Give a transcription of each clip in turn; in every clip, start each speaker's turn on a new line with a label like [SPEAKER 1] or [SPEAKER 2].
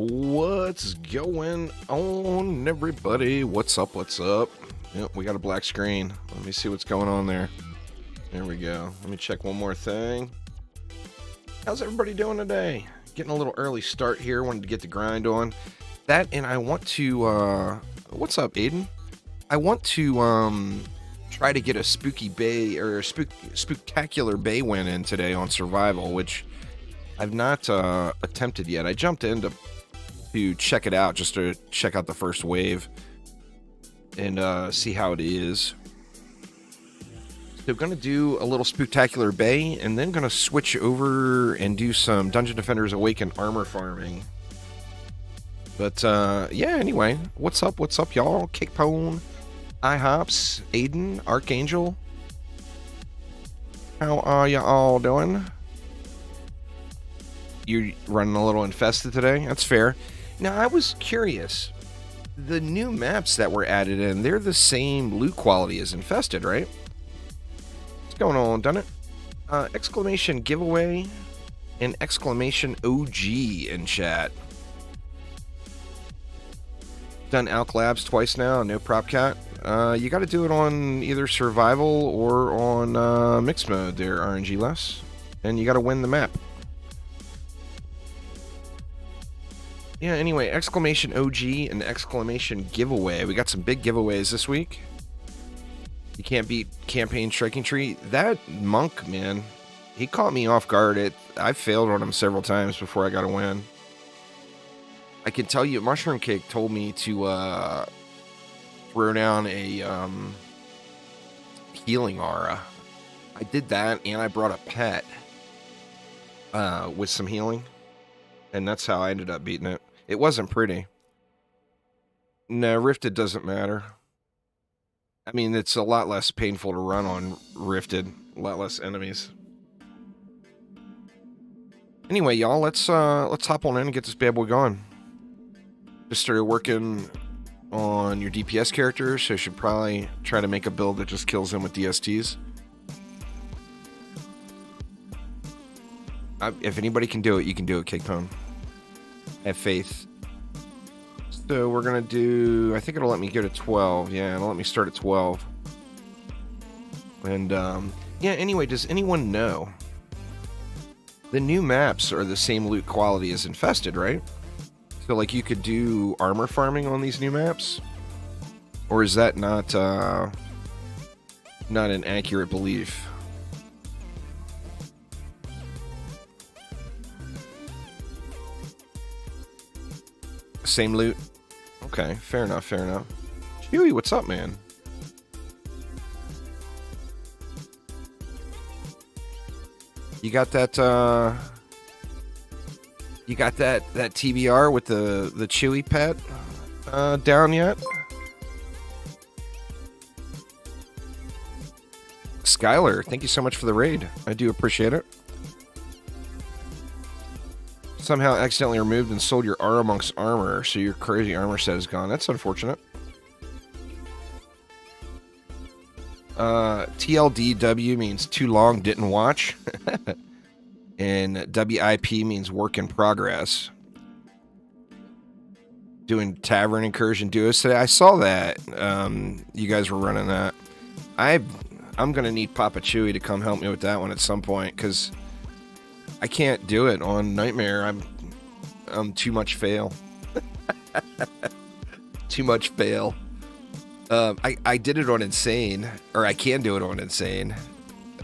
[SPEAKER 1] What's going on, everybody? What's up? What's up? Yep, we got a black screen. Let me see what's going on there. There we go. Let me check one more thing. How's everybody doing today? Getting a little early start here. Wanted to get the grind on. That, and I want to, what's up, Aiden? I want to, try to get a spooky bay, or a spooktacular bay win in today on survival, which I've not, attempted yet. I jumped in to check it out, just to check out the first wave and see how it is. So gonna do a little Spooktacular Bay, and then gonna switch over and do some Dungeon Defenders Awaken armor farming. But yeah, anyway, what's up, y'all? Kickpone, IHops, Aiden, Archangel. How are ya all doing? You're running a little infested today? That's fair. Now, I was curious. The new maps that were added in, they're the same loot quality as Infested, right? What's going on, done it? Exclamation giveaway and exclamation OG in chat. Done Alk Labs twice now, no prop cat. You got to do it on either survival or on mixed mode there, RNG less. And you got to win the map. Yeah, anyway, exclamation OG and exclamation giveaway. We got some big giveaways this week. You can't beat campaign striking tree. That monk, man, he caught me off guard. I failed on him several times before I got a win. I can tell you, Mushroom Cake told me to throw down a healing aura. I did that, and I brought a pet with some healing, and that's how I ended up beating it. It wasn't pretty. No, Rifted doesn't matter. I mean, it's a lot less painful to run on Rifted. A lot less enemies. Anyway, y'all, let's hop on in and get this bad boy going. Just started working on your DPS characters, so you should probably try to make a build that just kills them with DSTs. If anybody can do it, you can do it, Kickpone. Have faith. So we're gonna do, I think it'll let me go to 12. Yeah, it'll let me start at 12. And yeah, anyway, does anyone know? The new maps are the same loot quality as Infested, right? So like you could do armor farming on these new maps? Or is that not an accurate belief? Same loot? Okay, fair enough, fair enough. Chewy, what's up, man? You got that, you got that TBR with the Chewy pet down yet? Skylar, thank you so much for the raid. I do appreciate it. Somehow accidentally removed and sold your Aura Monk's armor, so your crazy armor set is gone. That's unfortunate. TLDW means too long, didn't watch. And WIP means work in progress. Doing Tavern Incursion Duos today. I saw that. You guys were running that. I'm going to need Papa Chewy to come help me with that one at some point, because I can't do it on Nightmare. I'm too much fail. Too much fail. I did it on Insane, or I can do it on Insane.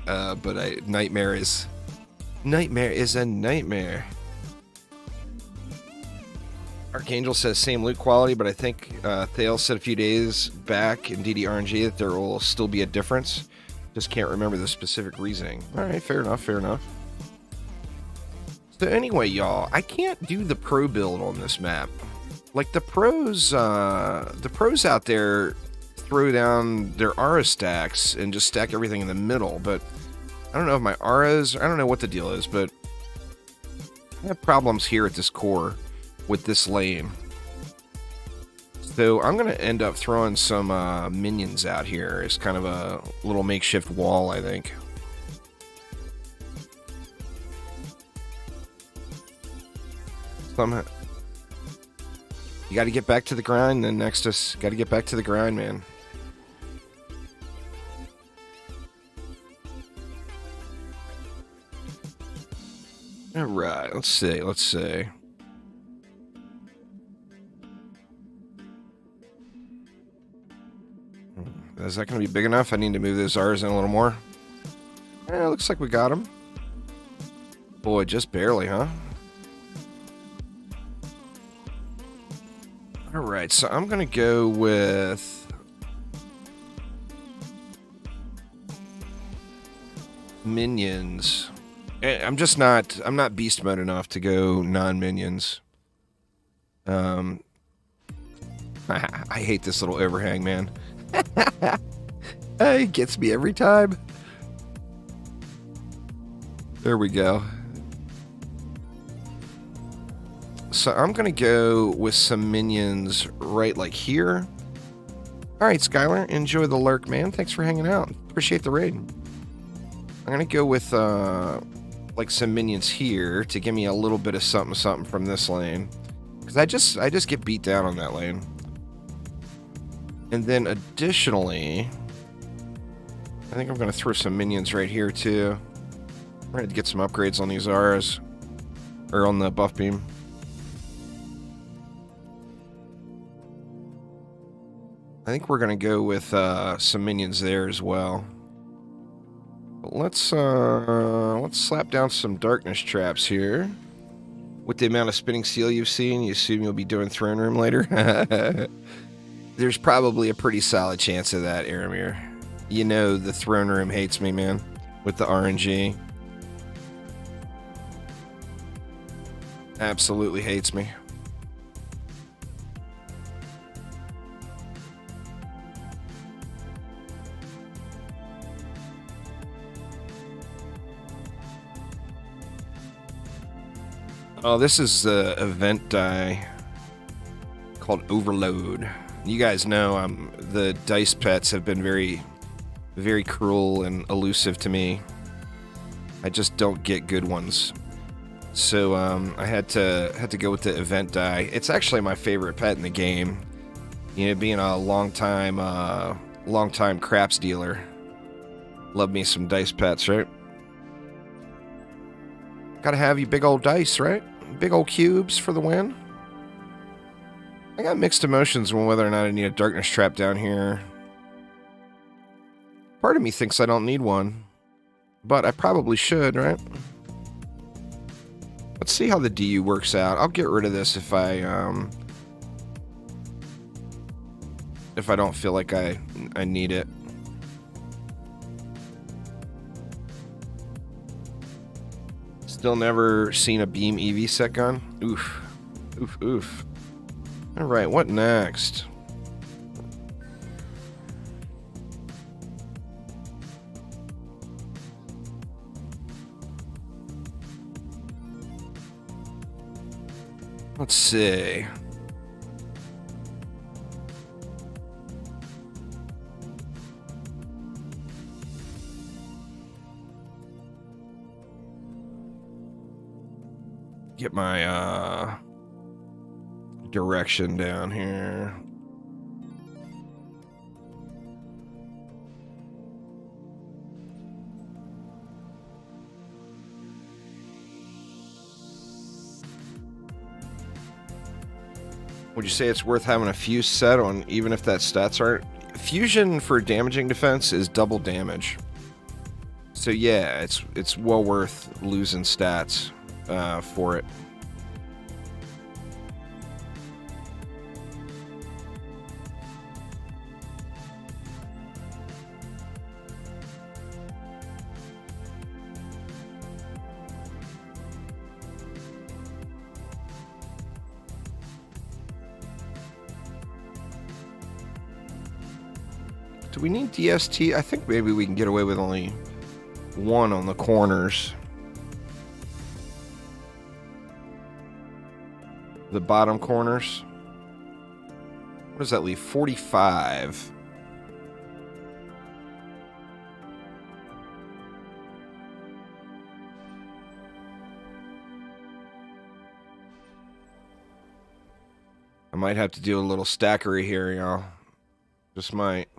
[SPEAKER 1] But Nightmare is a nightmare. Archangel says same loot quality, but I think Thale said a few days back in DDRNG that there will still be a difference. Just can't remember the specific reasoning. All right, fair enough, fair enough. So anyway, y'all, I can't do the pro build on this map. Like the pros out there throw down their aura stacks and just stack everything in the middle, but I don't know if my auras, I don't know what the deal is, but I have problems here at this core with this lane. So I'm going to end up throwing some minions out here as kind of a little makeshift wall, I think. You got to get back to the grind then, Nexus. Got to get back to the grind, man. All right, let's see. Is that going to be big enough? I need to move those R's in a little more. Yeah, looks like we got them. Boy, just barely, huh? All right, so I'm going to go with minions. I'm not beast mode enough to go non-minions. I hate this little overhang, man. It gets me every time. There we go. So I'm going to go with some minions right like here. All right, Skylar, enjoy the lurk, man. Thanks for hanging out. Appreciate the raid. I'm going to go with like some minions here to give me a little bit of something from this lane. Because I just get beat down on that lane. And then additionally, I think I'm going to throw some minions right here too. I'm ready to get some upgrades on these R's. Or on the buff beam. I think we're going to go with some minions there as well. But let's slap down some darkness traps here. With the amount of spinning steel you've seen, you assume you'll be doing throne room later? There's probably a pretty solid chance of that, Aramir. You know the throne room hates me, man, with the RNG. Absolutely hates me. Oh, this is the event die called Overload. You guys know the dice pets have been very, very cruel and elusive to me. I just don't get good ones. So I had to go with the event die. It's actually my favorite pet in the game. You know, being a long time craps dealer. Love me some dice pets, right? Gotta have you big old dice, right? Big old cubes for the win. I got mixed emotions on whether or not I need a darkness trap down here. Part of me thinks I don't need one, but I probably should, right? Let's see how the DU works out. I'll get rid of this if I don't feel like I need it. Still never seen a beam EV set gun? Oof. Oof, oof. Alright, what next? Let's see. Get my direction down here. Would you say it's worth having a fuse set on, even if that stats aren't? Fusion for damaging defense is double damage. So yeah, it's well worth losing stats for it. Do we need DST? I think maybe we can get away with only one on the corners. The bottom corners. What does that leave? 45. might have to do a little stackery here, y'all. Just might.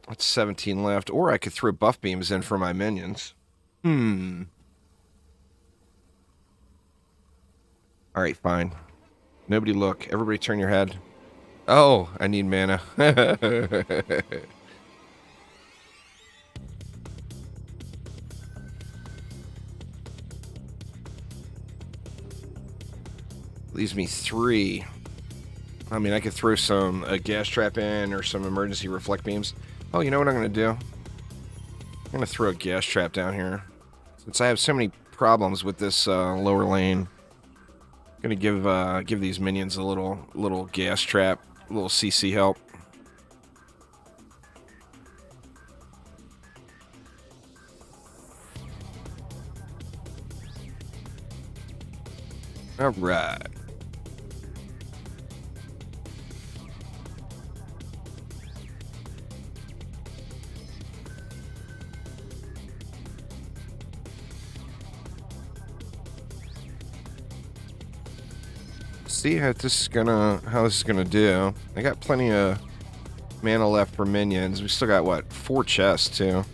[SPEAKER 1] That's 17 left. Or I could throw buff beams in for my minions. Alright, fine. Nobody look. Everybody turn your head. Oh, I need mana. Leaves me 3. I mean, I could throw a gas trap in or some emergency reflect beams. Oh, you know what I'm going to do? I'm going to throw a gas trap down here. Since I have so many problems with this lower lane, I'm going to give these minions a little gas trap, a little CC help. All right. See how this is gonna do. I got plenty of mana left for minions. We still got what, 4 chests too.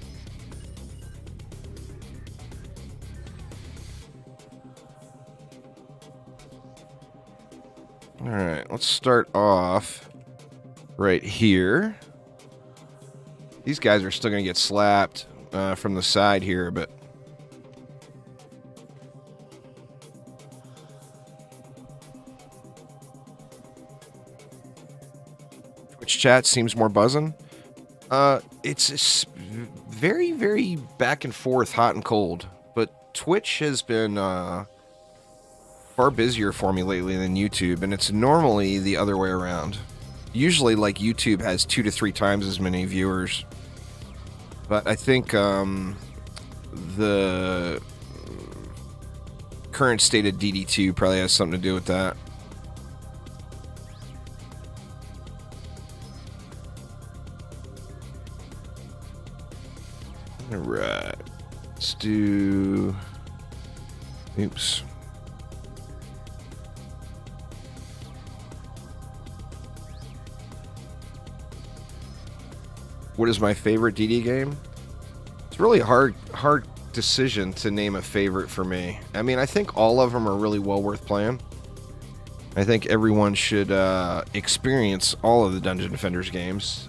[SPEAKER 1] All right, let's start off right here. These guys are still gonna get slapped from the side here, but Twitch chat seems more buzzing. It's very, very back and forth, hot and cold. But Twitch has been far busier for me lately than YouTube, and it's normally the other way around. Usually, like, YouTube has 2 to 3 times as many viewers. But I think the current state of DD2 probably has something to do with that. Alright. Let's do... Oops. What is my favorite DD game? It's really a hard decision to name a favorite for me. I mean, I think all of them are really well worth playing. I think everyone should experience all of the Dungeon Defenders games.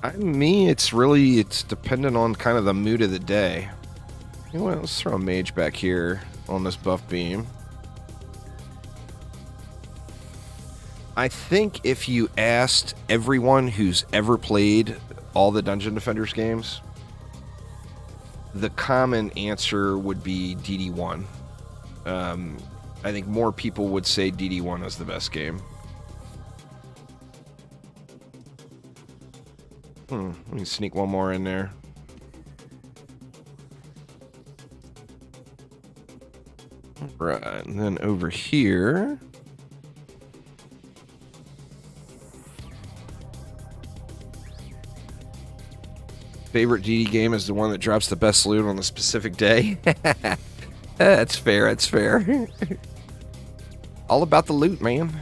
[SPEAKER 1] It's dependent on kind of the mood of the day. You know what, let's throw a mage back here on this buff beam. I think if you asked everyone who's ever played all the Dungeon Defenders games, the common answer would be DD1. I think more people would say DD1 is the best game. Let me sneak one more in there. Right, and then over here... Favorite DD game is the one that drops the best loot on a specific day. That's fair, that's fair. All about the loot, man.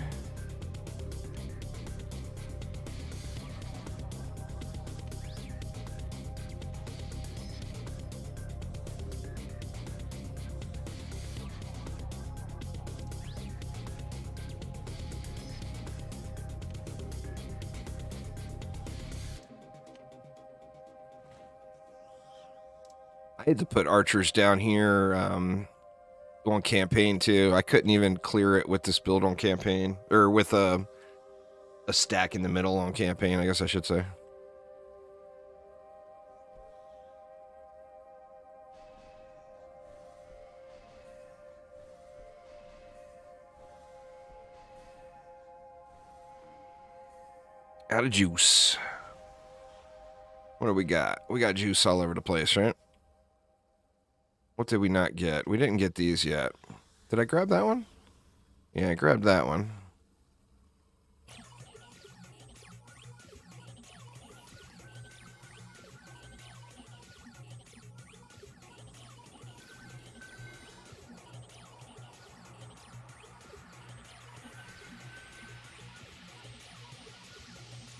[SPEAKER 1] I had to put archers down here on campaign too. I couldn't even clear it with this build on campaign, or with a stack in the middle on campaign, I guess I should say. Out of juice. What do we got? We got juice all over the place, right? What did we not get? We didn't get these yet. Did I grab that one? Yeah, I grabbed that one.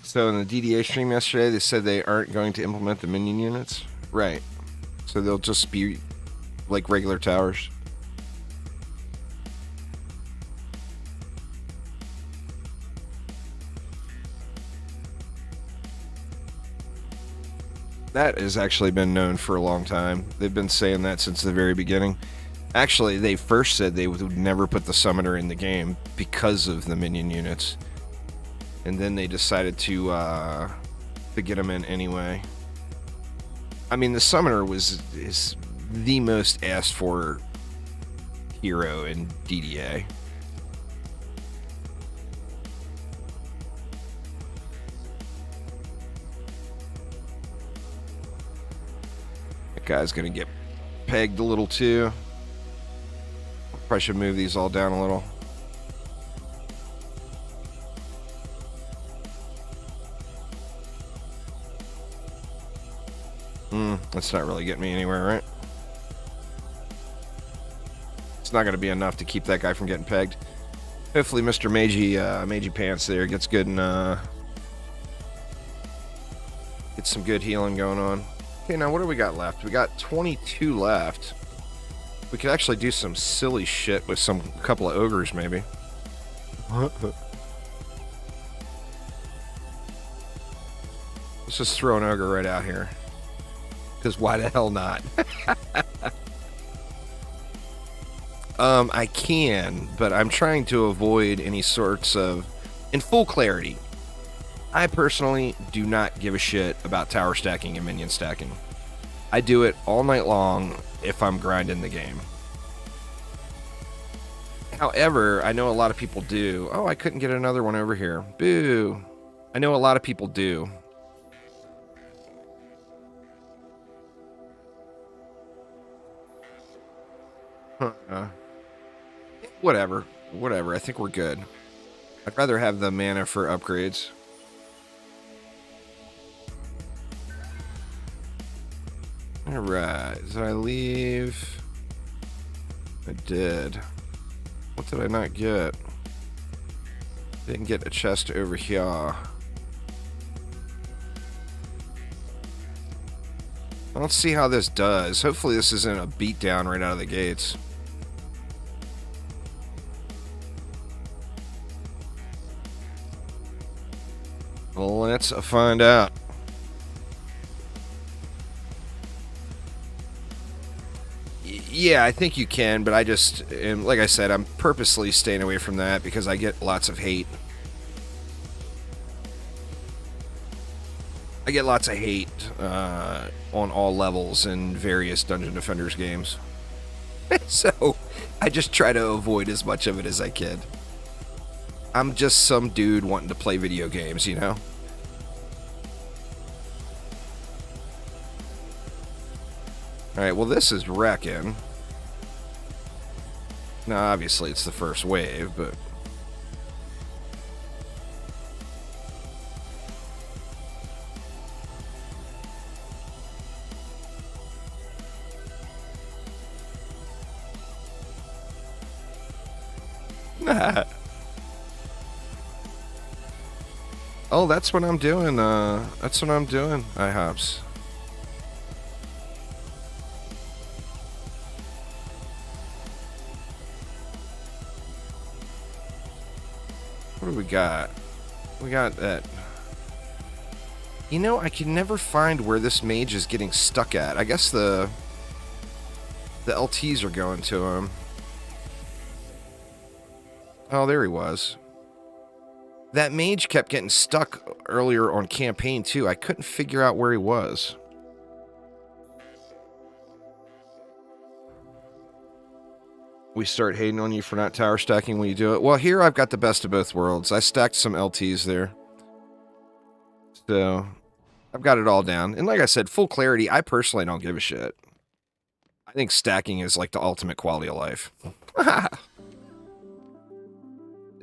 [SPEAKER 1] So in the DDA stream yesterday, they said they aren't going to implement the minion units. Right. So they'll just be like regular towers. That has actually been known for a long time. They've been saying that since the very beginning. Actually, they first said they would never put the summoner in the game because of the minion units. And then they decided to get them in anyway. I mean, the summoner is the most asked for hero in DDA. That guy's gonna get pegged a little too. Probably should move these all down a little. That's not really getting me anywhere, right? It's not going to be enough to keep that guy from getting pegged. Hopefully Mr. Magey Pants there gets good and get some good healing going on. Okay, now what do we got left? We got 22 left. We could actually do some silly shit with some couple of ogres, maybe. Let's just throw an ogre right out here. Because why the hell not? I can, but I'm trying to avoid any sorts of... In full clarity, I personally do not give a shit about tower stacking and minion stacking. I do it all night long if I'm grinding the game. However, I know a lot of people do. Oh, I couldn't get another one over here. Boo. I know a lot of people do. Whatever. I think we're good. I'd rather have the mana for upgrades. Alright. Did I leave? I did. What did I not get? Didn't get a chest over here. Let's see how this does. Hopefully this isn't a beatdown right out of the gates. Let's find out. Yeah, I think you can, but I just, like I said, I'm purposely staying away from that because I get lots of hate. I get lots of hate on all levels in various Dungeon Defenders games. So I just try to avoid as much of it as I can. I'm just some dude wanting to play video games, you know? Alright, well this is wrecking. Now obviously it's the first wave, but... Oh, that's what I'm doing, that's what I'm doing, IHOPs. What do we got? We got that. You know, I can never find where this mage is getting stuck at. I guess the LTs are going to him. Oh, there he was. That mage kept getting stuck earlier on campaign, too. I couldn't figure out where he was. We start hating on you for not tower stacking when you do it. Well, here I've got the best of both worlds. I stacked some LTs there. So, I've got it all down. And like I said, full clarity, I personally don't give a shit. I think stacking is like the ultimate quality of life.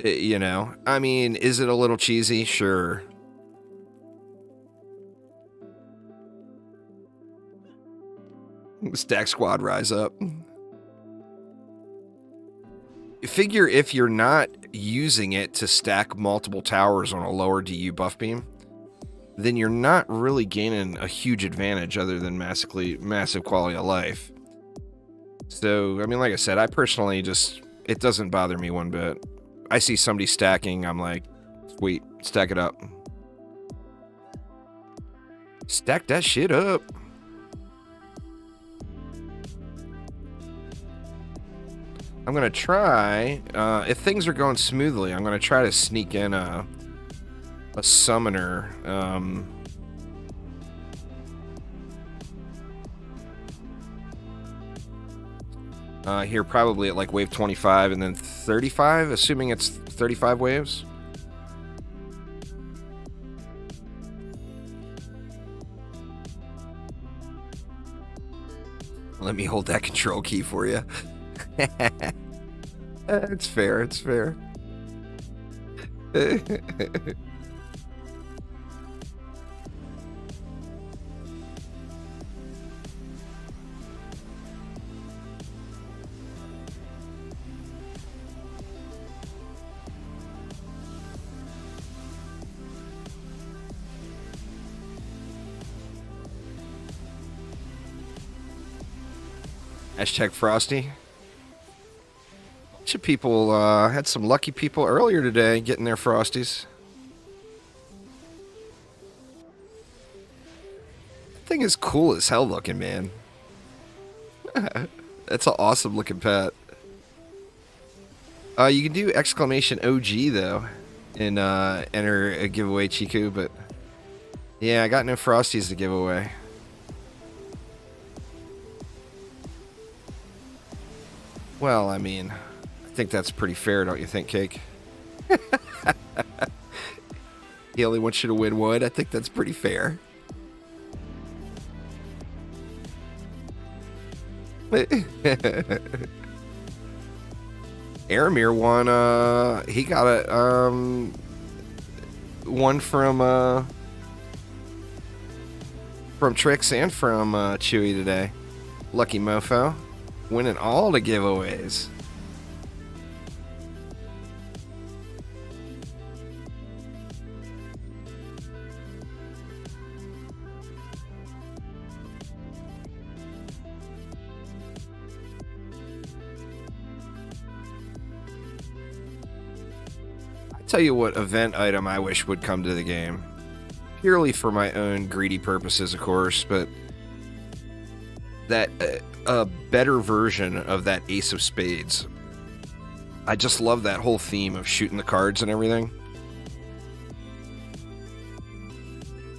[SPEAKER 1] You know, I mean, is it a little cheesy? Sure. Stack squad rise up. Figure if you're not using it to stack multiple towers on a lower DU buff beam, then you're not really gaining a huge advantage other than massive quality of life. So, I mean, like I said, I personally just, it doesn't bother me one bit. I see somebody stacking, I'm like, sweet, stack it up. Stack that shit up. I'm gonna try, if things are going smoothly, I'm gonna try to sneak in a summoner. Here probably at like wave 25 and then 35, assuming it's 35 waves. Let me hold that control key for you. It's fair, it's fair. Hashtag Frosty. A bunch of people, had some lucky people earlier today getting their Frosties. That thing is cool as hell looking, man. That's an awesome looking pet. You can do exclamation OG though, and enter a giveaway Chiku, but yeah, I got no Frosties to give away. Well, I mean, I think that's pretty fair, don't you think, Cake? He only wants you to win one. I think that's pretty fair. Aramir won, he got a, one from Trix and from, Chewy today. Lucky mofo. Winning all the giveaways. I tell you what event item I wish would come to the game. Purely for my own greedy purposes, of course, but that a better version of that Ace of Spades. I just love that whole theme of shooting the cards and everything.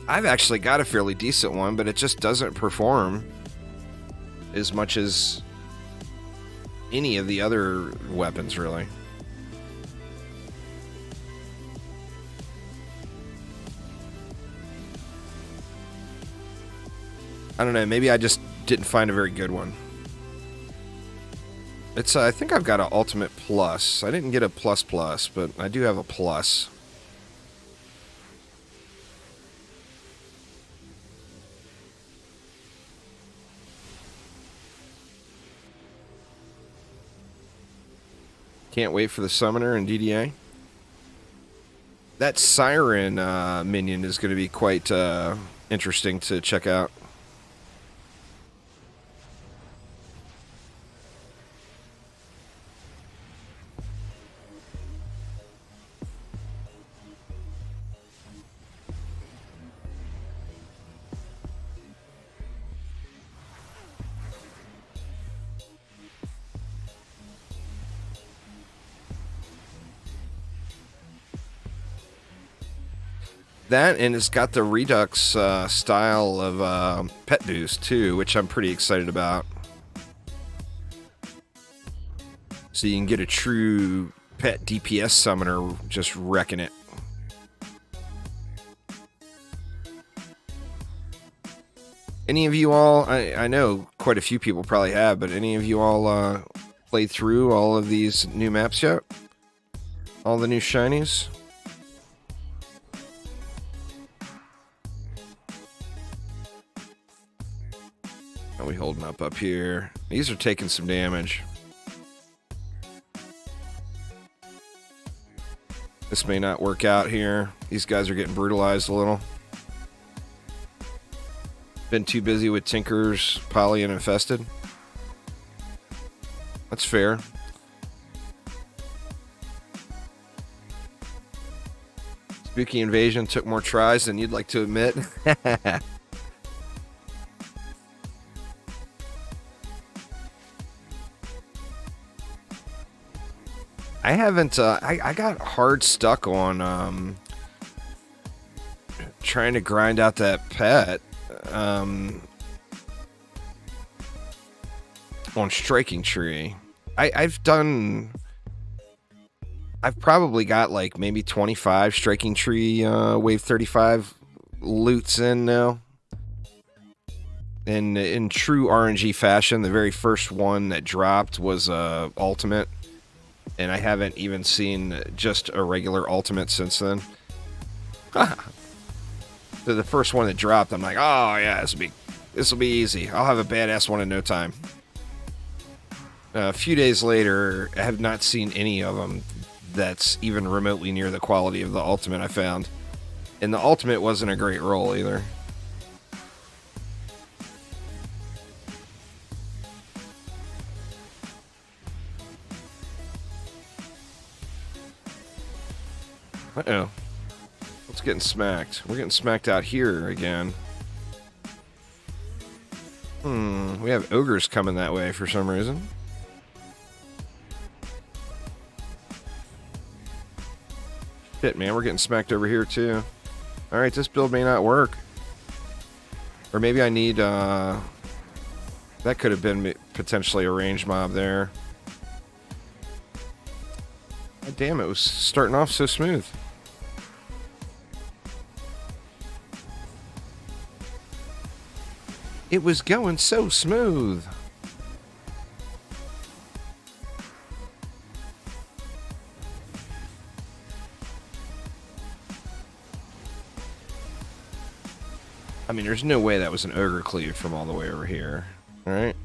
[SPEAKER 1] I've actually got a fairly decent one, but it just doesn't perform as much as any of the other weapons, really. I don't know, maybe I just didn't find a very good one. It's I think I've got an ultimate plus. I didn't get a plus, but I do have a plus. Can't wait for the summoner and DDA. That siren minion is going to be quite interesting to check out. That, and it's got the Redux style of pet boost too, which I'm pretty excited about. So you can get a true pet DPS summoner just wrecking it. Any of you all, I know quite a few people probably have, but any of you all played through all of these new maps yet? All the new shinies? How are we holding up here? These are taking some damage. This may not work out here. These guys are getting brutalized a little. Been too busy with Tinkers, Poly, and Infested. That's fair. Spooky Invasion took more tries than you'd like to admit. I haven't, I got hard stuck on trying to grind out that pet on Striking Tree. I've probably got like maybe 25 Striking Tree Wave 35 loots in now. In true RNG fashion, the very first one that dropped was Ultimate. And I haven't even seen just a regular Ultimate since then. So the first one that dropped, I'm like, oh yeah, this will be easy. I'll have a badass one in no time. A few days later, I have not seen any of them that's even remotely near the quality of the Ultimate I found. And the Ultimate wasn't a great roll either. Uh-oh. What's getting smacked? We're getting smacked out here again. We have ogres coming that way for some reason. Shit, man, we're getting smacked over here too. Alright, this build may not work. Or maybe I need, that could have been potentially a range mob there. God damn, it was starting off so smooth. It was going so smooth. I mean, there's no way that was an ogre cleave from all the way over here. All right.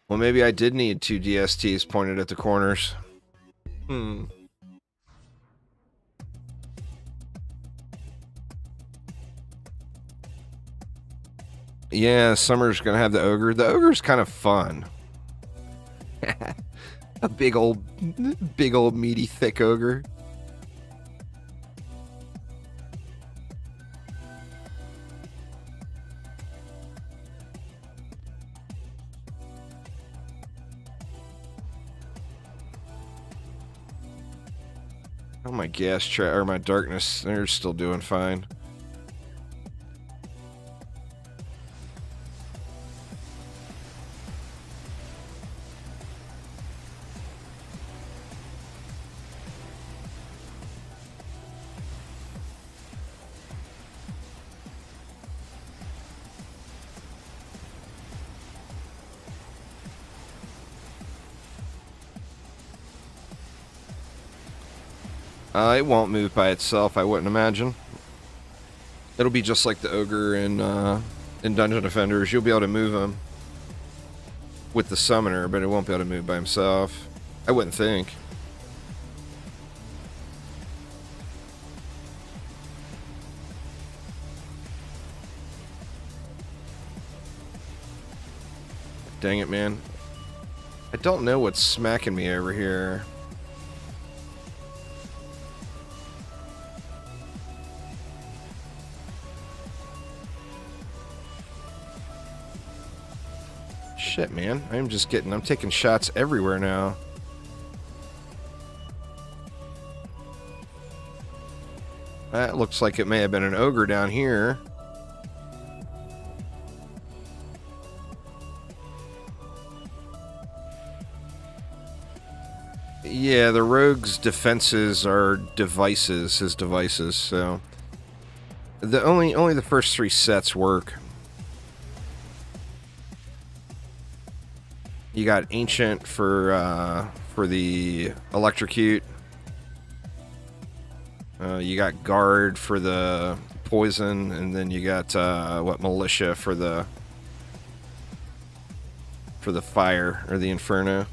[SPEAKER 1] Well, maybe I did need 2 DSTs pointed at the corners. Yeah, Summer's gonna have the ogre. The ogre's kind of fun. A big old meaty thick ogre. Oh, my gas trap or my darkness, they're still doing fine. It won't move by itself, I wouldn't imagine. It'll be just like the ogre in Dungeon Defenders. You'll be able to move him with the summoner, but it won't be able to move by himself. I wouldn't think. Dang it, man. I don't know what's smacking me over here. Shit, man. I'm taking shots everywhere now. That looks like it may have been an ogre down here. Yeah, the rogue's defenses are his devices, so only the first 3 sets work. You got Ancient for the Electrocute. You got Guard for the Poison, and then you got Militia for the for the fire or the inferno.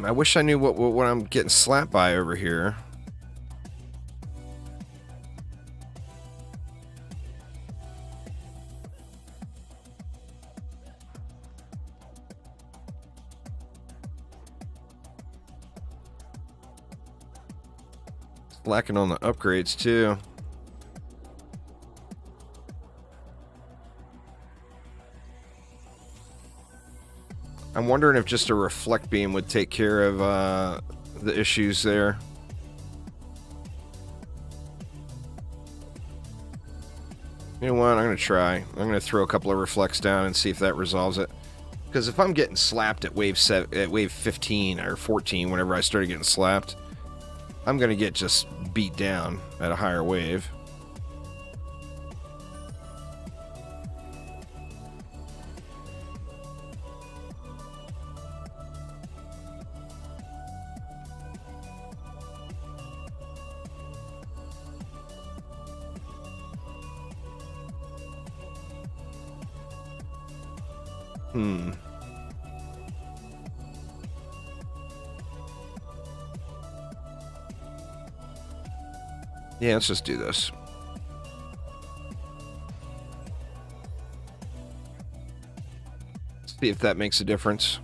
[SPEAKER 1] I wish I knew what I'm getting slapped by over here. Lacking on the upgrades too. I'm wondering if just a reflect beam would take care of the issues there. You know what? I'm going to try. I'm going to throw a couple of reflects down and see if that resolves it. Because if I'm getting slapped at wave 15 or 14, whenever I started getting slapped, I'm going to get just beat down at a higher wave. Yeah, let's just do this. See if that makes a difference.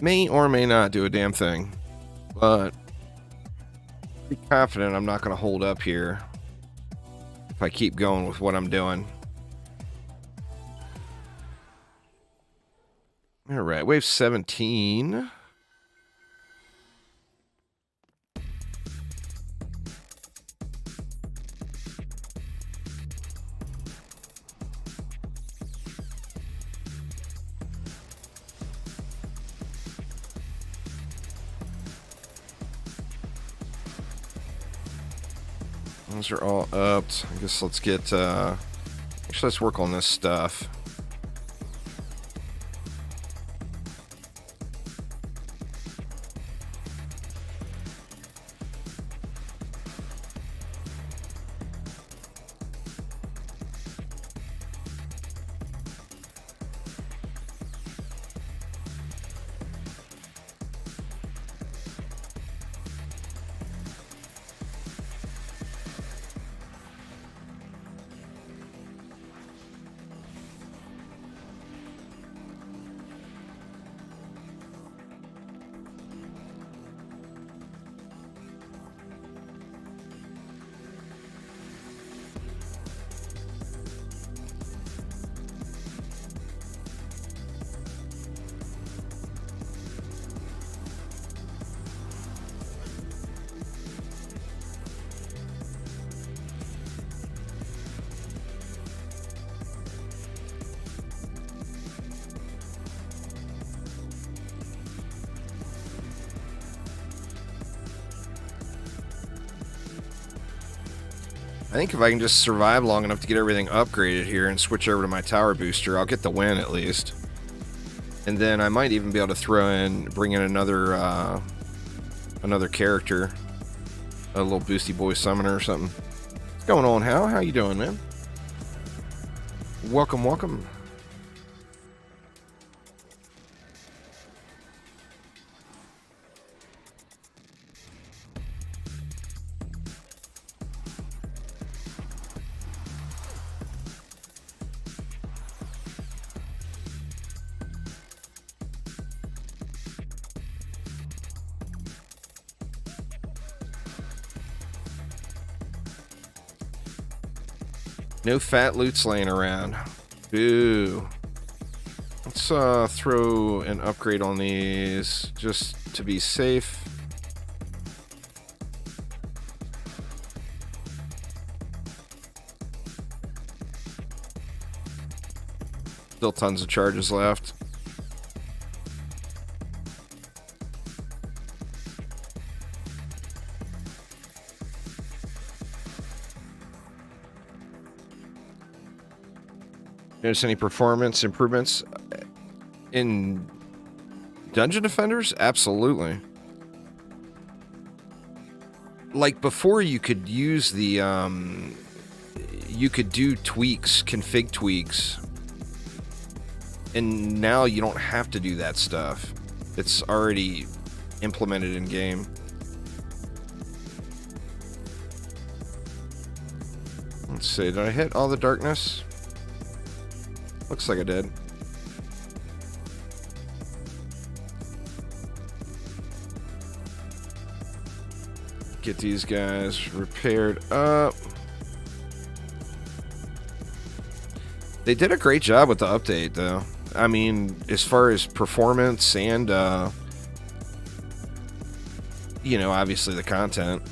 [SPEAKER 1] May or may not do a damn thing, but be confident I'm not going to hold up here if I keep going with what I'm doing. All right, wave 17. Those are all upped. I guess let's get, actually let's work on this stuff. I think if I can just survive long enough to get everything upgraded here and switch over to my tower booster, I'll get the win at least. And then I might even be able to bring in another character, a little boosty boy summoner or something. What's going on, Hal? How you doing, man? Welcome, welcome. No fat loots laying around. Boo. Let's throw an upgrade on these just to be safe. Still tons of charges left. Notice any performance improvements in Dungeon Defenders? Absolutely. Like before, you could use the you could do tweaks, config tweaks, and now you don't have to do that stuff. It's already implemented in game. Let's see, did I hit all the darkness? Looks like I did. Get these guys repaired up. They did a great job with the update, though. I mean, as far as performance and, you know, obviously the content.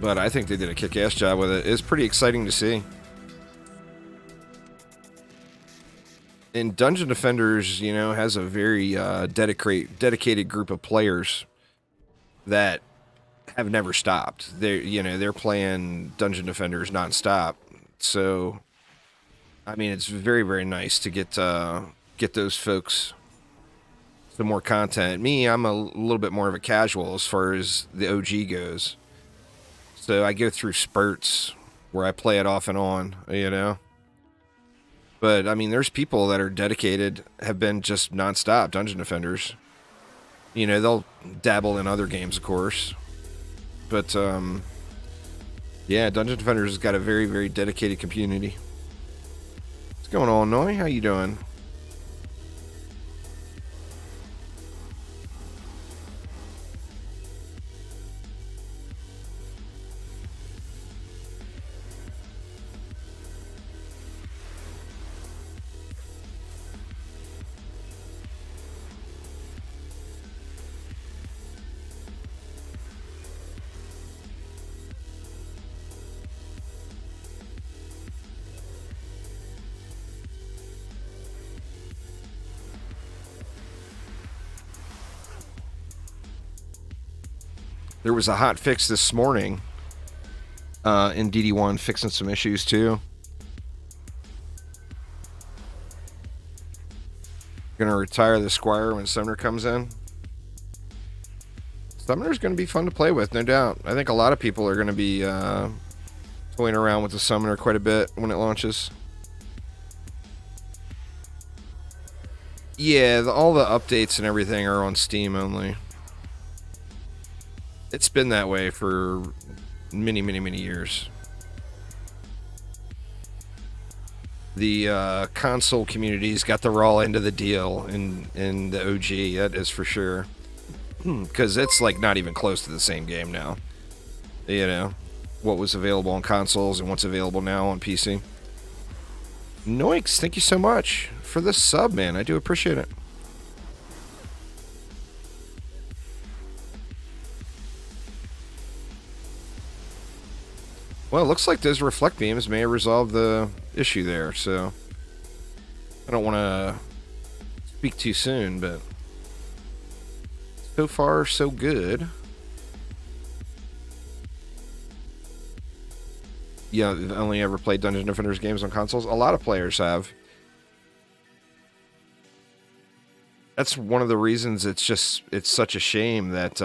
[SPEAKER 1] But I think they did a kick-ass job with it. It's pretty exciting to see. And Dungeon Defenders, you know, has a very dedicated group of players that have never stopped. They're playing Dungeon Defenders nonstop. So, I mean, it's very, very nice to get those folks some more content. Me, I'm a little bit more of a casual as far as the OG goes. So I go through spurts where I play it off and on, you know. But, I mean, there's people that are dedicated, have been just nonstop Dungeon Defenders. You know, they'll dabble in other games, of course. But, yeah, Dungeon Defenders has got a very, very dedicated community. What's going on, Noi? How you doing? There was a hot fix this morning in DD1 fixing some issues too. Gonna retire the Squire when Summoner comes in. Summoner's gonna be fun to play with, no doubt. I think a lot of people are gonna be toying around with the Summoner quite a bit when it launches. Yeah, all the updates and everything are on Steam only. It's been that way for many, many, many years. The console community's got the raw end of the deal in the OG, that is for sure. Because it's like not even close to the same game now. You know, what was available on consoles and what's available now on PC. Noix, thank you so much for the sub, man. I do appreciate it. Well, it looks like those reflect beams may have resolved the issue there, so I don't want to speak too soon, but so far, so good. Yeah, I've only ever played Dungeon Defenders games on consoles. A lot of players have. That's one of the reasons it's such a shame that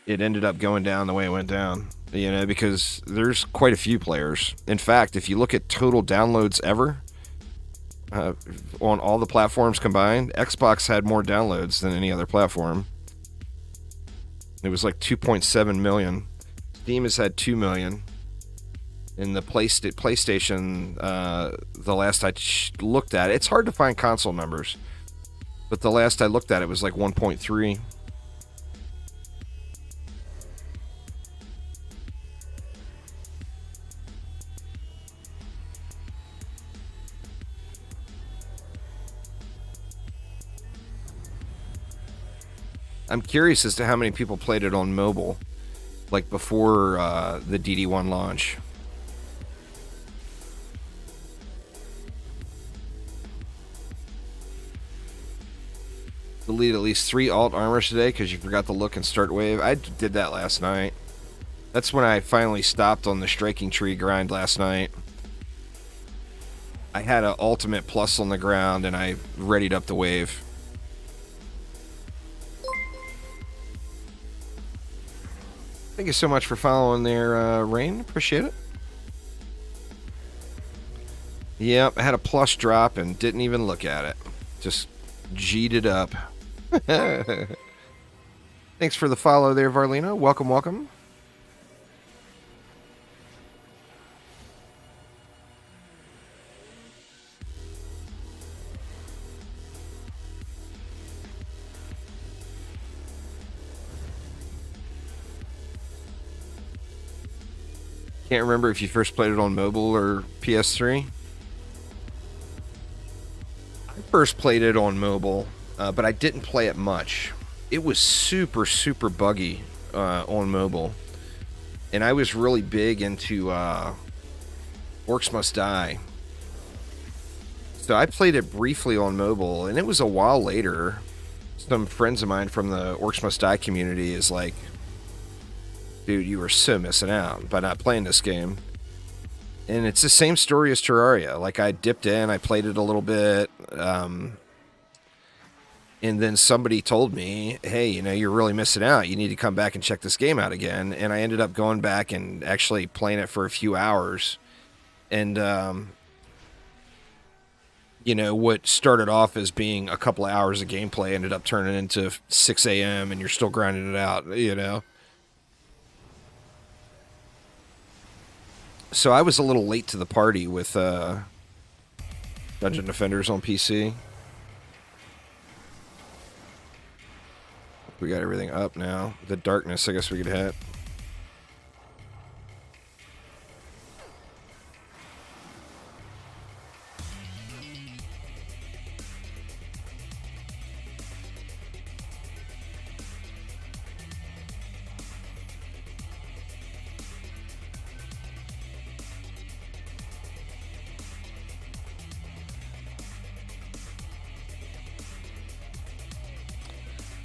[SPEAKER 1] it ended up going down the way it went down. You know, because there's quite a few players. In fact, if you look at total downloads ever, on all the platforms combined, Xbox had more downloads than any other platform. It was like 2.7 million. Steam has had 2 million. In the PlayStation, the last I looked at, it's hard to find console numbers, but the last I looked at, it was like 1.3. I'm curious as to how many people played it on mobile, like before the DD1 launch. Delete at least 3 alt armors today because you forgot to look and start wave. I did that last night. That's when I finally stopped on the striking tree grind last night. I had an ultimate plus on the ground and I readied up the wave. Thank you so much for following there, Rain. Appreciate it. Yep, I had a plus drop and didn't even look at it. Just G'd it up. Thanks for the follow there, Varlina. Welcome, welcome. Can't remember if you first played it on mobile or PS3. I first played it on mobile, but I didn't play it much. It was super, super buggy on mobile. And I was really big into Orcs Must Die. So I played it briefly on mobile, and it was a while later. Some friends of mine from the Orcs Must Die community is like, dude, you were so missing out by not playing this game. And it's the same story as Terraria. Like, I dipped in, I played it a little bit, and then somebody told me, hey, you know, you're really missing out. You need to come back and check this game out again. And I ended up going back and actually playing it for a few hours. And, you know, what started off as being a couple of hours of gameplay ended up turning into 6 a.m. and you're still grinding it out, you know? So I was a little late to the party with Dungeon Defenders on PC. We got everything up now. The darkness, I guess we could hit.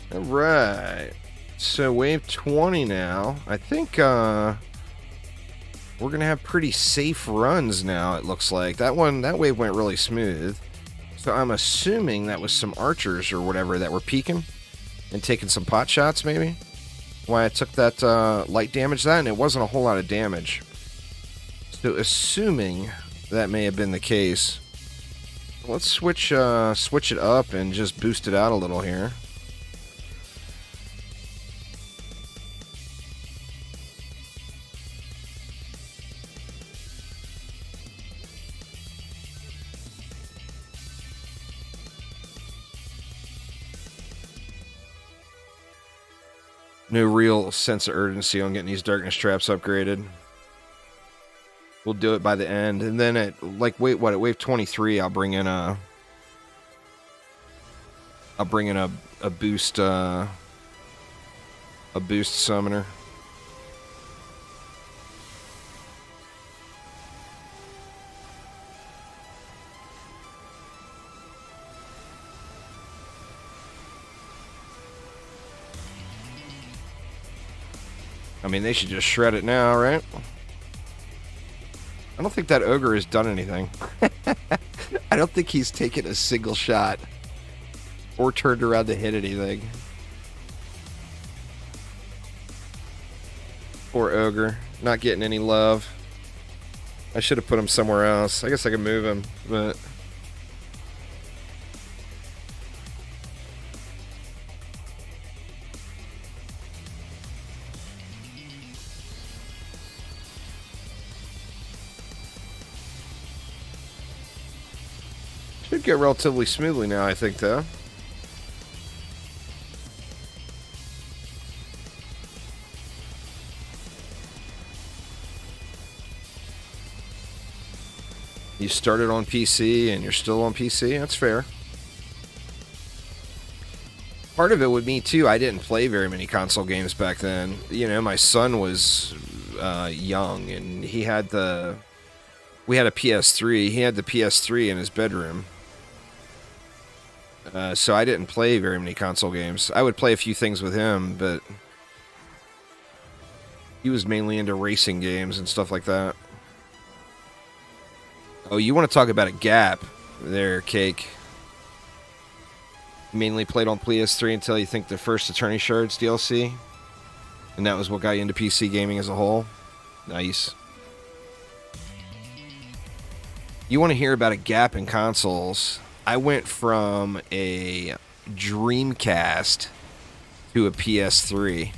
[SPEAKER 1] All right, so wave 20 now. I think we're gonna have pretty safe runs now. It looks like that wave went really smooth. So I'm assuming that was some archers or whatever that were peeking and taking some pot shots, maybe. Why I took that light damage that, and it wasn't a whole lot of damage. So assuming that may have been the case, let's switch it up and just boost it out a little here. No real sense of urgency on getting these darkness traps upgraded. We'll do it by the end, and then at at wave 23, I'll bring in a boost summoner. I mean, they should just shred it now, right? I don't think that ogre has done anything. I don't think he's taken a single shot or turned around to hit anything. Poor ogre, not getting any love. I should have put him somewhere else. I guess I could move him, but... Should get relatively smoothly now, I think, though. You started on PC and you're still on PC, that's fair. Part of it with me, too, I didn't play very many console games back then. You know, my son was young, and we had a PS3. He had the PS3 in his bedroom. So I didn't play very many console games. I would play a few things with him, but... He was mainly into racing games and stuff like that. Oh, you want to talk about a gap there, Cake. Mainly played on PS3 until you think the first Attorney Shards DLC. And that was what got you into PC gaming as a whole. Nice. You want to hear about a gap in consoles? I went from a Dreamcast to a PS3.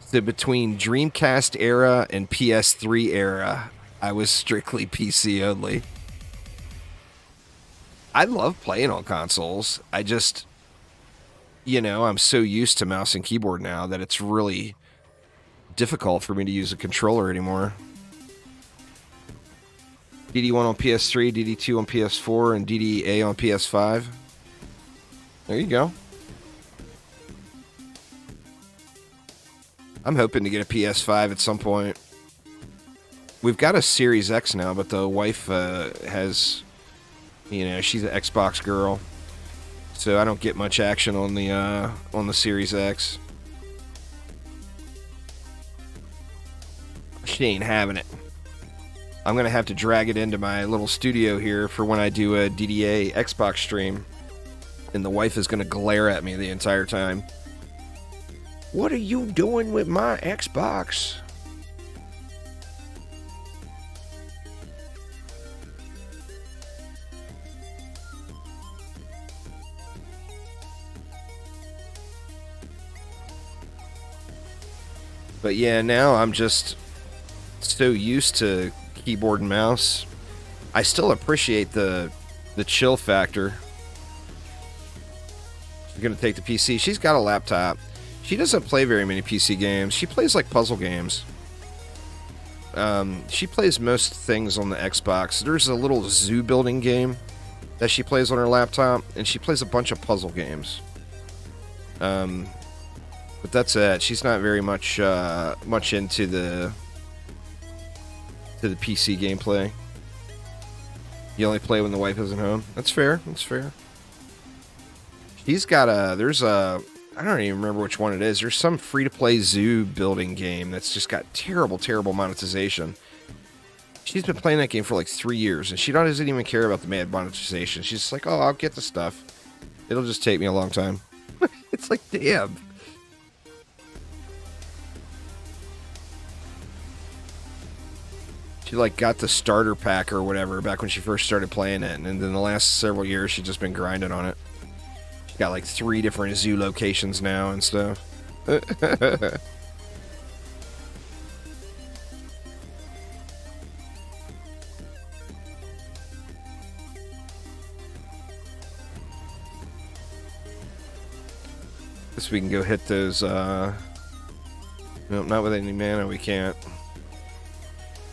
[SPEAKER 1] So between Dreamcast era and PS3 era, I was strictly PC only. I love playing on consoles. I just, you know, I'm so used to mouse and keyboard now that it's really difficult for me to use a controller anymore. DD1 on PS3, DD2 on PS4, and DDA on PS5. There you go. I'm hoping to get a PS5 at some point. We've got a Series X now, but the wife has, you know, she's an Xbox girl, so I don't get much action on the Series X. She ain't having it. I'm gonna have to drag it into my little studio here for when I do a DDA Xbox stream, and the wife is gonna glare at me the entire time. What are you doing with my Xbox? But yeah, now I'm just so used to keyboard and mouse. I still appreciate the chill factor. She's gonna take the PC. She's got a laptop. She doesn't play very many PC games. She plays like puzzle games. She plays most things on the Xbox. There's a little zoo building game that she plays on her laptop, and she plays a bunch of puzzle games. But that's it. She's not very much into the PC gameplay. You only play when the wife isn't home. That's fair. That's fair. She's got I don't even remember which one it is. There's some free-to-play zoo building game that's just got terrible, terrible monetization. She's been playing that game for like 3 years, and she doesn't even care about the mad monetization. She's just like, oh, I'll get the stuff. It'll just take me a long time. It's like, damn. She like got the starter pack or whatever back when she first started playing it, and then the last several years she's just been grinding on it. She got like 3 different zoo locations now and stuff. Guess we can go hit those, nope, not with any mana, we can't.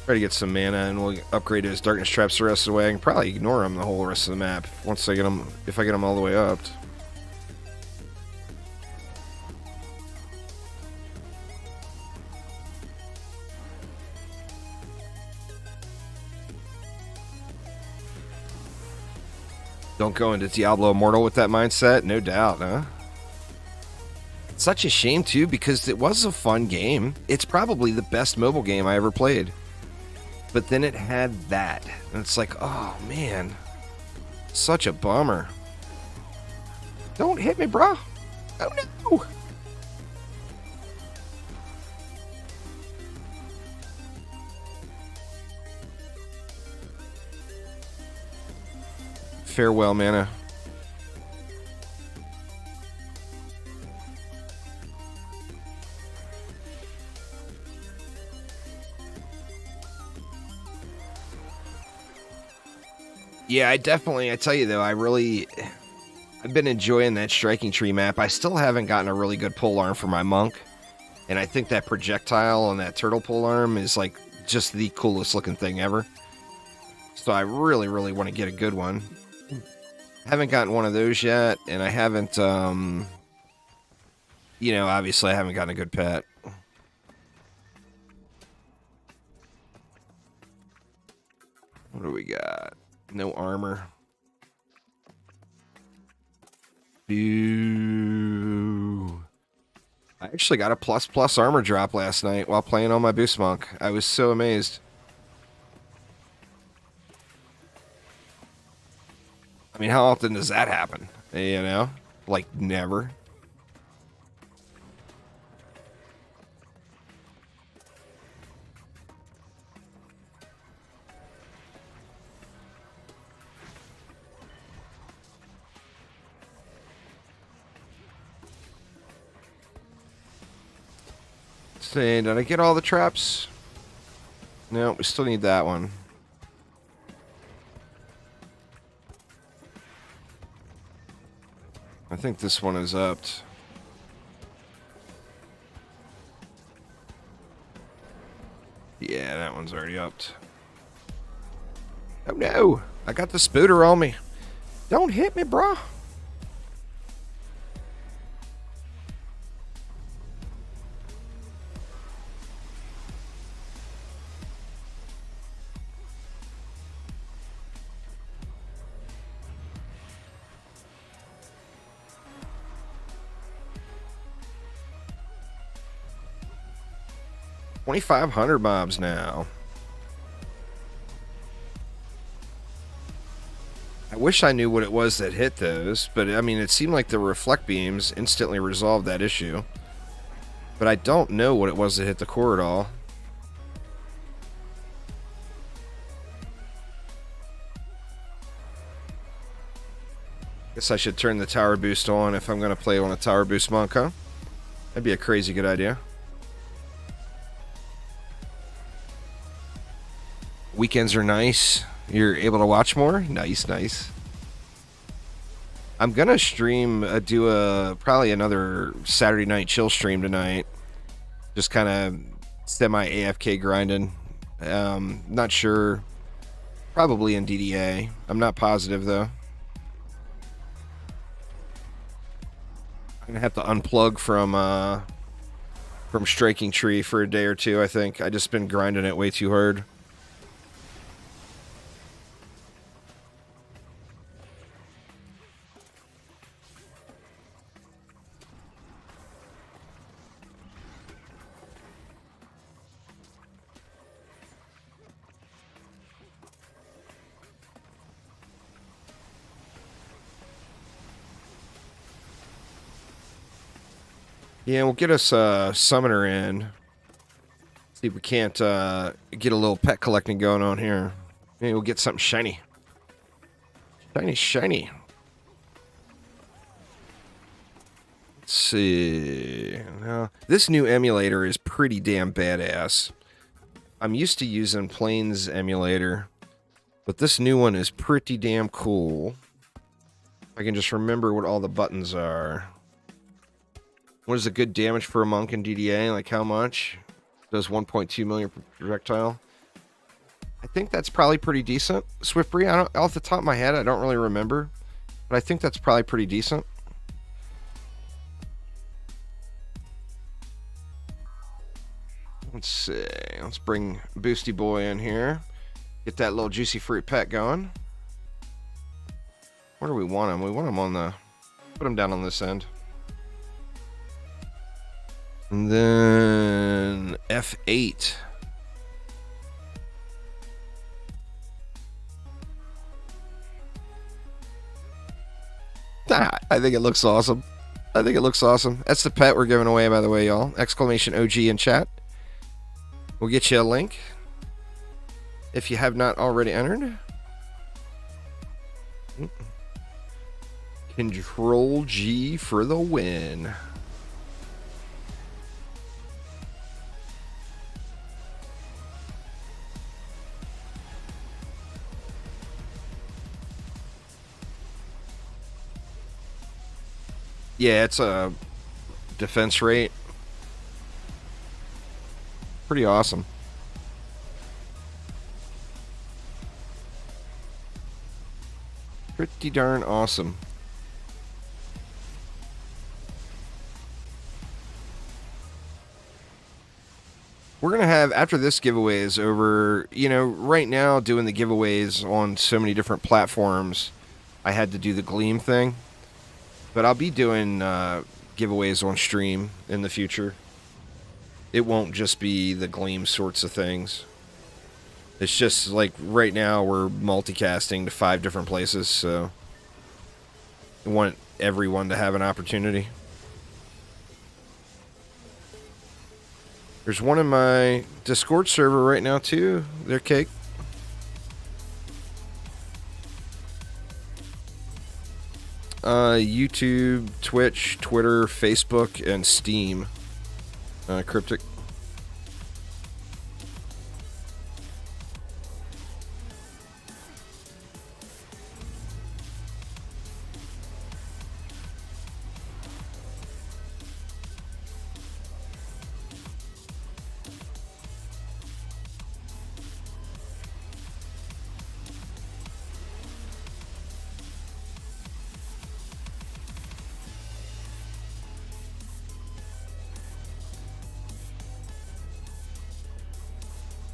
[SPEAKER 1] Try to get some mana, and we'll upgrade his darkness traps the rest of the way. I can probably ignore them the whole rest of the map once I get them, if I get them all the way up. Don't go into Diablo Immortal with that mindset, no doubt, huh? Such a shame too, because it was a fun game. It's probably the best mobile game I ever played. But then it had that. And it's like, oh man. Such a bummer. Don't hit me, bro. Oh no. Farewell, mana. Yeah, I tell you though, I've been enjoying that Striking Tree map. I still haven't gotten a really good pole arm for my monk. And I think that projectile on that turtle pole arm is like just the coolest looking thing ever. So I really, really want to get a good one. Haven't gotten one of those yet, and I haven't, you know, obviously I haven't gotten a good pet. What do we got? No armor. Boo. I actually got a ++ armor drop last night while playing on my Boost Monk. I was so amazed. I mean, how often does that happen? You know? Like, never. See, did I get all the traps? No, we still need that one. I think this one is upped. Yeah, that one's already upped. Oh no! I got the spooter on me. Don't hit me, bro. $2,500 mobs now. I wish I knew what it was that hit those, but I mean, it seemed like the reflect beams instantly resolved that issue. But I don't know what it was that hit the core at all. Guess I should turn the tower boost on if I'm going to play on a tower boost monk, huh? That'd be a crazy good idea. Weekends are nice. You're able to watch more? Nice, nice. I'm gonna stream, probably another Saturday night chill stream tonight. Just kind of semi AFK grinding. Not sure. Probably in DDA. I'm not positive though. I'm gonna have to unplug from Striking Tree for a day or two. I think I just been grinding it way too hard. Yeah, we'll get us a summoner in. See if we can't get a little pet collecting going on here. Maybe we'll get something shiny. Shiny, shiny. Let's see. Now, this new emulator is pretty damn badass. I'm used to using Plains emulator, but this new one is pretty damn cool. I can just remember what all the buttons are. What is a good damage for a monk in DDA? Like how much? Does 1.2 million per projectile. I think that's probably pretty decent. Swiftbree, off the top of my head, I don't really remember. But I think that's probably pretty decent. Let's see. Let's bring Boosty Boy in here. Get that little juicy fruit pet going. Where do we want him? We want him on the... Put him down on this end. And then F8. I think it looks awesome. I think it looks awesome. That's the pet we're giving away, by the way, y'all. Exclamation OG in chat. We'll get you a link if you have not already entered. Control G for the win. Yeah, it's a defense rate. Pretty awesome. Pretty darn awesome. We're going to have, after this giveaway is over, you know, right now doing the giveaways on so many different platforms, I had to do the Gleam thing. But I'll be doing giveaways on stream in the future. It won't just be the Gleam sorts of things. It's just like right now we're multicasting to 5 different places, so I want everyone to have an opportunity. There's one in my Discord server right now too. They're cake. YouTube, Twitch, Twitter, Facebook, and Steam. Cryptic.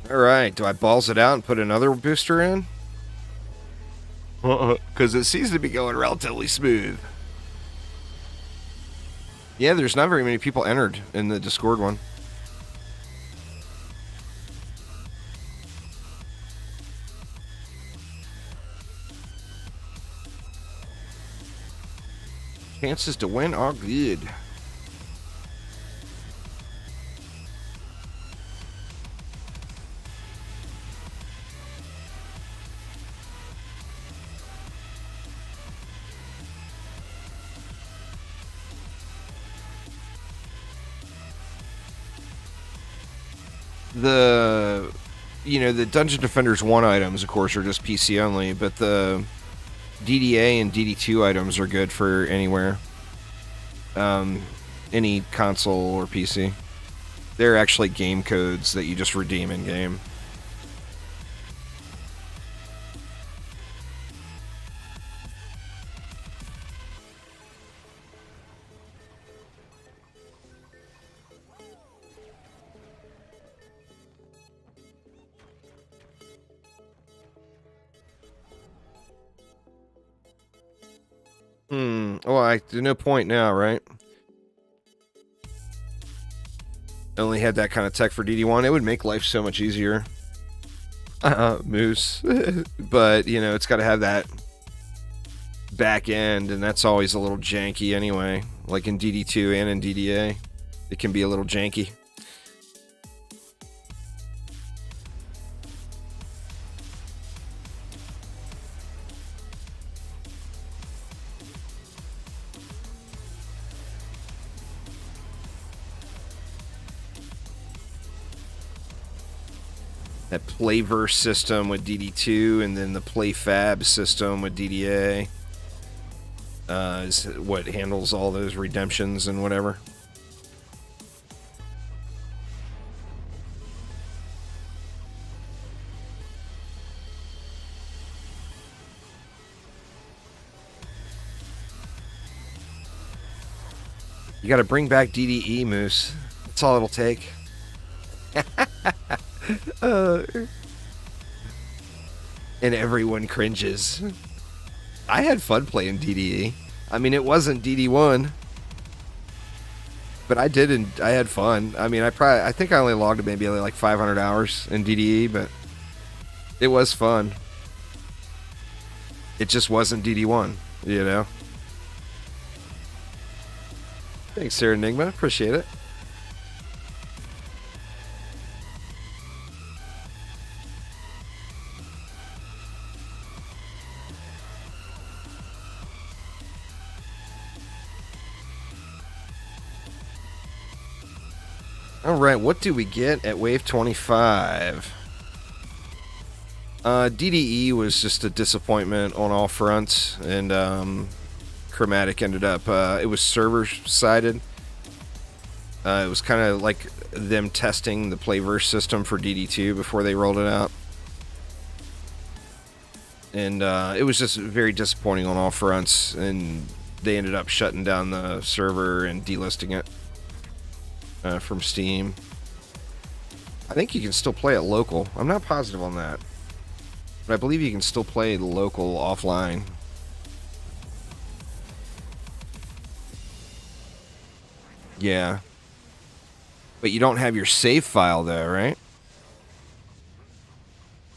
[SPEAKER 1] Alright, do I balls it out and put another booster in? Because it seems to be going relatively smooth. Yeah, there's not very many people entered in the Discord one. Chances to win are good. The Dungeon Defenders 1 items, of course, are just PC only, but the DDA and DD2 items are good for anywhere. Any console or PC. They're actually game codes that you just redeem in-game. Well, there's no point now, right? Only had that kind of tech for DD1. It would make life so much easier. Moose. But, it's got to have that back end, and that's always a little janky anyway. Like in DD2 and in DDA. It can be a little janky. That Playverse system with DD2 and then the PlayFab system with DDA is what handles all those redemptions and whatever. You gotta bring back DDE, Moose. That's all it'll take. And everyone cringes. I had fun playing DDE. I mean, it wasn't DD1, but I had fun. I mean, I think I only logged maybe like 500 hours in DDE, but it was fun. It just wasn't DD1, Thanks, Sarah Enigma. Appreciate it. Alright, what do we get at Wave 25? DDE was just a disappointment on all fronts, and Chromatic ended up, it was server-sided. It was kind of like them testing the Playverse system for DD2 before they rolled it out. And it was just very disappointing on all fronts, and they ended up shutting down the server and delisting it. From Steam. I think you can still play it local. I'm not positive on that, but I believe you can still play local offline. Yeah. But you don't have your save file, though, right?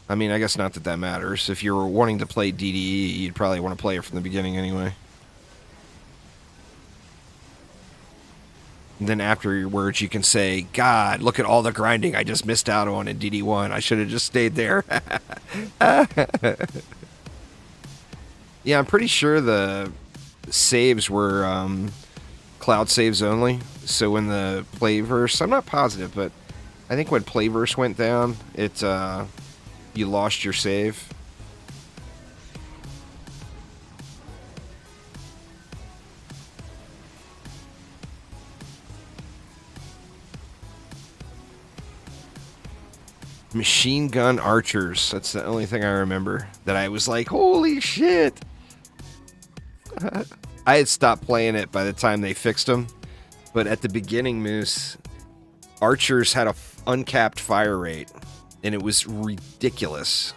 [SPEAKER 1] I mean, I guess not that that matters. If you were wanting to play DDE, you'd probably want to play it from the beginning anyway. And then afterwards, you can say, God, look at all the grinding I just missed out on in DD1. I should have just stayed there. Yeah, I'm pretty sure the saves were cloud saves only. So when the playverse, I'm not positive, but I think when playverse went down, it you lost your save. Machine gun archers. That's the only thing I remember that I was like, holy shit. I had stopped playing it by the time they fixed them. But at the beginning, Moose, archers had a uncapped fire rate. And it was ridiculous.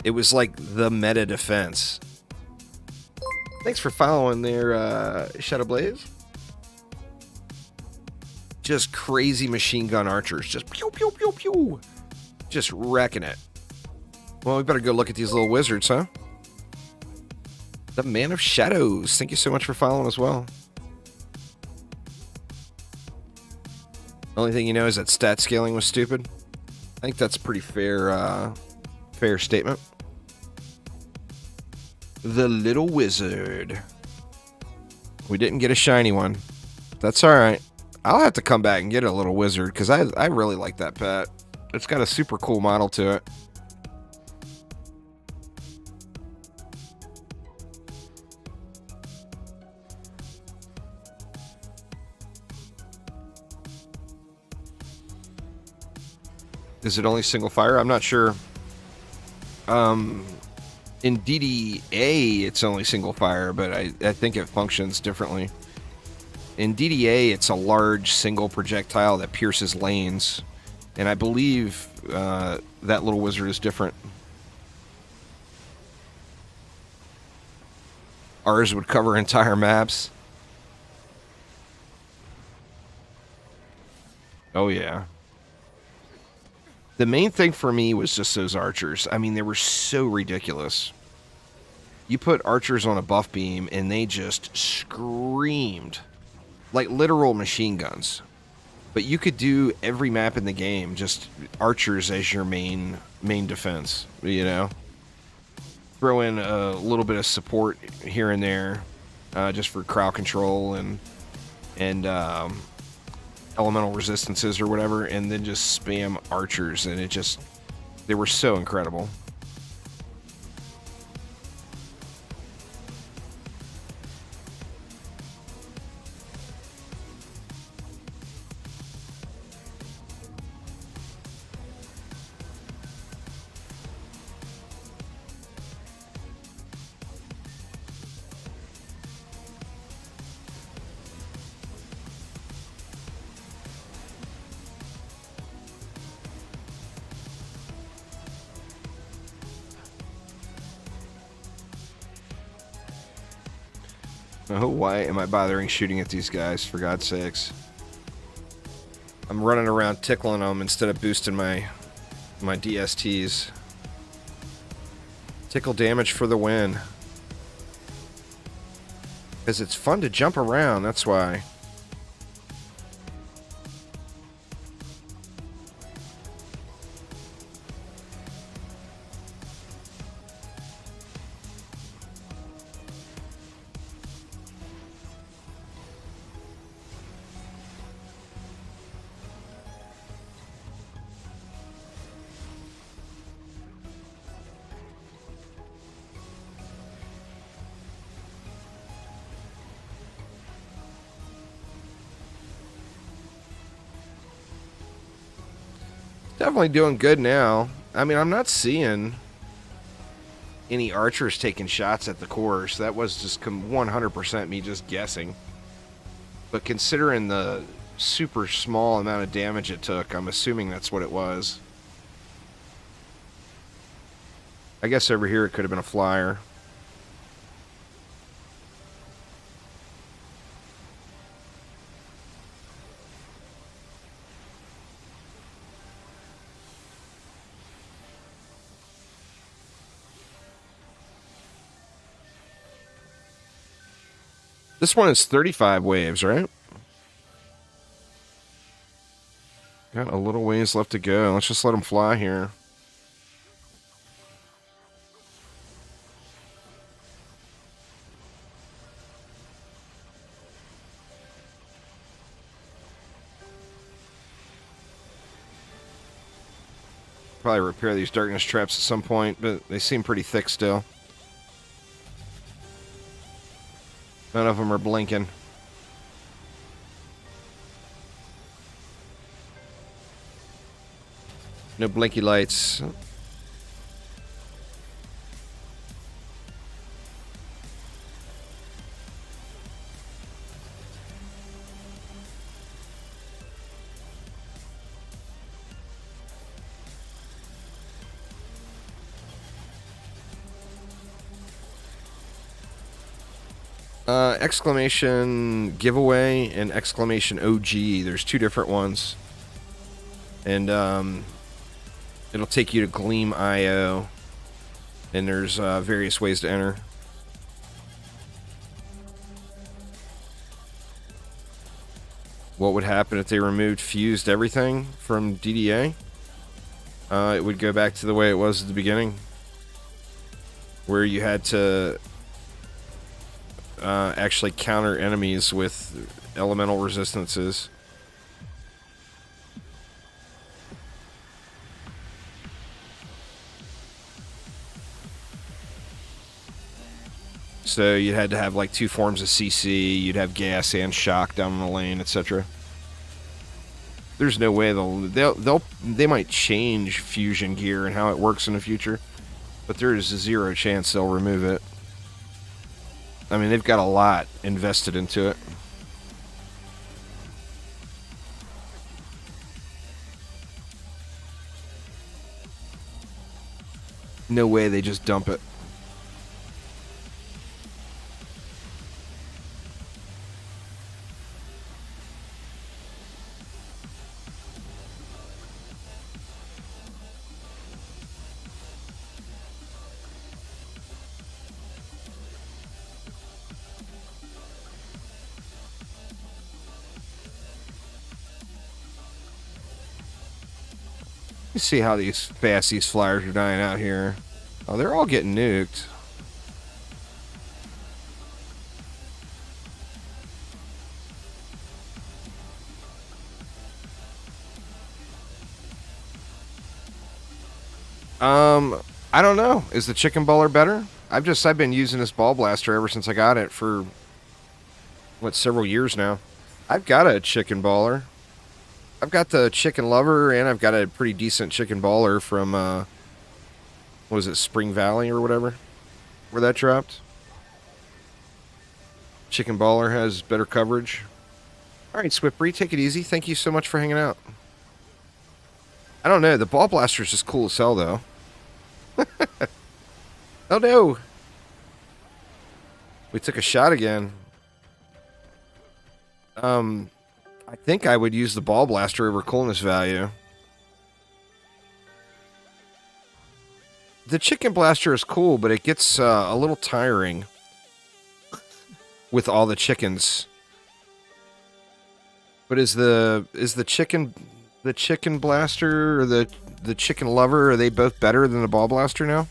[SPEAKER 1] It was like the meta defense. Thanks for following there, Shadow Blaze. Just crazy machine gun archers. Just pew, pew, pew, pew. Just wrecking it. Well, we better go look at these little wizards, huh? The Man of Shadows. Thank you so much for following as well. Only thing you know is that stat scaling was stupid. I think that's a pretty fair, fair statement. The Little Wizard. We didn't get a shiny one. That's all right. I'll have to come back and get a Little Wizard because I really like that pet. It's got a super cool model to it. Is it only single fire? I'm not sure. In DDA, it's only single fire, but I think it functions differently. In DDA, it's a large single projectile that pierces lanes. And I believe that Little Wizard is different. Ours would cover entire maps. Oh, yeah. The main thing for me was just those archers. I mean, they were so ridiculous. You put archers on a buff beam, and they just screamed. Like literal machine guns. But you could do every map in the game, just archers as your main defense, you know? Throw in a little bit of support here and there, just for crowd control and elemental resistances or whatever, and then just spam archers, and they were so incredible. Oh, why am I bothering shooting at these guys, for God's sakes? I'm running around tickling them instead of boosting my DSTs. Tickle damage for the win. Because it's fun to jump around, that's why. Definitely doing good now. I mean, I'm not seeing any archers taking shots at the course. That was just 100% me just guessing. But considering the super small amount of damage it took, I'm assuming that's what it was. I guess over here it could have been a flyer. This one is 35 waves, right? Got a little ways left to go. Let's just let them fly here. Probably repair these darkness traps at some point, but they seem pretty thick still. None of them are blinking. No blinky lights. Exclamation giveaway and exclamation OG. There's two different ones. And it'll take you to Gleam IO. And there's various ways to enter. What would happen if they removed fused everything from DDA? It would go back to the way it was at the beginning, where you had to actually counter enemies with elemental resistances. So you had to have like two forms of CC, you'd have gas and shock down the lane, etc. There's no way they might change fusion gear and how it works in the future, but there's a zero chance they'll remove it. I mean, they've got a lot invested into it. No way they just dump it. Let's see how fast these flyers are dying out here. Oh, they're all getting nuked. I don't know. Is the chicken baller better? I've been using this ball blaster ever since I got it for several years now. I've got a chicken baller. I've got the chicken lover, and I've got a pretty decent chicken baller from, what was it, Spring Valley or whatever, where that dropped. Chicken baller has better coverage. All right, Swippery, take it easy. Thank you so much for hanging out. I don't know. The ball blaster is just cool as hell, though. Oh, no. We took a shot again. I think I would use the ball blaster over coolness value. The chicken blaster is cool, but it gets a little tiring with all the chickens. But is the chicken blaster or the chicken lover, are they both better than the ball blaster now?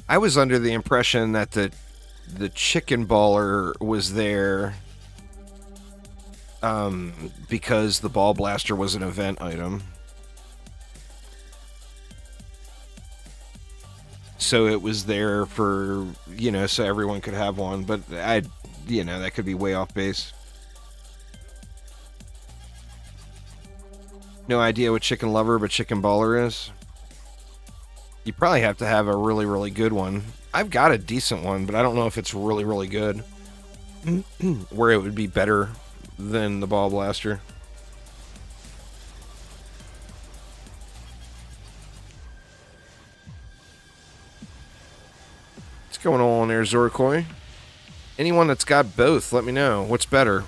[SPEAKER 1] I was under the impression that the chicken baller was there because the ball blaster was an event item. So it was there for, so everyone could have one, but that could be way off base. No idea what chicken lover but chicken baller is. You probably have to have a really, really good one. I've got a decent one, but I don't know if it's really, really good. Where it would be better than the ball blaster. What's going on there, Zorkoi? Anyone that's got both, let me know. What's better?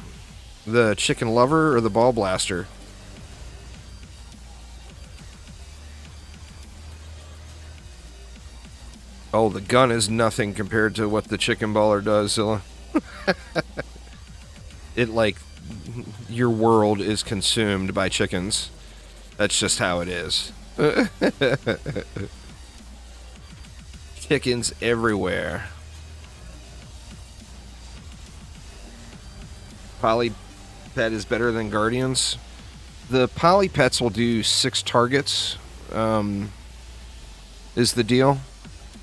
[SPEAKER 1] The chicken lover or the ball blaster? Oh, the gun is nothing compared to what the chicken baller does, Zilla. It, like, your world is consumed by chickens. That's just how it is. Chickens everywhere. Poly Pet is better than Guardians. The Poly Pets will do 6 targets, is the deal.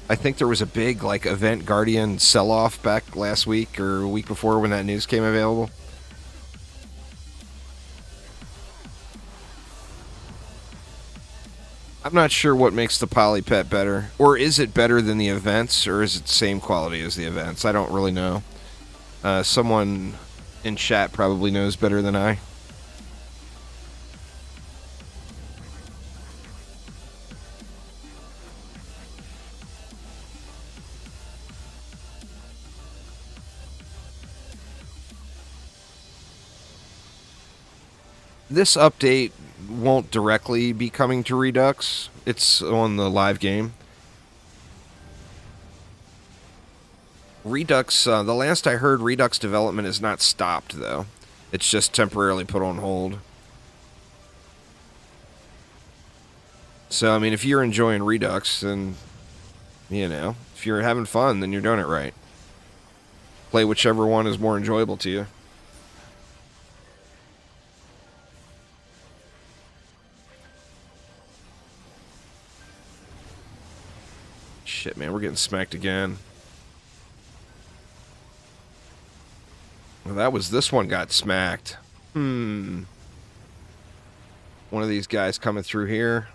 [SPEAKER 1] I think there was a big, like, event Guardian sell-off back last week or a week before when that news came available. I'm not sure what makes the Poly Pet better. Or is it better than the events, or is it the same quality as the events? I don't really know. Someone in chat probably knows better than I. This update won't directly be coming to Redux. It's on the live game. Redux, the last I heard, Redux development is not stopped, though. It's just temporarily put on hold. So, I mean, if you're enjoying Redux, then, you know, if you're having fun, then you're doing it right. Play whichever one is more enjoyable to you. Shit, man, we're getting smacked again. Well, that was this one got smacked. One of these guys coming through here.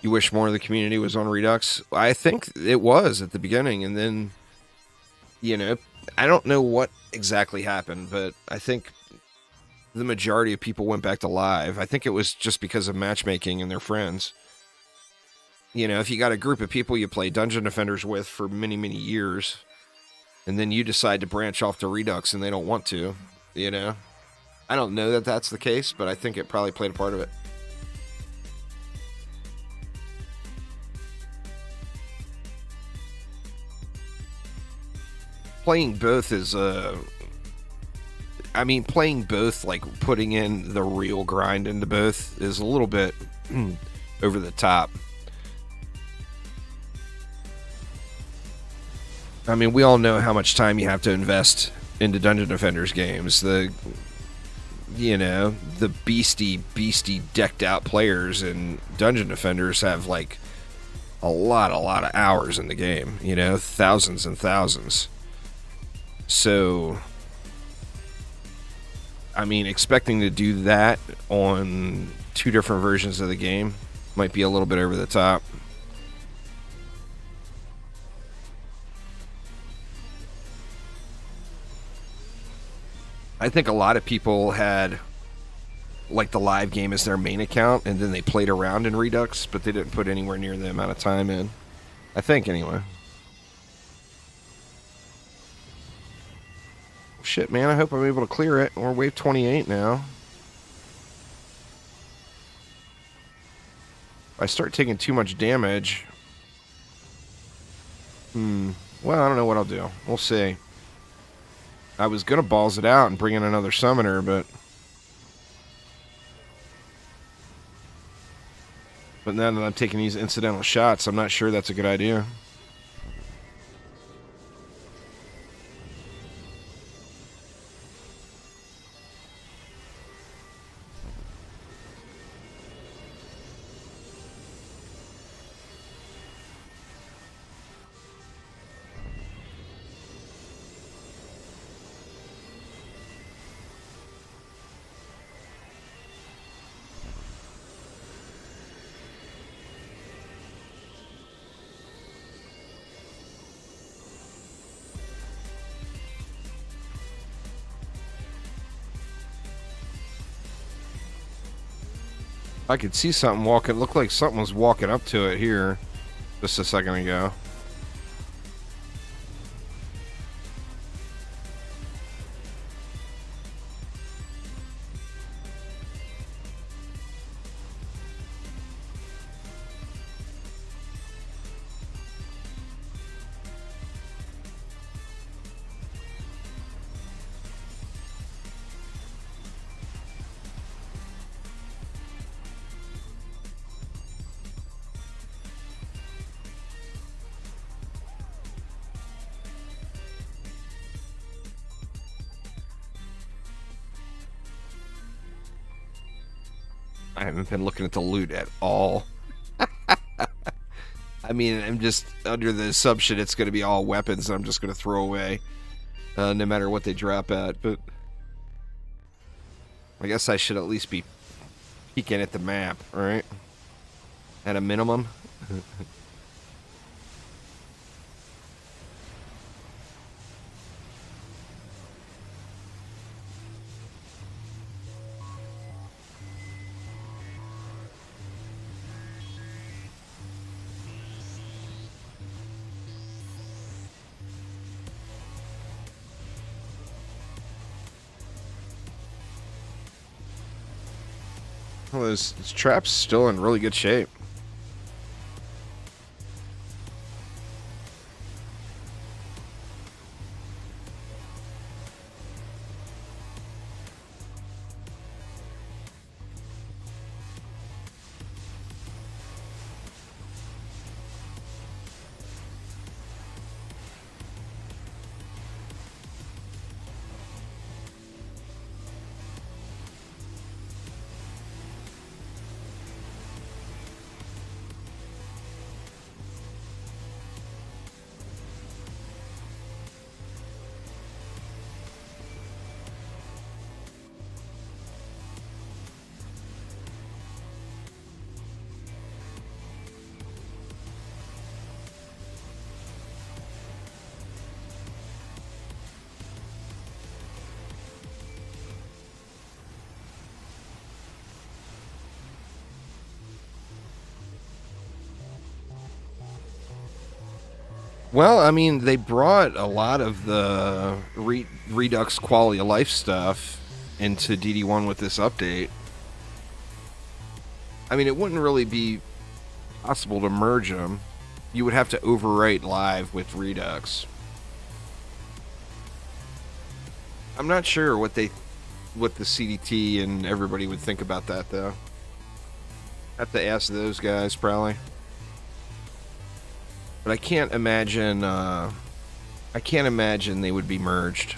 [SPEAKER 1] You wish more of the community was on Redux? I think it was at the beginning, and then, you know, I don't know what exactly happened, but I think the majority of people went back to live. I think it was just because of matchmaking and their friends. You know, if you got a group of people you play Dungeon Defenders with for many, many years, and then you decide to branch off to Redux and they don't want to, you know? I don't know that that's the case, but I think it probably played a part of it. Playing both is, I mean, playing both, like, putting in the real grind into both is a little bit over the top. I mean, we all know how much time you have to invest into Dungeon Defenders games. You know, the beastie decked out players in Dungeon Defenders have, like, a lot of hours in the game, you know, thousands and thousands. So, I mean, expecting to do that on 2 different versions of the game might be a little bit over the top. I think a lot of people had, like, the live game as their main account, and then they played around in Redux, but they didn't put anywhere near the amount of time in. I think, anyway. Shit, man, I hope I'm able to clear it. We're wave 28 now. If I start taking too much damage... Well, I don't know what I'll do. We'll see. I was gonna balls it out and bring in another summoner, but now that I'm taking these incidental shots, I'm not sure that's a good idea. I could see something walking. It looked like something was walking up to it here just a second ago. I haven't been looking at the loot at all. I mean, I'm just under the assumption it's going to be all weapons that I'm just going to throw away, no matter what they drop at, but I guess I should at least be peeking at the map, right? At a minimum. Well, this trap's still in really good shape. Well, I mean, they brought a lot of the Redux quality of life stuff into DD1 with this update. I mean, it wouldn't really be possible to merge them. You would have to overwrite live with Redux. I'm not sure what the CDT and everybody would think about that, though. Have to ask those guys, probably. But I can't imagine they would be merged.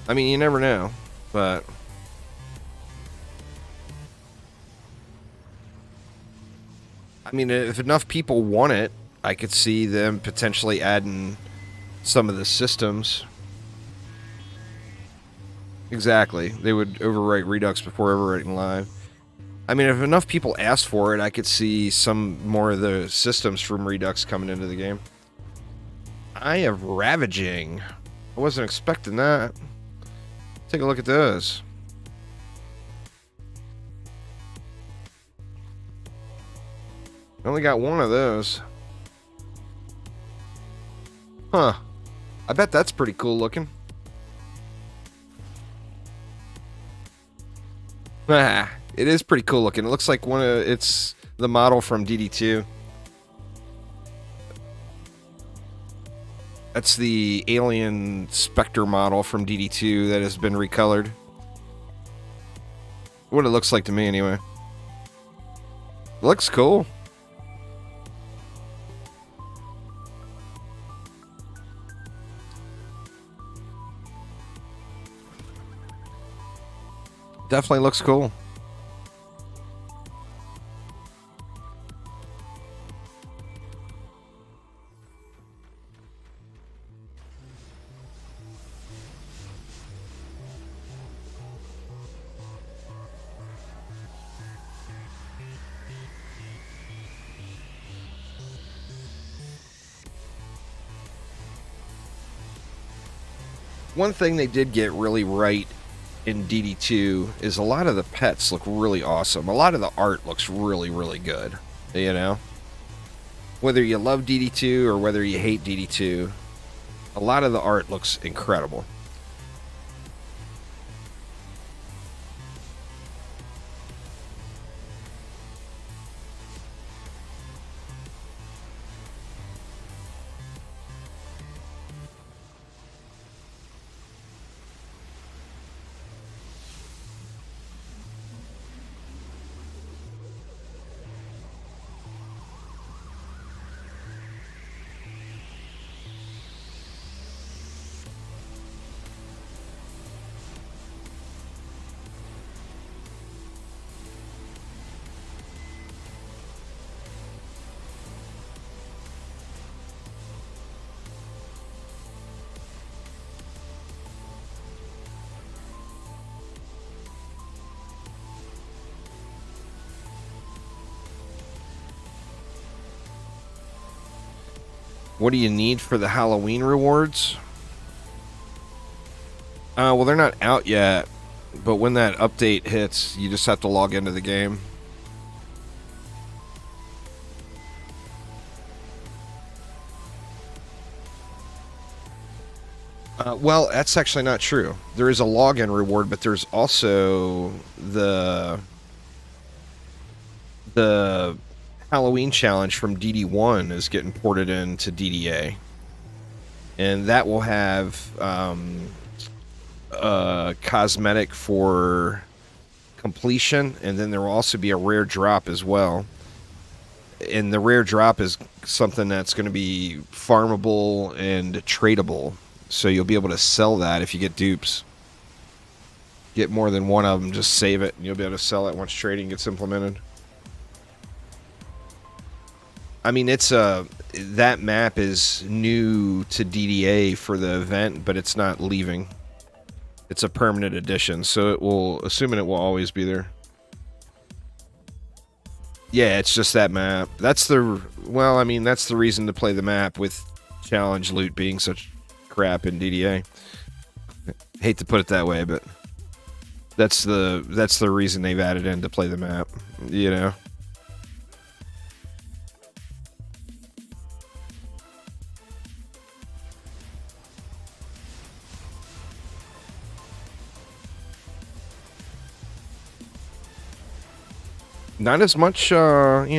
[SPEAKER 1] I mean, you never know, but I mean, if enough people want it, I could see them potentially adding some of the systems. Exactly. They would overwrite Redux before overwriting live. I mean, if enough people asked for it, I could see some more of the systems from Redux coming into the game. Eye of Ravaging. I wasn't expecting that. Take a look at those. I only got one of those. Huh. I bet that's pretty cool looking. Ah. It is pretty cool looking. It looks like it's the model from DD2. That's the Alien Spectre model from DD2 that has been recolored. What it looks like to me, anyway. Looks cool. Definitely looks cool. One thing they did get really right in DD2 is a lot of the pets look really awesome. A lot of the art looks really, really good. You know? Whether you love DD2 or whether you hate DD2, a lot of the art looks incredible. What do you need for the Halloween rewards? Well, they're not out yet, but when that update hits, you just have to log into the game. Well, that's actually not true. There is a login reward, but there's also the Halloween challenge from DD1 is getting ported into DDA, and that will have a cosmetic for completion, and then there will also be a rare drop as well. And the rare drop is something that's going to be farmable and tradable. So you'll be able to sell that if you get dupes. Get more than one of them, just save it, and you'll be able to sell it once trading gets implemented. I mean, that map is new to DDA for the event, but it's not leaving. It's a permanent addition, so it will, assuming it will always be there. Yeah, it's just that map. That's the reason to play the map, with challenge loot being such crap in DDA. Hate to put it that way, but that's the reason they've added in to play the map, you know. Not as much, you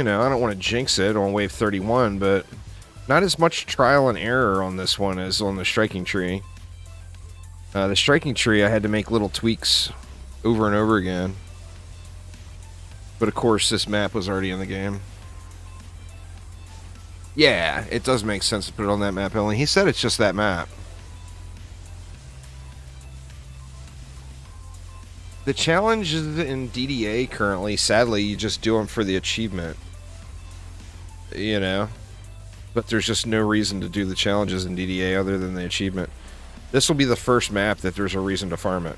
[SPEAKER 1] know, I don't want to jinx it on wave 31, but not as much trial and error on this one as on the striking tree. The striking tree, I had to make little tweaks over and over again. But of course, this map was already in the game. Yeah, it does make sense to put it on that map, Ellie. He said it's just that map. The challenges in DDA currently, sadly, you just do them for the achievement. You know? But there's just no reason to do the challenges in DDA other than the achievement. This will be the first map that there's a reason to farm it.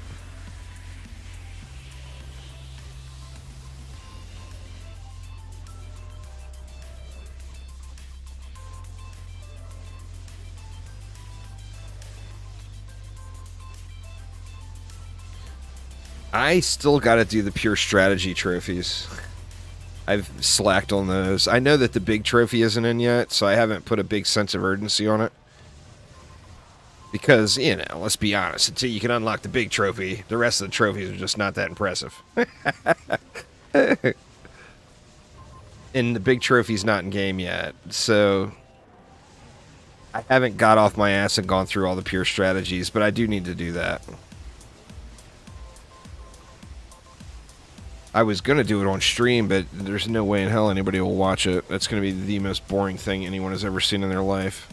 [SPEAKER 1] I still got to do the pure strategy trophies. I've slacked on those. I know that the big trophy isn't in yet, so I haven't put a big sense of urgency on it. Because, you know, let's be honest, until you can unlock the big trophy, the rest of the trophies are just not that impressive. And the big trophy's not in game yet, so I haven't got off my ass and gone through all the pure strategies, but I do need to do that. I was going to do it on stream, but there's no way in hell anybody will watch it. That's going to be the most boring thing anyone has ever seen in their life.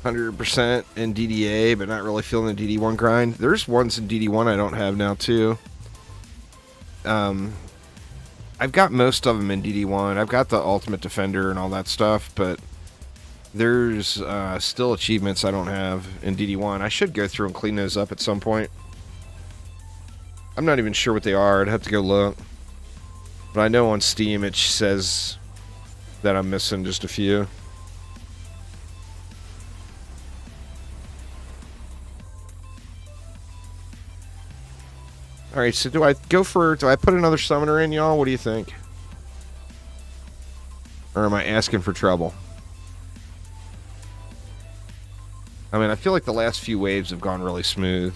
[SPEAKER 1] 100% in DDA, but not really feeling the DD1 grind. There's ones in DD1 I don't have now, too. I've got most of them in DD1. I've got the Ultimate Defender and all that stuff, but there's still achievements I don't have in DD1. I should go through and clean those up at some point. I'm not even sure what they are. I'd have to go look. But I know on Steam it says that I'm missing just a few. Alright, so do I put another summoner in, y'all? What do you think? Or am I asking for trouble? I mean, I feel like the last few waves have gone really smooth.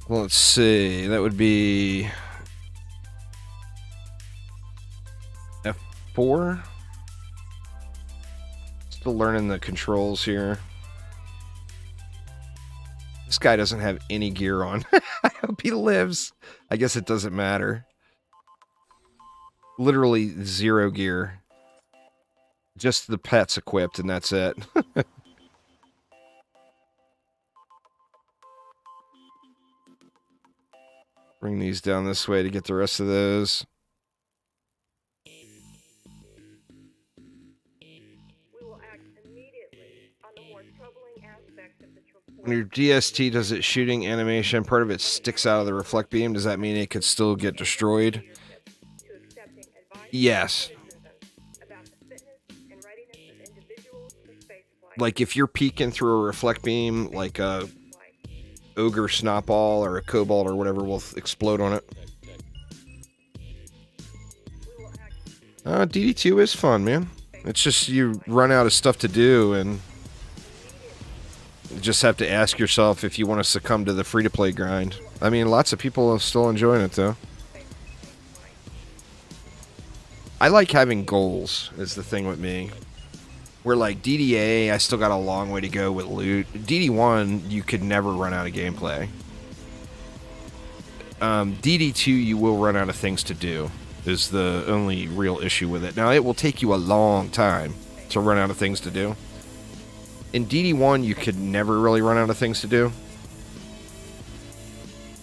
[SPEAKER 1] Well, let's see. That would be F4. Still learning the controls here. This guy doesn't have any gear on. I hope he lives. I guess it doesn't matter. Literally 0 gear. Just the pets equipped, and that's it. Bring these down this way to get the rest of those. When your DST does its shooting animation, part of it sticks out of the reflect beam. Does that mean it could still get destroyed? Yes. Like if you're peeking through a reflect beam, like a ogre snotball or a cobalt or whatever will explode on it. DD2 is fun, man. It's just you run out of stuff to do and you just have to ask yourself if you want to succumb to the free-to-play grind. I mean, lots of people are still enjoying it, though. I like having goals, is the thing with me. Where, like, DDA, I still got a long way to go with loot. DD1, you could never run out of gameplay. DD2, you will run out of things to do, is the only real issue with it. Now, it will take you a long time to run out of things to do. In DD1, you could never really run out of things to do.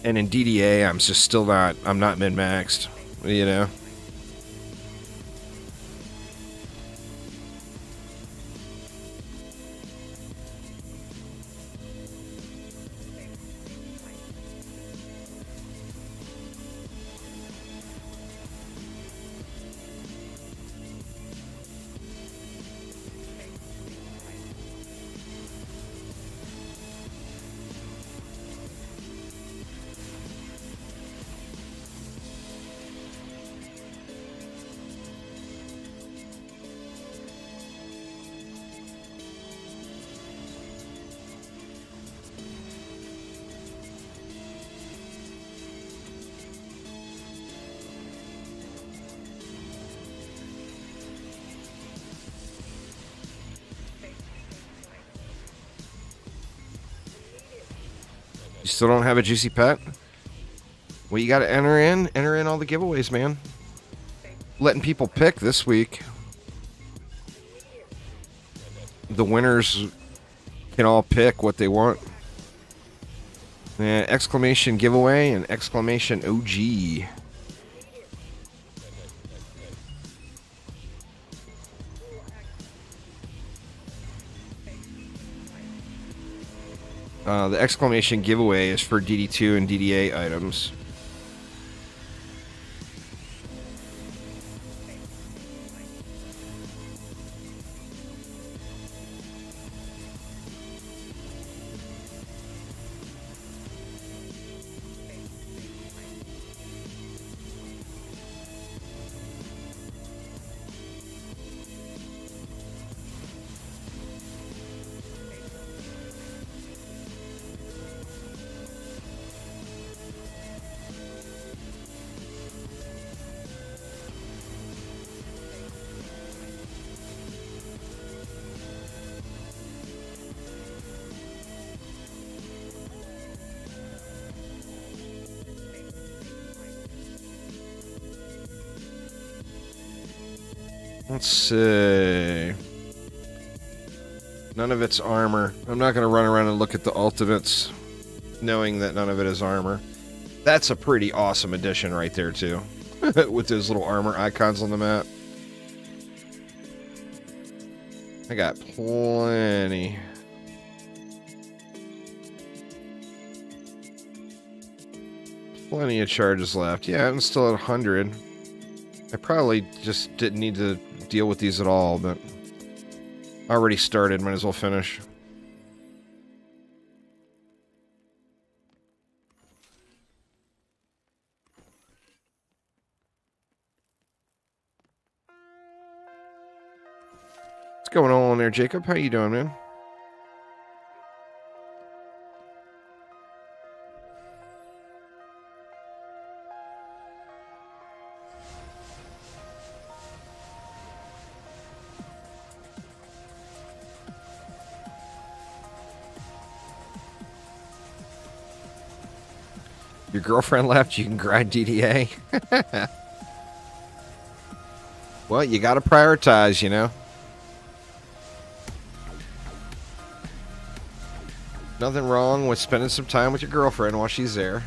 [SPEAKER 1] And in DDA, I'm just still not, I'm not min-maxed, you know? You still don't have a juicy pet? Well, you gotta enter in all the giveaways, man. Letting people pick this week. The winners can all pick what they want. Exclamation giveaway and exclamation OG. The exclamation giveaway is for DD2 and DDA items. Let's see. None of it's armor. I'm not going to run around and look at the ultimates knowing that none of it is armor. That's a pretty awesome addition right there, too. With those little armor icons on the map. I got plenty. Plenty of charges left. Yeah, I'm still at 100. I probably just didn't need to deal with these at all, but I already started. Might as well finish. What's going on there, Jacob? How you doing, man? Your girlfriend left, you can grind DDA. Well, you gotta prioritize, you know? Nothing wrong with spending some time with your girlfriend while she's there.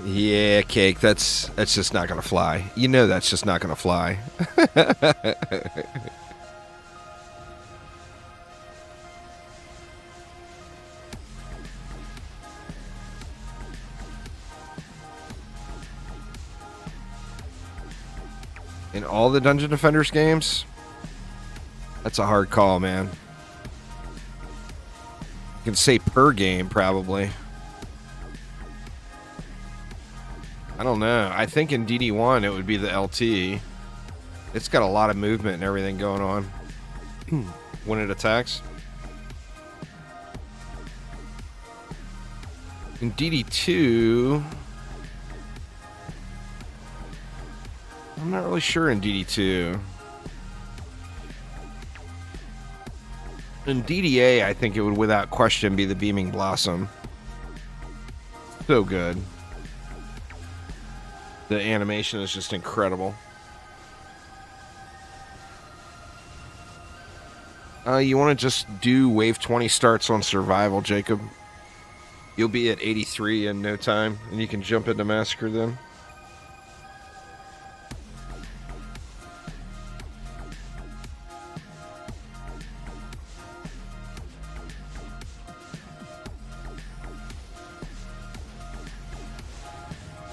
[SPEAKER 1] Yeah, Cake, that's just not gonna fly. You know that's just not gonna fly. In all the Dungeon Defenders games, that's a hard call, man. You can say per game, probably. I don't know. I think in DD1 it would be the LT. It's got a lot of movement and everything going on when it attacks. In DD2, I'm not really sure in DD2. In DDA, I think it would without question be the Beaming Blossom. So good. The animation is just incredible. You want to just do wave 20 starts on survival, Jacob. You'll be at 83 in no time, and you can jump into Massacre then.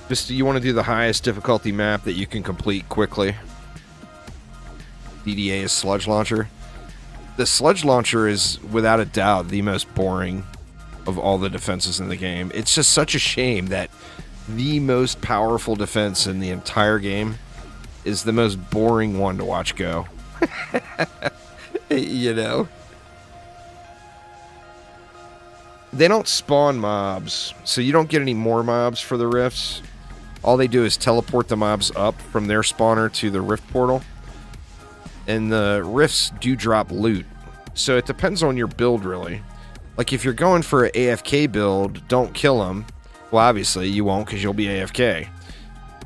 [SPEAKER 1] Just, you want to do the highest difficulty map that you can complete quickly. DDA is Sludge Launcher. The Sludge Launcher is, without a doubt, the most boring of all the defenses in the game. It's just such a shame that the most powerful defense in the entire game is the most boring one to watch go. You know? They don't spawn mobs, so you don't get any more mobs for the rifts. All they do is teleport the mobs up from their spawner to the rift portal. And the rifts do drop loot. So it depends on your build, really. Like, if you're going for an AFK build, don't kill them. Well, obviously, you won't because you'll be AFK.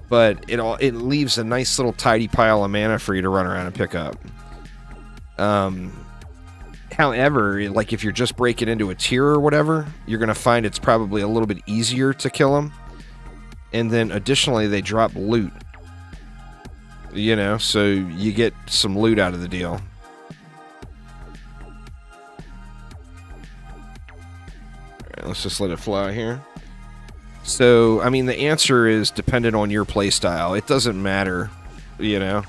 [SPEAKER 1] But it leaves a nice little tidy pile of mana for you to run around and pick up. However, like, if you're just breaking into a tier or whatever, you're going to find it's probably a little bit easier to kill them. And then, additionally, they drop loot. You know, so you get some loot out of the deal. Alright, let's just let it fly here. So, I mean, the answer is dependent on your playstyle. It doesn't matter, you know.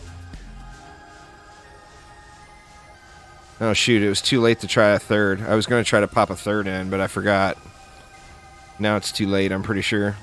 [SPEAKER 1] Oh, shoot, it was too late to try a third. I was going to try to pop a third in, but I forgot. Now it's too late, I'm pretty sure.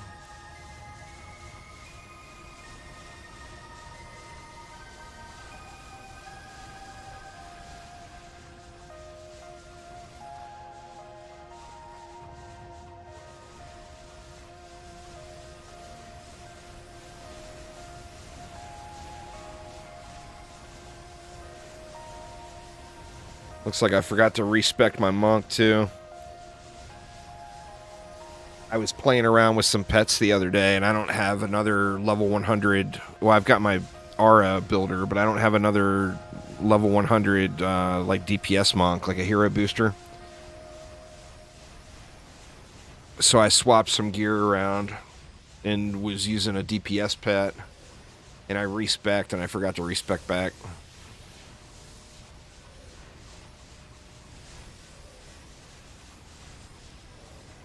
[SPEAKER 1] Looks like I forgot to respec my monk, too. I was playing around with some pets the other day, and I don't have another level 100... Well, I've got my Aura builder, but I don't have another level 100, like, DPS monk, like a hero booster. So I swapped some gear around and was using a DPS pet, and I respec'd, and I forgot to respec back.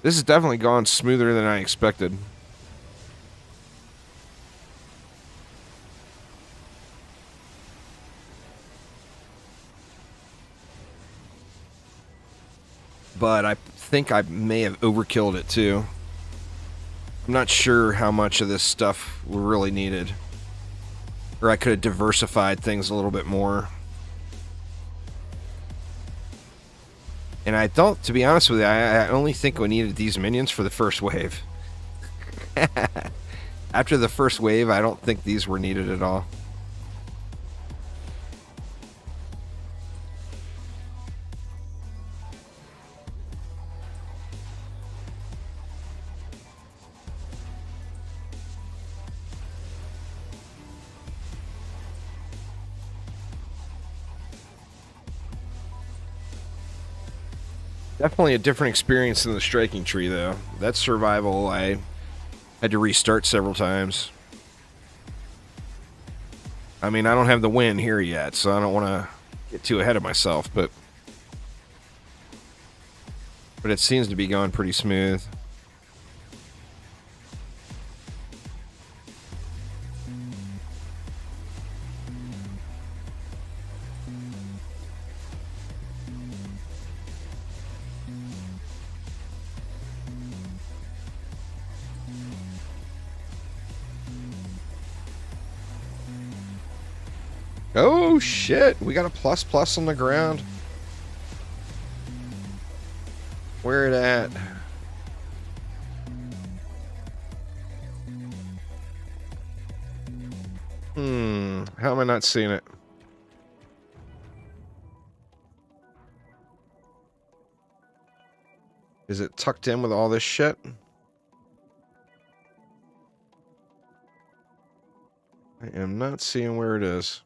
[SPEAKER 1] This has definitely gone smoother than I expected. But I think I may have overkilled it too. I'm not sure how much of this stuff we really needed. Or I could have diversified things a little bit more. And I don't, to be honest with you, I only think we needed these minions for the first wave. After the first wave, I don't think these were needed at all. Definitely a different experience than the striking tree, though. That survival, I had to restart several times. I mean, I don't have the win here yet, so I don't want to get too ahead of myself, but it seems to be going pretty smooth. Oh shit, we got a plus on the ground. Where it at? How am I not seeing it? Is it tucked in with all this shit? I am not seeing where it is.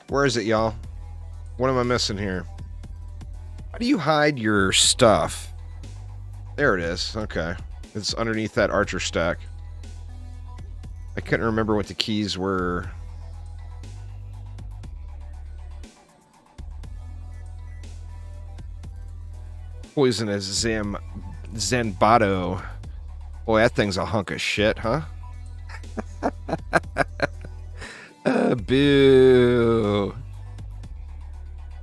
[SPEAKER 1] Where is it, y'all? What am I missing here? How do you hide your stuff? There it is. Okay. It's underneath that archer stack. I couldn't remember what the keys were. Poisonous Zanbato. Boy, that thing's a hunk of shit, huh? Boo.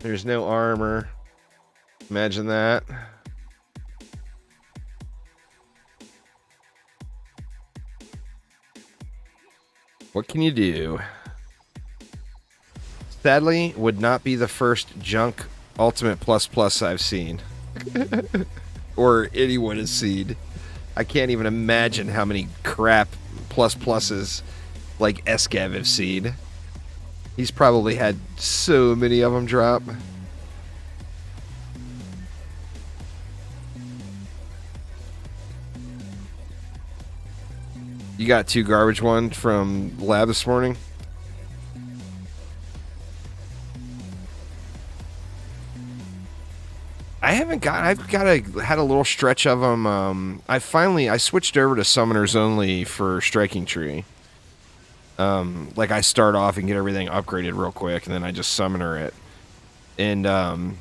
[SPEAKER 1] There's no armor. Imagine that. What can you do? Sadly, would not be the first junk Ultimate Plus I've seen. Or anyone has seen. I can't even imagine how many crap pluses like Escav have seen. He's probably had so many of them drop. You got 2 garbage ones from lab this morning? I've had a little stretch of them. I switched over to Summoners Only for Striking Tree. Like I start off and get everything upgraded real quick, and then I just Summoner it. And I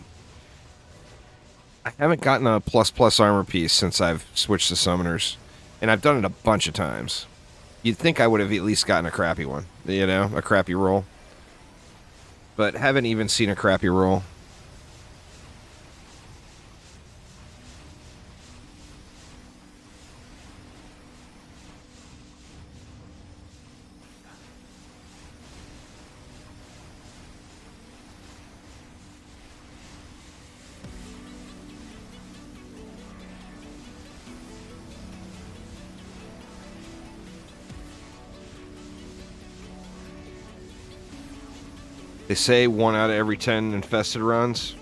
[SPEAKER 1] haven't gotten a plus armor piece since I've switched to Summoners. And I've done it a bunch of times. You'd think I would have at least gotten a crappy one. You know, a crappy roll. But haven't even seen a crappy roll. They say 1 out of every 10 infested runs.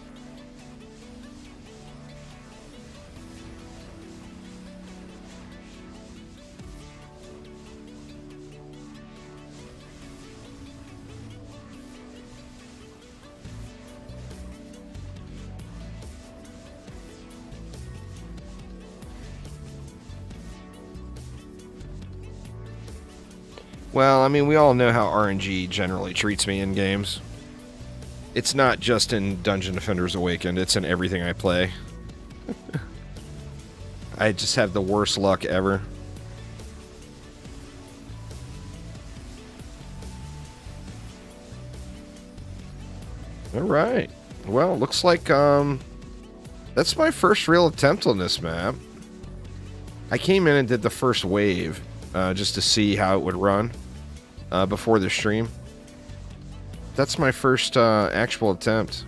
[SPEAKER 1] Well, I mean, we all know how RNG generally treats me in games. It's not just in Dungeon Defenders Awakened, it's in everything I play. I just have the worst luck ever. Alright. Well, looks like, that's my first real attempt on this map. I came in and did the first wave. just to see how it would run before the stream. That's my first actual attempt.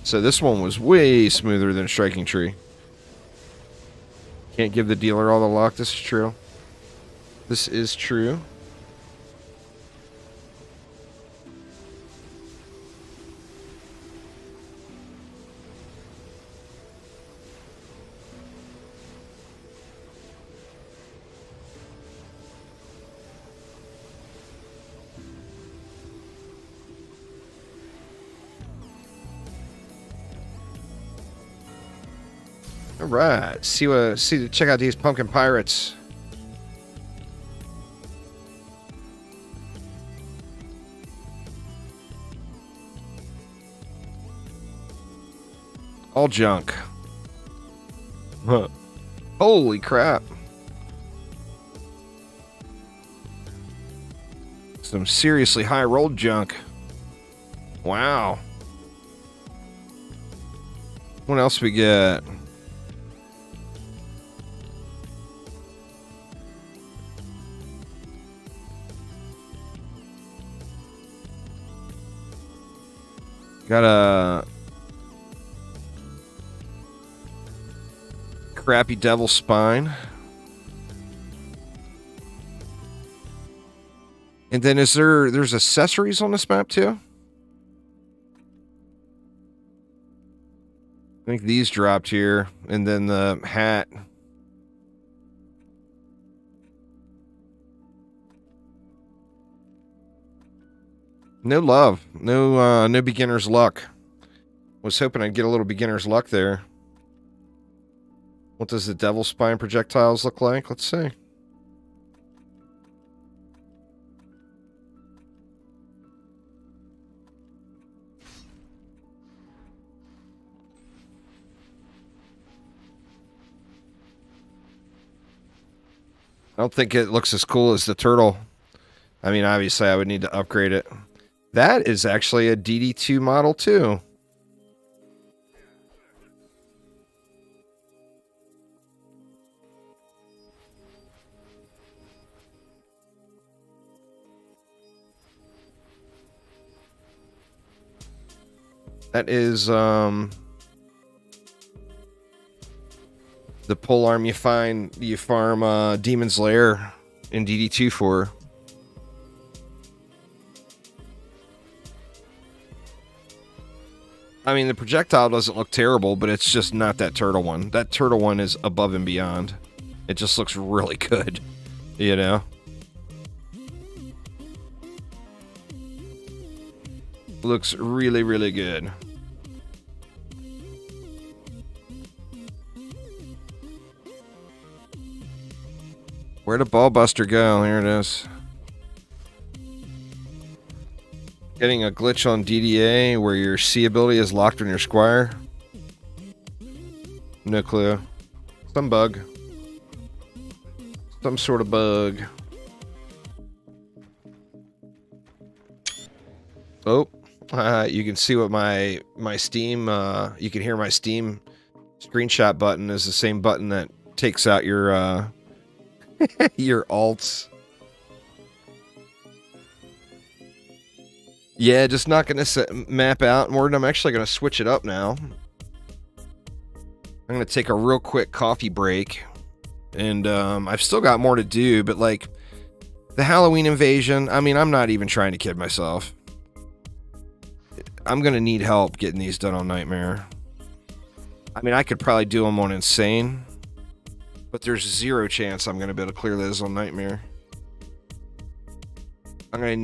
[SPEAKER 1] So this one was way smoother than Striking Tree. Can't give the dealer all the luck. This is true. This is true. All right, check out these pumpkin pirates. All junk. Huh. Holy crap. Some seriously high rolled junk. Wow. What else we get? Got a crappy devil spine. And then there's accessories on this map too? I think these dropped here, and then the hat. No love. No beginner's luck. Was hoping I'd get a little beginner's luck there. What does the devil spine projectiles look like? Let's see. I don't think it looks as cool as the turtle. I mean, obviously I would need to upgrade it. That is actually a DD2 model too. That is the pole arm you farm Demon's Lair in DD2 for. I mean, the projectile doesn't look terrible, but it's just not that turtle one. That turtle one is above and beyond. It just looks really good, you know? Looks really, really good. Where'd the Ballbuster go? Here it is. Getting a glitch on DDA where your C ability is locked on your Squire. No clue. Some bug. Some sort of bug. Oh, you can see what my Steam, you can hear my Steam screenshot button is the same button that takes out your, your alts. Yeah, just knocking this map out more. I'm actually going to switch it up now. I'm going to take a real quick coffee break. And I've still got more to do, but like the Halloween invasion, I mean, I'm not even trying to kid myself. I'm going to need help getting these done on Nightmare. I mean, I could probably do them on Insane, but there's zero chance I'm going to be able to clear those on Nightmare. I'm going to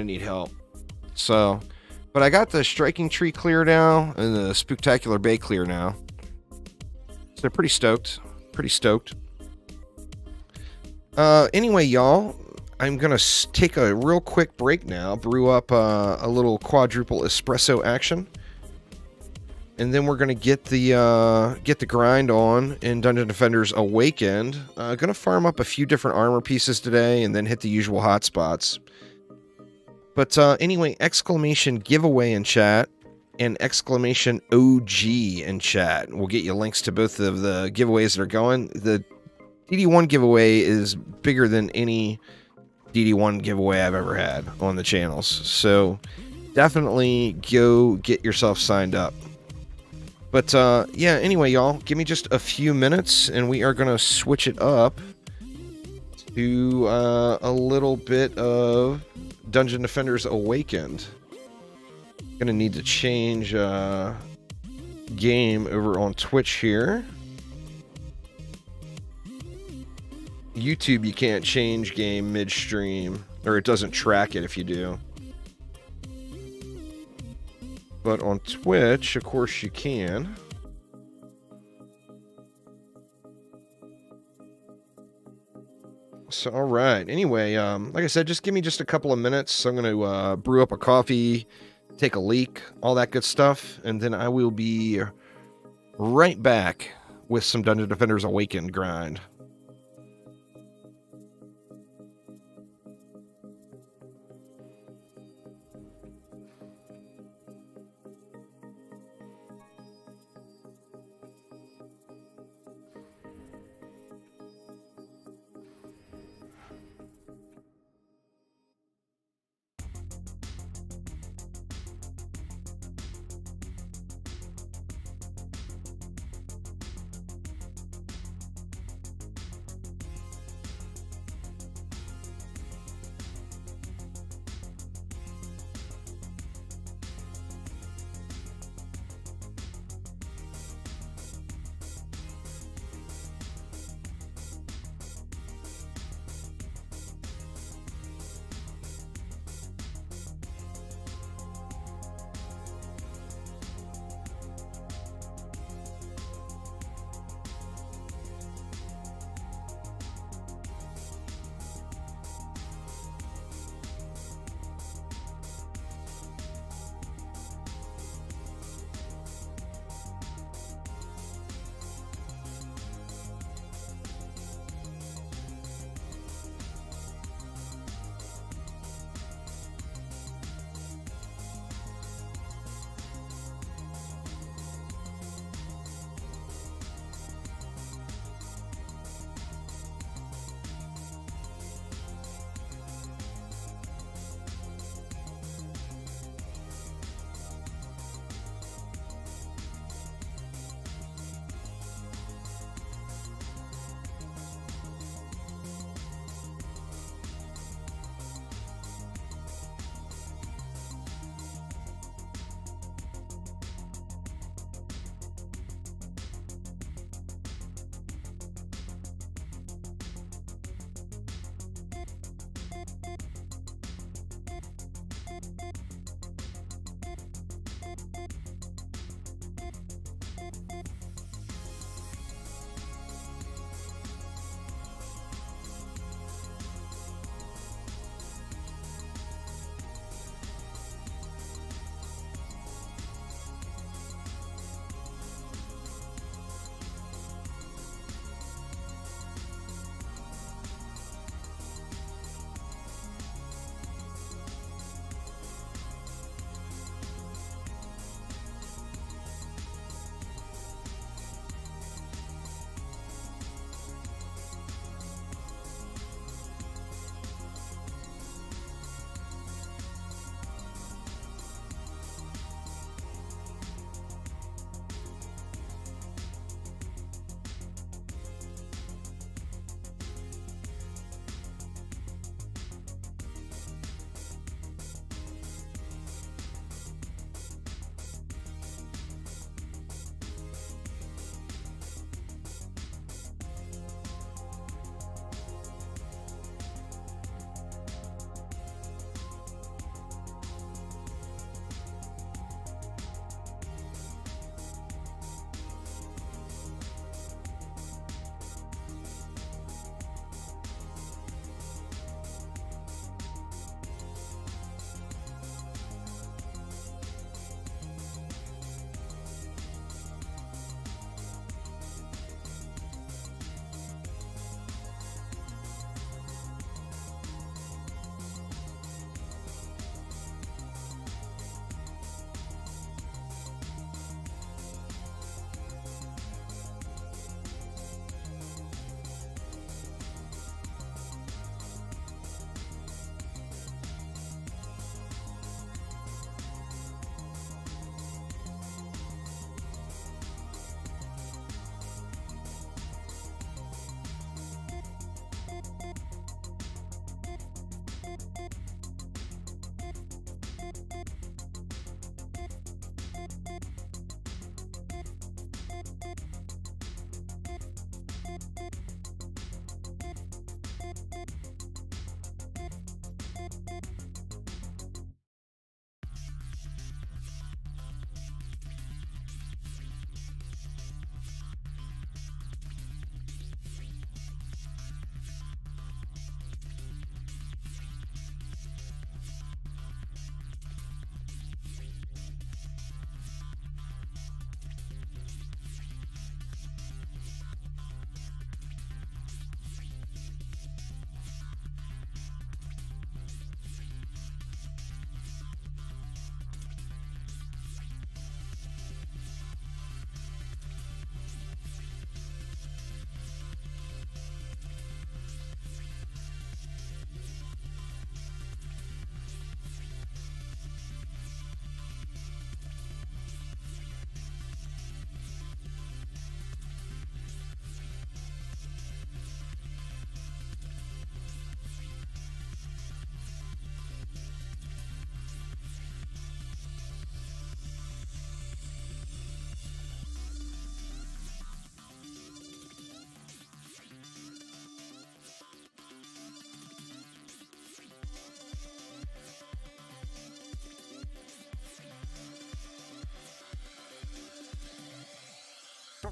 [SPEAKER 1] need help. So, but I got the Striking Tree clear now and the Spooktacular Bay clear now. So pretty stoked. Pretty stoked. Anyway, y'all, I'm going to take a real quick break now, brew up a little quadruple espresso action. And then we're going to get the grind on in Dungeon Defenders Awakened. Going to farm up a few different armor pieces today and then hit the usual hotspots. But anyway, exclamation giveaway in chat and exclamation OG in chat. We'll get you links to both of the giveaways that are going. The DD1 giveaway is bigger than any DD1 giveaway I've ever had on the channels. So definitely go get yourself signed up. But yeah, anyway, y'all, give me just a few minutes and we are going to switch it up to a little bit of Dungeon Defenders Awakened. Gonna need to change game over on Twitch here. YouTube, you can't change game midstream, or it doesn't track it if you do. But on Twitch, of course, you can. So, all right. Anyway, like I said, just give me just a couple of minutes. I'm going to brew up a coffee, take a leak, all that good stuff, and then I will be right back with some Dungeon Defenders Awakened grind.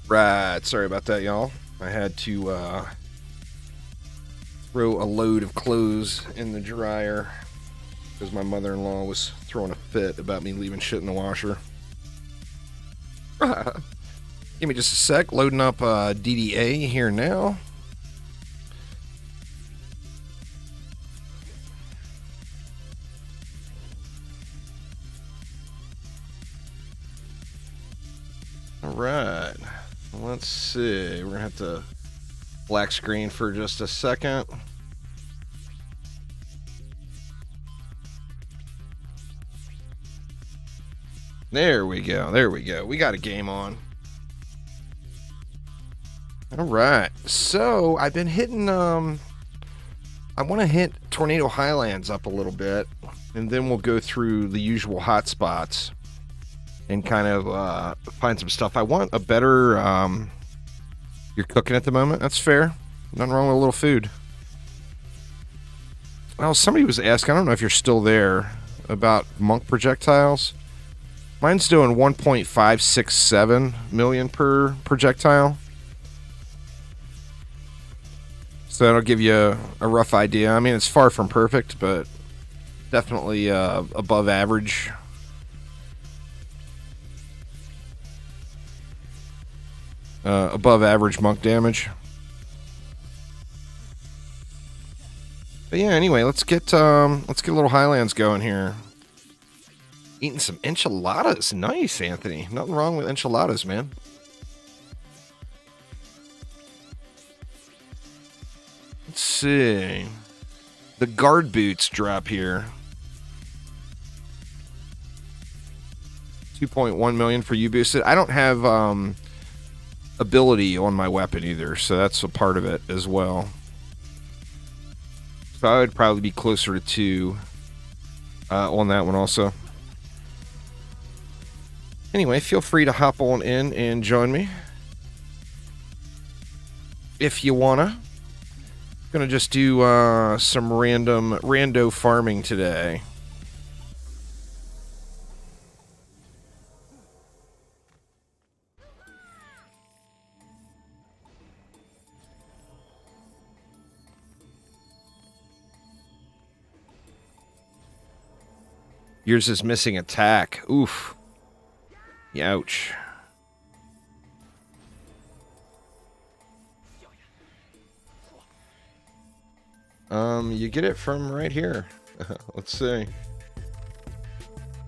[SPEAKER 1] Right, sorry about that, y'all. I had to throw a load of clothes in the dryer because my mother-in-law was throwing a fit about me leaving shit in the washer. Give me just a sec, loading up DDA here now. All right, let's see. We're gonna have to black screen for just a second. There we go. There we go. We got a game on. All right. So I've been hitting. I want to hit Tornado Highlands up a little bit, and then we'll go through the usual hot spots and kind of find some stuff. I want a better. You're cooking at the moment. That's fair. Nothing wrong with a little food. Well, somebody was asking. I don't know if you're still there about monk projectiles. Mine's doing 1.567 million per projectile. So that'll give you a rough idea. I mean, it's far from perfect, but definitely above average. Above average monk damage. But yeah, anyway, let's get a little Highlands going here. Eating some enchiladas. Nice, Anthony. Nothing wrong with enchiladas, man. Let's see. The guard boots drop here. 2.1 million for you boosted. I don't have ability on my weapon either, so that's a part of it as well. So I would probably be closer to 2 on that one also. Anyway, feel free to hop on in and join me if you wanna. Gonna just do some rando farming today. Yours is missing attack. Oof. Ouch. You get it from right here. Let's see.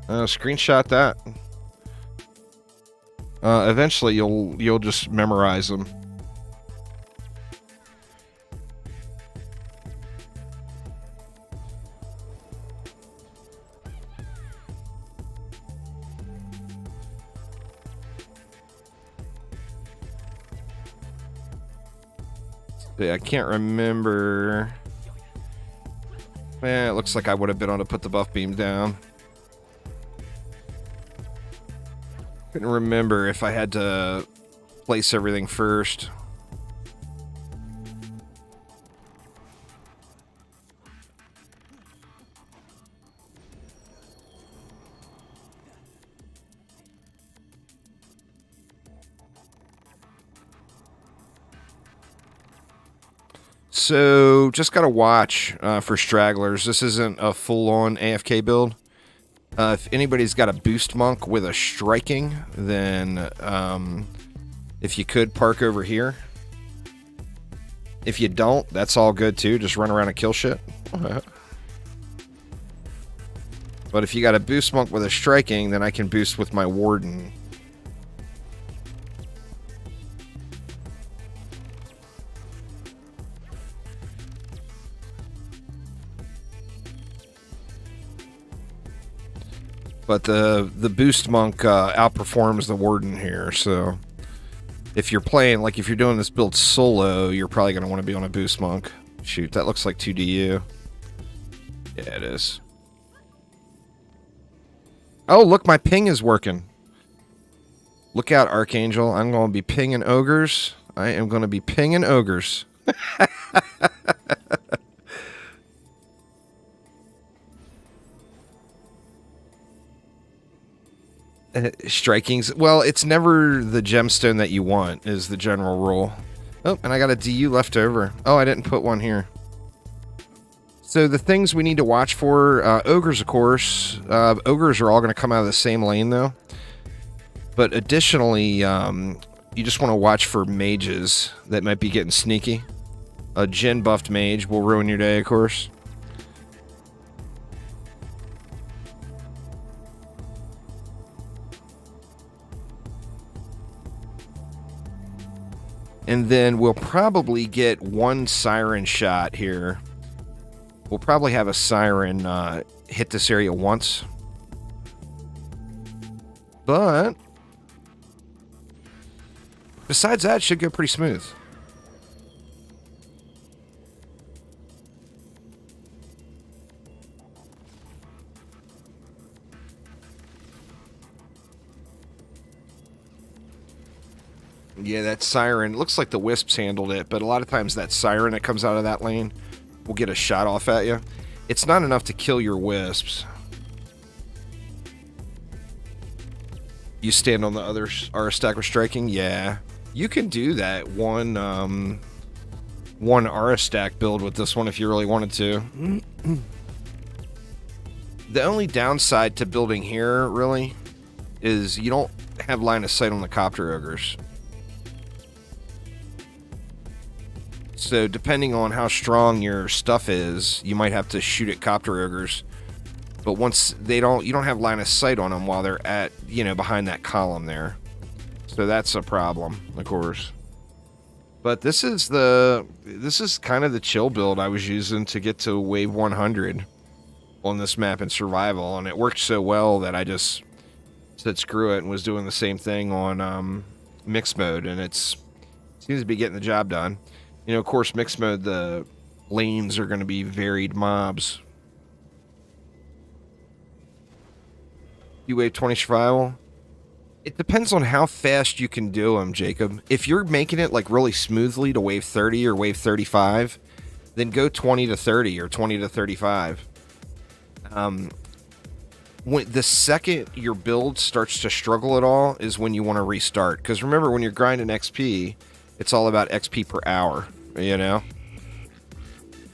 [SPEAKER 1] Screenshot that. Eventually you'll just memorize them. I can't remember. It looks like I would have been able to put the buff beam down. Couldn't remember if I had to place everything first. So, just gotta watch for stragglers. This isn't a full-on AFK build. If anybody's got a boost monk with a striking, then if you could, park over here. If you don't, that's all good too. Just run around and kill shit. But if you got a boost monk with a striking, then I can boost with my warden. But the boost monk outperforms the warden here, so if you're playing, like if you're doing this build solo, you're probably going to want to be on a boost monk. Shoot, that looks like 2DU. Yeah, it is. Oh, look, my ping is working. Look out, Archangel. I'm going to be pinging ogres. I am going to be pinging ogres. Striking's, well, it's never the gemstone that you want, is the general rule. Oh, and I got a DU left over. Oh, I didn't put one here. So the things we need to watch for, ogres, of course. Ogres are all going to come out of the same lane, though. But additionally, you just want to watch for mages that might be getting sneaky. A Jin buffed mage will ruin your day, of course. And then we'll probably get one siren shot here. We'll probably have a siren hit this area once. But besides that, it should go pretty smooth. Yeah, that siren, looks like the Wisps handled it, but a lot of times that siren that comes out of that lane will get a shot off at you. It's not enough to kill your Wisps. You stand on the other R stack with striking? Yeah. You can do that one R stack build with this one if you really wanted to. The only downside to building here, really, is you don't have line of sight on the Copter Ogres. So depending on how strong your stuff is, you might have to shoot at Copter Ogres. But once you don't have line of sight on them while they're at, behind that column there. So that's a problem, of course. But this is kind of the chill build I was using to get to wave 100 on this map in survival, and it worked so well that I just said screw it and was doing the same thing on mixed mode, and it seems to be getting the job done. Of course, mixed mode, the lanes are going to be varied mobs. You wave 20 survival? It depends on how fast you can do them, Jacob. If you're making it like really smoothly to wave 30 or wave 35, then go 20 to 30 or 20 to 35. When the second your build starts to struggle at all is when you want to restart. Because remember, when you're grinding XP, it's all about XP per hour,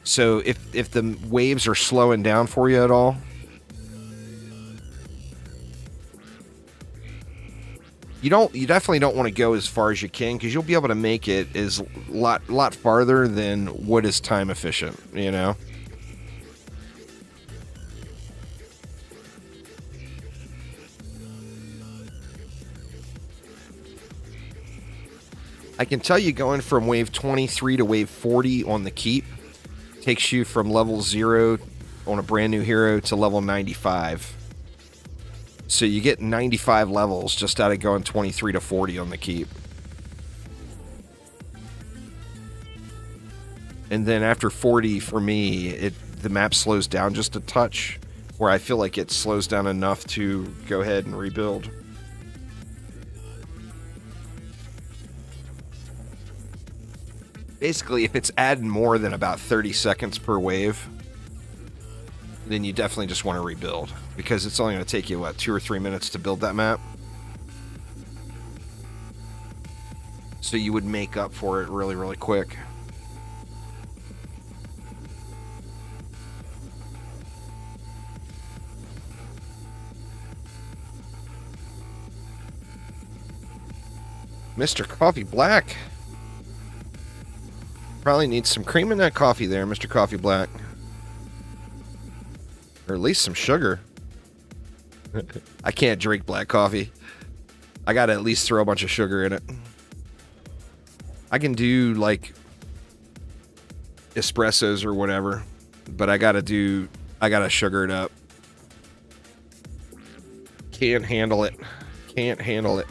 [SPEAKER 1] So if the waves are slowing down for you at all, you definitely don't want to go as far as you can, because you'll be able to make it as lot farther than what is time efficient, I can tell you, going from wave 23 to wave 40 on the keep takes you from level 0 on a brand new hero to level 95. So you get 95 levels just out of going 23 to 40 on the keep. And then after 40, for me, the map slows down just a touch, where I feel like it slows down enough to go ahead and rebuild. Basically, if it's adding more than about 30 seconds per wave, then you definitely just want to rebuild, because it's only going to take you, 2 or 3 minutes to build that map. So you would make up for it really, really quick. Mr. Coffee Black. Probably needs some cream in that coffee there, Mr. Coffee Black. Or at least some sugar. I can't drink black coffee. I gotta at least throw a bunch of sugar in it. I can do, like, espressos or whatever, but I gotta sugar it up. Can't handle it. Can't handle it.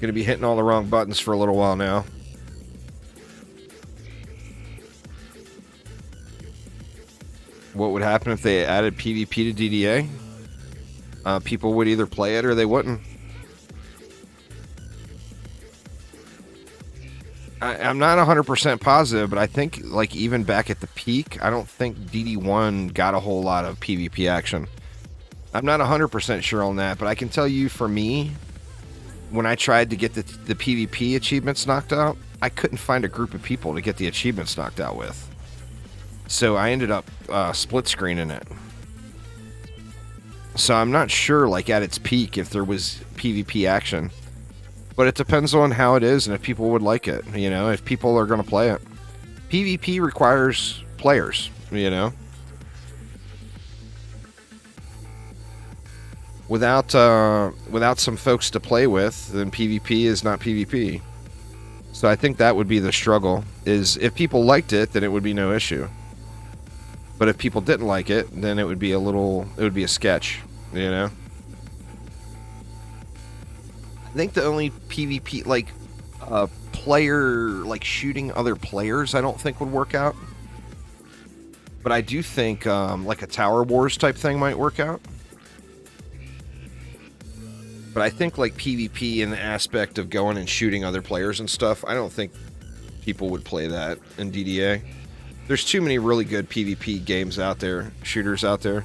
[SPEAKER 1] Gonna be hitting all the wrong buttons for a little while now. What would happen if they added PvP to DDA? People would either play it or they wouldn't. I'm not 100% positive, but I think, like, even back at the peak, I don't think DD1 got a whole lot of PvP action. I'm not 100% sure on that, but I can tell you, for me, when I tried to get the PvP achievements knocked out, I couldn't find a group of people to get the achievements knocked out with. So I ended up split screening it. So I'm not sure, like, at its peak, if there was PvP action. But it depends on how it is and if people would like it, you know, if people are going to play it. PvP requires players, you know. Without some folks to play with, then PvP is not PvP. So I think that would be the struggle, is if people liked it, then it would be no issue. But if people didn't like it, then it would be a sketch, you know. I think the only PvP, like, player, like, shooting other players, I don't think would work out. But I do think, like, a Tower Wars type thing might work out. But I think, like, PvP in the aspect of going and shooting other players and stuff, I don't think people would play that in DDA. There's too many really good PvP games out there, shooters out there.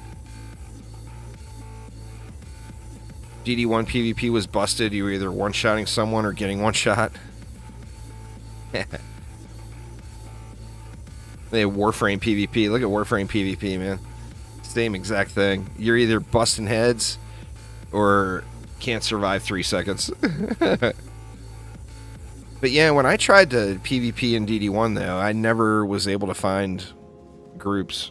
[SPEAKER 1] DD1 PvP was busted. You were either one-shotting someone or getting one shot. They have Warframe PvP. Look at Warframe PvP, man. Same exact thing. You're either busting heads or can't survive 3 seconds. But yeah, when I tried to PvP in DD1, though, I never was able to find groups.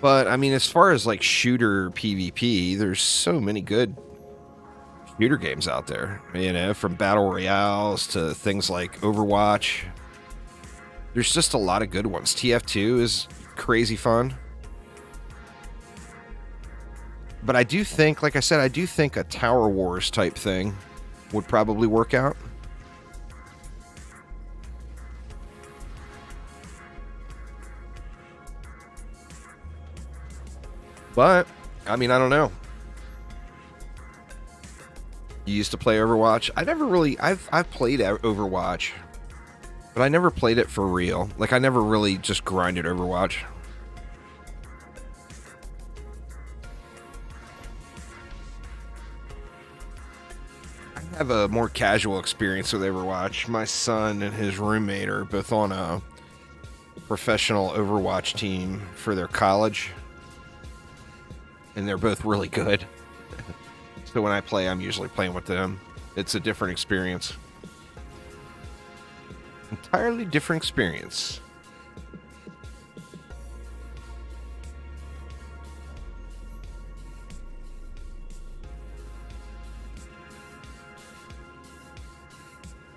[SPEAKER 1] But, I mean, as far as, like, shooter PvP, there's so many good shooter games out there. You know, from Battle Royales to things like Overwatch. There's just a lot of good ones. TF2 is crazy fun. But I do think, like I said, I do think a Tower Wars type thing would probably work out. But, I mean, I don't know. You used to play Overwatch? I never really... I've played Overwatch. But I never played it for real. Like, I never really just grinded Overwatch. I have a more casual experience with Overwatch. My son and his roommate are both on a professional Overwatch team for their college. And they're both really good. So when I play, I'm usually playing with them. It's a different experience. Entirely different experience.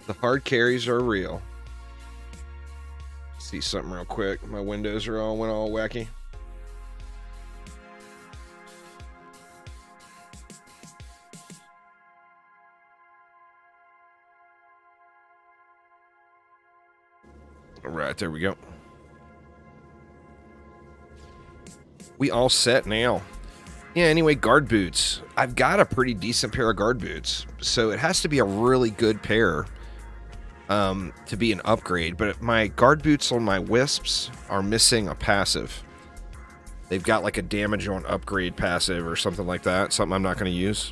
[SPEAKER 1] The hard carries are real. See something real quick. My windows went all wacky. All right, there we go. We all set now. Yeah, anyway, guard boots. I've got a pretty decent pair of guard boots, so it has to be a really good pair to be an upgrade. But my guard boots on my Wisps are missing a passive. They've got like a damage on upgrade passive or something like that, something I'm not going to use.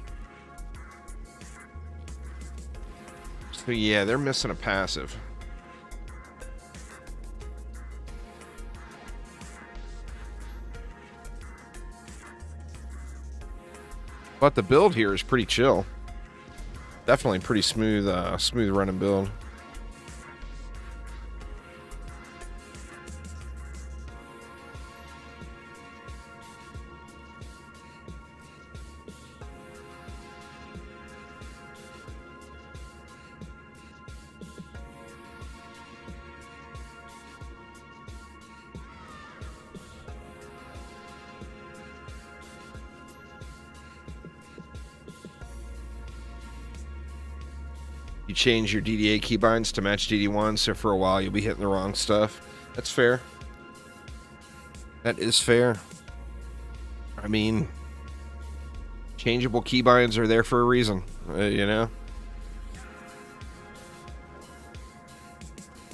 [SPEAKER 1] So yeah, they're missing a passive. But the build here is pretty chill. Definitely pretty smooth, smooth running build. You change your DDA keybinds to match DD1, so for a while you'll be hitting the wrong stuff. That's fair. That is fair. I mean, changeable keybinds are there for a reason, you know?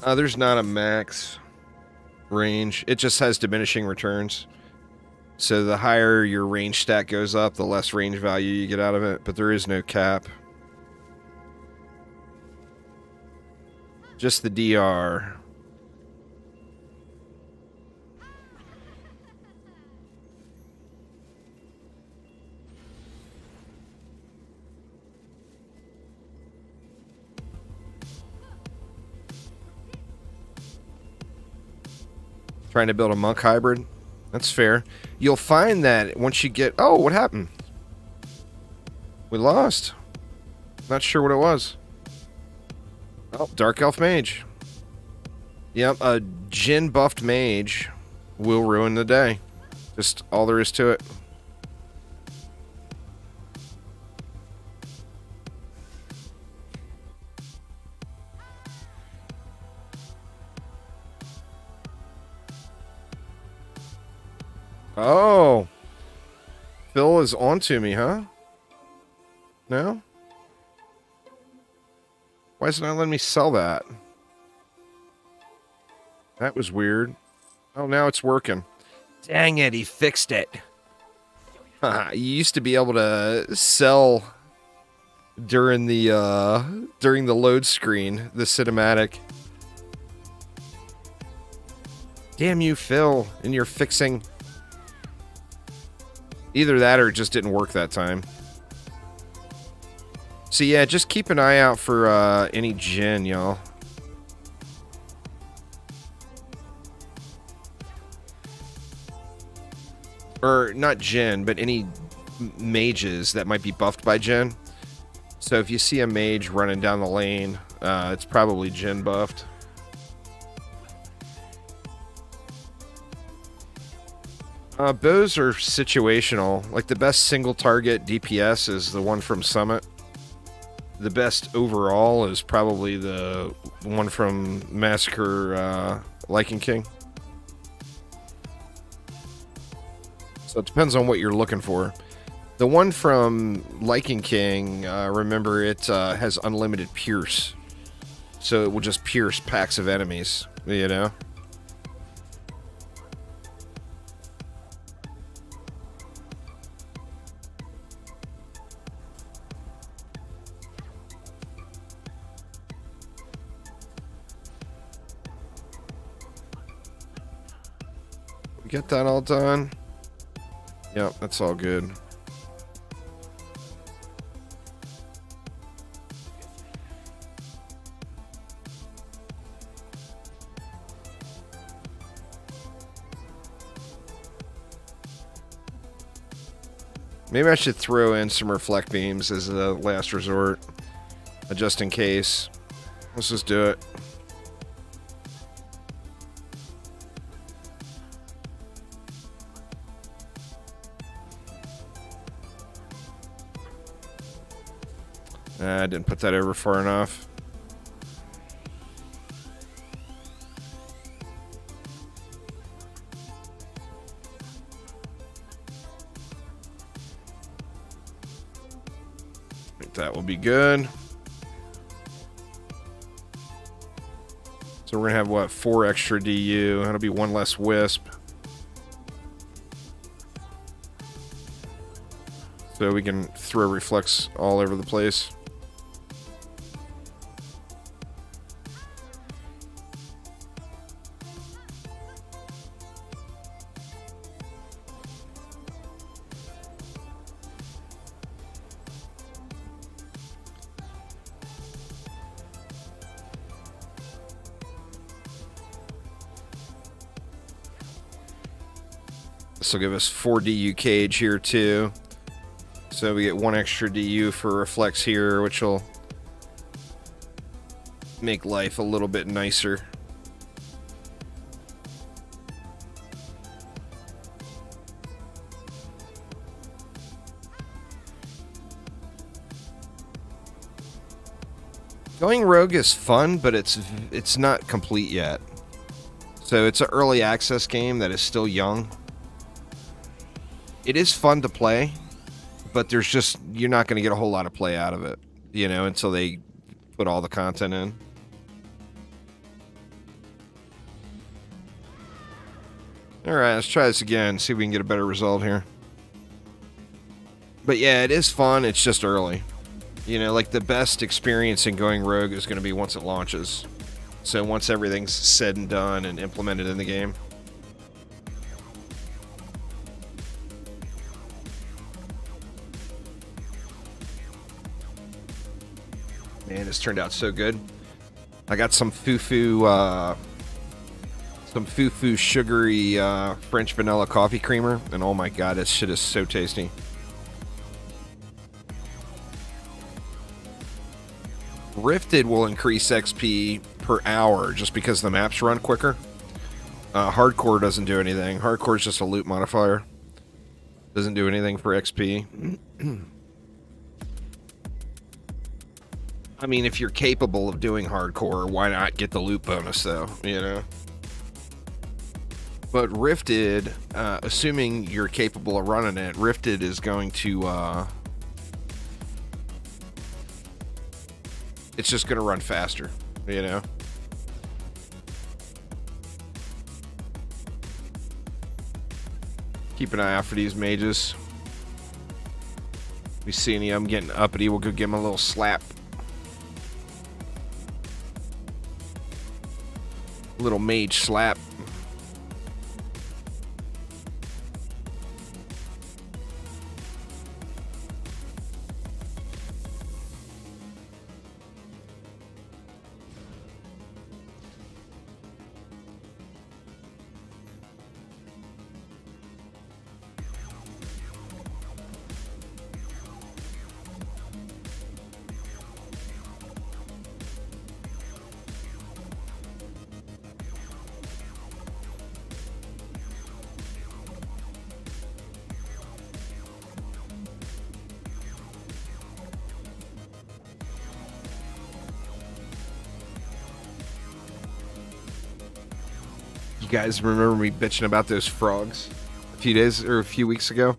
[SPEAKER 1] There's not a max range. It just has diminishing returns. So the higher your range stat goes up, the less range value you get out of it, but there is no cap. Just the DR. Trying to build a monk hybrid. That's fair. You'll find that once you get... Oh, what happened? We lost. Not sure what it was. Oh, Dark Elf Mage. Yep, a Jin buffed mage will ruin the day. Just all there is to it. Oh. Phil is onto me, huh? No? Why is it not letting me sell that? That was weird. Oh, now it's working. Dang it, he fixed it. You used to be able to sell during the load screen, the cinematic. Damn you, Phil, and you're fixing... Either that or it just didn't work that time. So yeah, just keep an eye out for any Jin, y'all. Or not Jin, but any mages that might be buffed by Jin. So if you see a mage running down the lane, it's probably Jin buffed. Bows are situational. Like the best single target DPS is the one from Summit. The best overall is probably the one from Massacre Lycan King. So it depends on what you're looking for. The one from Lycan King, remember it has unlimited pierce. So it will just pierce packs of enemies, you know? Get that all done. Yep, that's all good. Maybe I should throw in some reflect beams as a last resort, just in case. Let's just do it. I didn't put that over far enough. I think that will be good. So we're going to have, what, 4 extra DU. That'll be 1 less Wisp. So we can throw reflex all over the place. This will give us 4 DU cage here too. So we get 1 extra DU for reflex here, which will make life a little bit nicer. Going rogue is fun, but it's not complete yet. So it's an early access game that is still young. It is fun to play, but you're not going to get a whole lot of play out of it, until they put all the content in. All right, let's try this again, see if we can get a better result here. But yeah, it is fun. It's just early. Like the best experience in going rogue is going to be once it launches. So once everything's said and done and implemented in the game. Man, this turned out so good. I got some foo-foo sugary French vanilla coffee creamer, and oh my god, this shit is so tasty. Rifted will increase XP per hour just because the maps run quicker. Hardcore doesn't do anything. Hardcore is just a loot modifier. Doesn't do anything for XP. I mean, if you're capable of doing hardcore, why not get the loot bonus, though, But Rifted, assuming you're capable of running it, Rifted is going to... it's just going to run faster, Keep an eye out for these mages. If we see any of them getting uppity, we'll go give them a little slap. Little mage slap. You guys remember me bitching about those frogs a few weeks ago?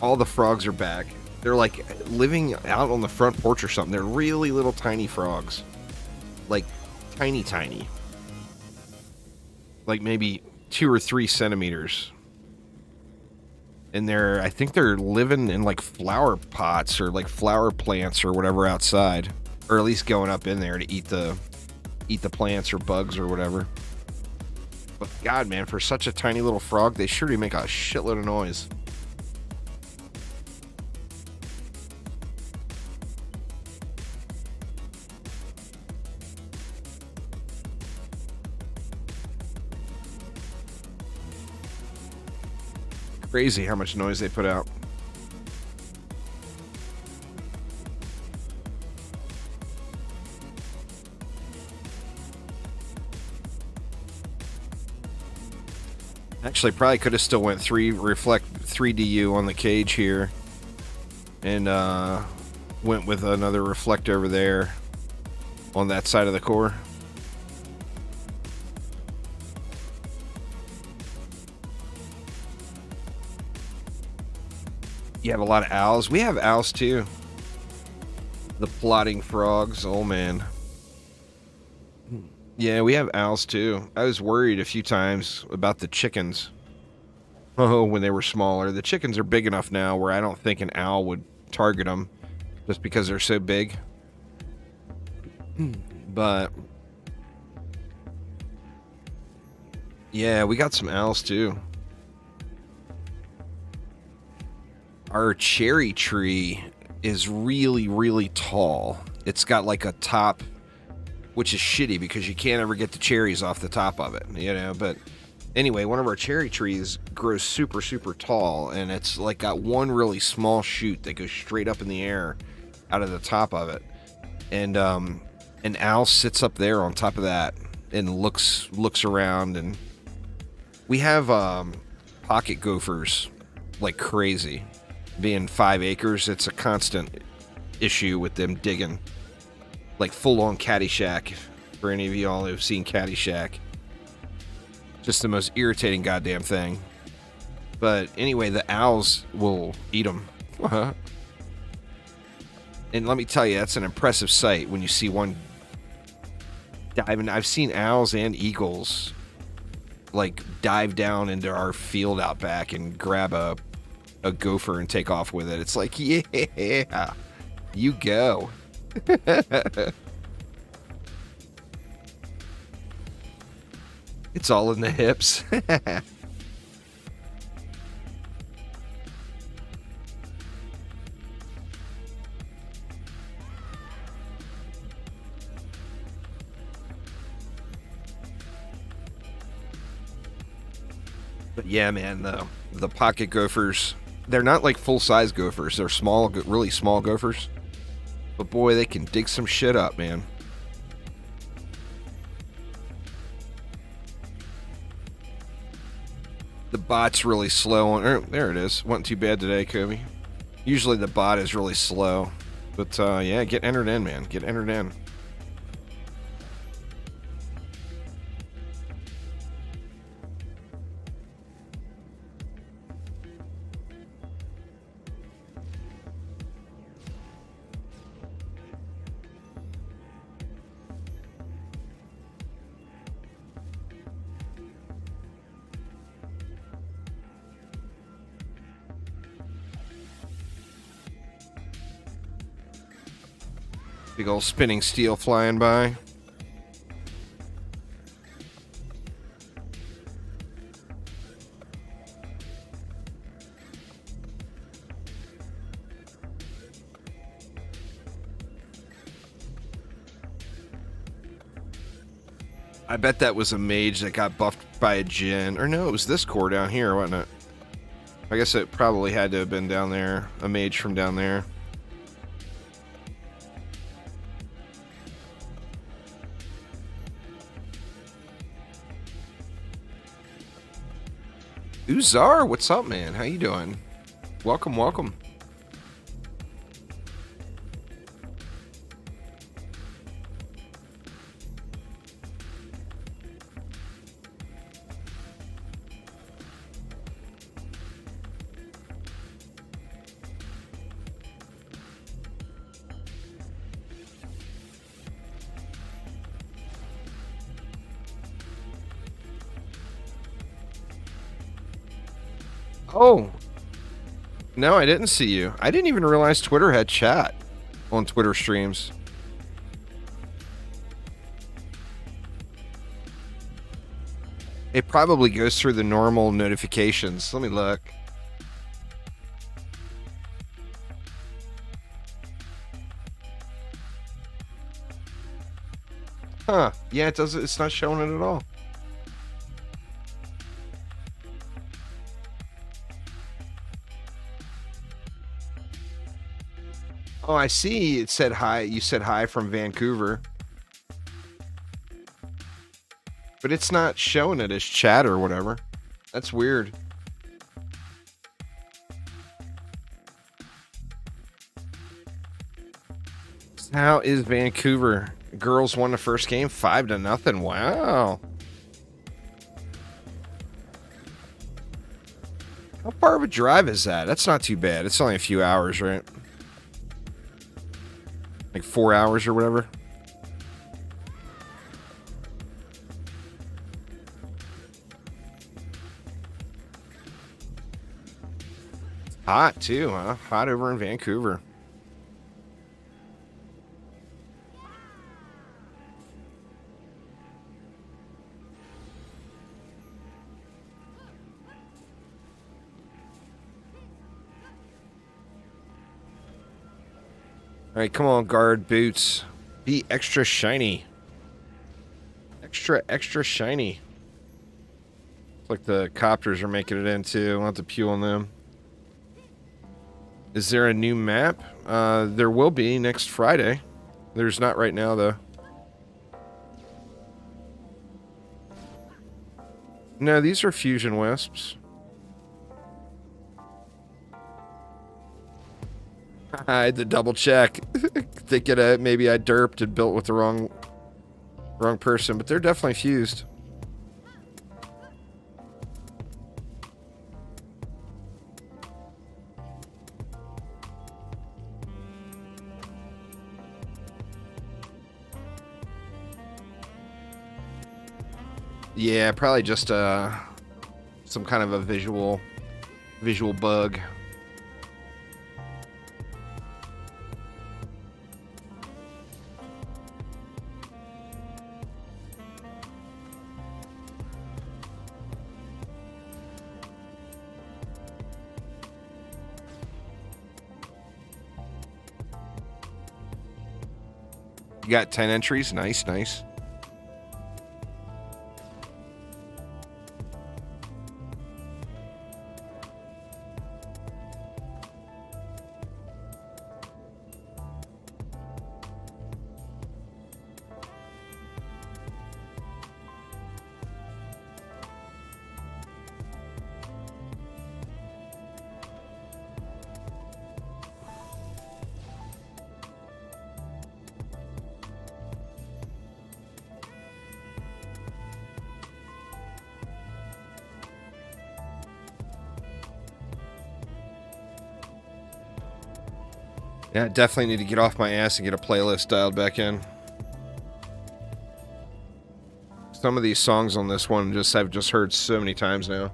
[SPEAKER 1] All the frogs are back. They're like living out on the front porch or something. They're really little tiny frogs. Like tiny. Like maybe 2 or 3 centimeters. And I think they're living in like flower pots or like flower plants or whatever outside. Or at least going up in there to eat the plants or bugs or whatever. But God, man, for such a tiny little frog, they sure do make a shitload of noise. Crazy how much noise they put out. Actually, probably could have still went 3 DU on the cage here, and went with another reflect over there on that side of the core. You have a lot of owls. We have owls too. The plotting frogs. Oh man. Yeah, we have owls too. I was worried a few times about the chickens. Oh, when they were smaller. The chickens are big enough now where I don't think an owl would target them just because they're so big. But yeah, we got some owls too. Our cherry tree is really, really tall. It's got like a top, which is shitty because you can't ever get the cherries off the top of it, but anyway, one of our cherry trees grows super, super tall, and it's like got one really small shoot that goes straight up in the air out of the top of it. And an owl sits up there on top of that and looks around, and we have pocket gophers like crazy. Being 5 acres, it's a constant issue with them digging. Like full-on Caddyshack, for any of y'all who've seen Caddyshack. Just the most irritating goddamn thing. But anyway, the owls will eat them. And let me tell you, that's an impressive sight when you see one diving. I've seen owls and eagles like dive down into our field out back and grab a gopher and take off with it. It's like, yeah, you go. It's all in the hips. But yeah, man, the pocket gophers, they're not like full-size gophers. They're small, really small gophers. But boy, they can dig some shit up, man. The bot's really slow. There it is. Wasn't too bad today, Kobe. Usually the bot is really slow. But yeah, get entered in, man. Get entered in. Big old spinning steel flying by. I bet that was a mage that got buffed by a djinn. Or no, it was this core down here, wasn't it? I guess it probably had to have been down there. A mage from down there. Uzar, what's up, man? How you doing? Welcome, welcome. Oh, no, I didn't see you. I didn't even realize Twitter had chat on Twitter streams. It probably goes through the normal notifications. Let me look. Huh. Yeah, it does. It's not showing it at all. Oh, I see. It said hi. You said hi from Vancouver. But it's not showing it as chat or whatever. That's weird. How is Vancouver? Girls won the first game 5-0. Wow. How far of a drive is that? That's not too bad. It's only a few hours, right? Like 4 hours or whatever. Hot too, huh? Hot over in Vancouver. All right, come on, guard boots. Be extra shiny. Extra shiny. Looks like the copters are making it in too. We'll have to pew on them. Is there a new map? There will be next Friday. There's not right now, though. No, these are fusion wisps. I had to double check. Thinking maybe I derped and built with the wrong person, but they're definitely fused. Yeah, probably just some kind of a visual bug. You got 10 entries. Nice, nice. Yeah, definitely need to get off my ass and get a playlist dialed back in. Some of these songs on this one I've just heard so many times now.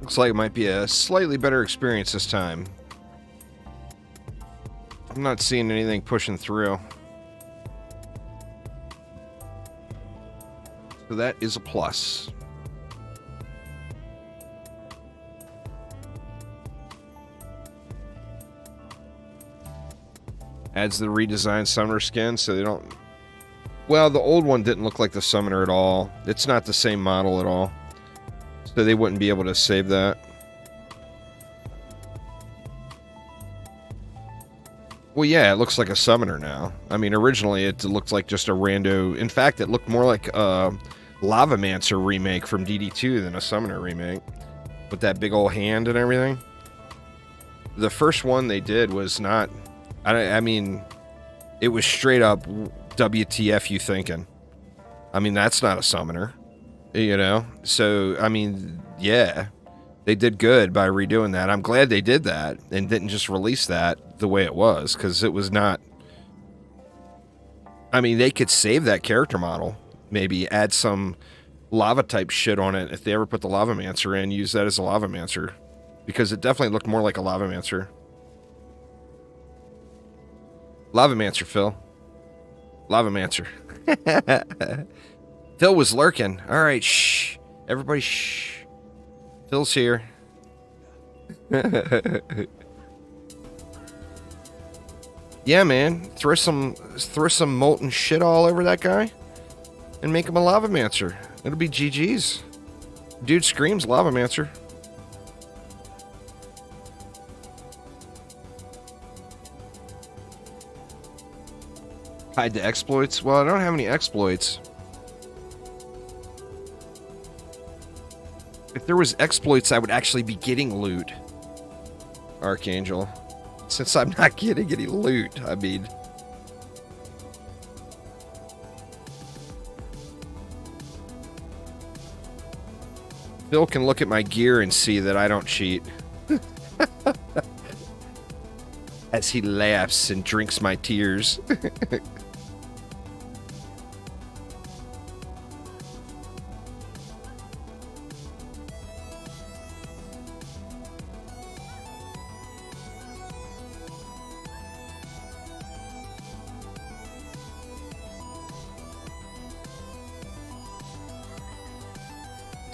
[SPEAKER 1] Looks like it might be a slightly better experience this time. I'm not seeing anything pushing through. So that is a plus. Adds the redesigned summoner skin so they don't... Well, the old one didn't look like the summoner at all. It's not the same model at all. So they wouldn't be able to save that. Well, yeah, it looks like a summoner now. I mean, originally it looked like just a rando... In fact, it looked more like a Lavamancer remake from DD2 than a summoner remake. With that big old hand and everything. The first one they did was not... I mean, it was straight up WTF you thinking. I mean, that's not a summoner. You know? So, I mean, yeah. They did good by redoing that. I'm glad they did that and didn't just release that the way it was, because it was not... I mean, they could save that character model. Maybe add some lava-type shit on it. If they ever put the Lavamancer in, use that as a Lavamancer. Because it definitely looked more like a Lavamancer. Lavamancer, Phil. Lavamancer. Phil was lurking. All right, shh. Everybody, shh. Phil's here. Yeah, man. Throw some molten shit all over that guy and make him a Lavamancer. It'll be GG's. Dude screams Lavamancer. Hide the exploits? Well, I don't have any exploits. If there was exploits, I would actually be getting loot. Archangel. Since I'm not getting any loot, I mean... Phil can look at my gear and see that I don't cheat. As he laughs and drinks my tears.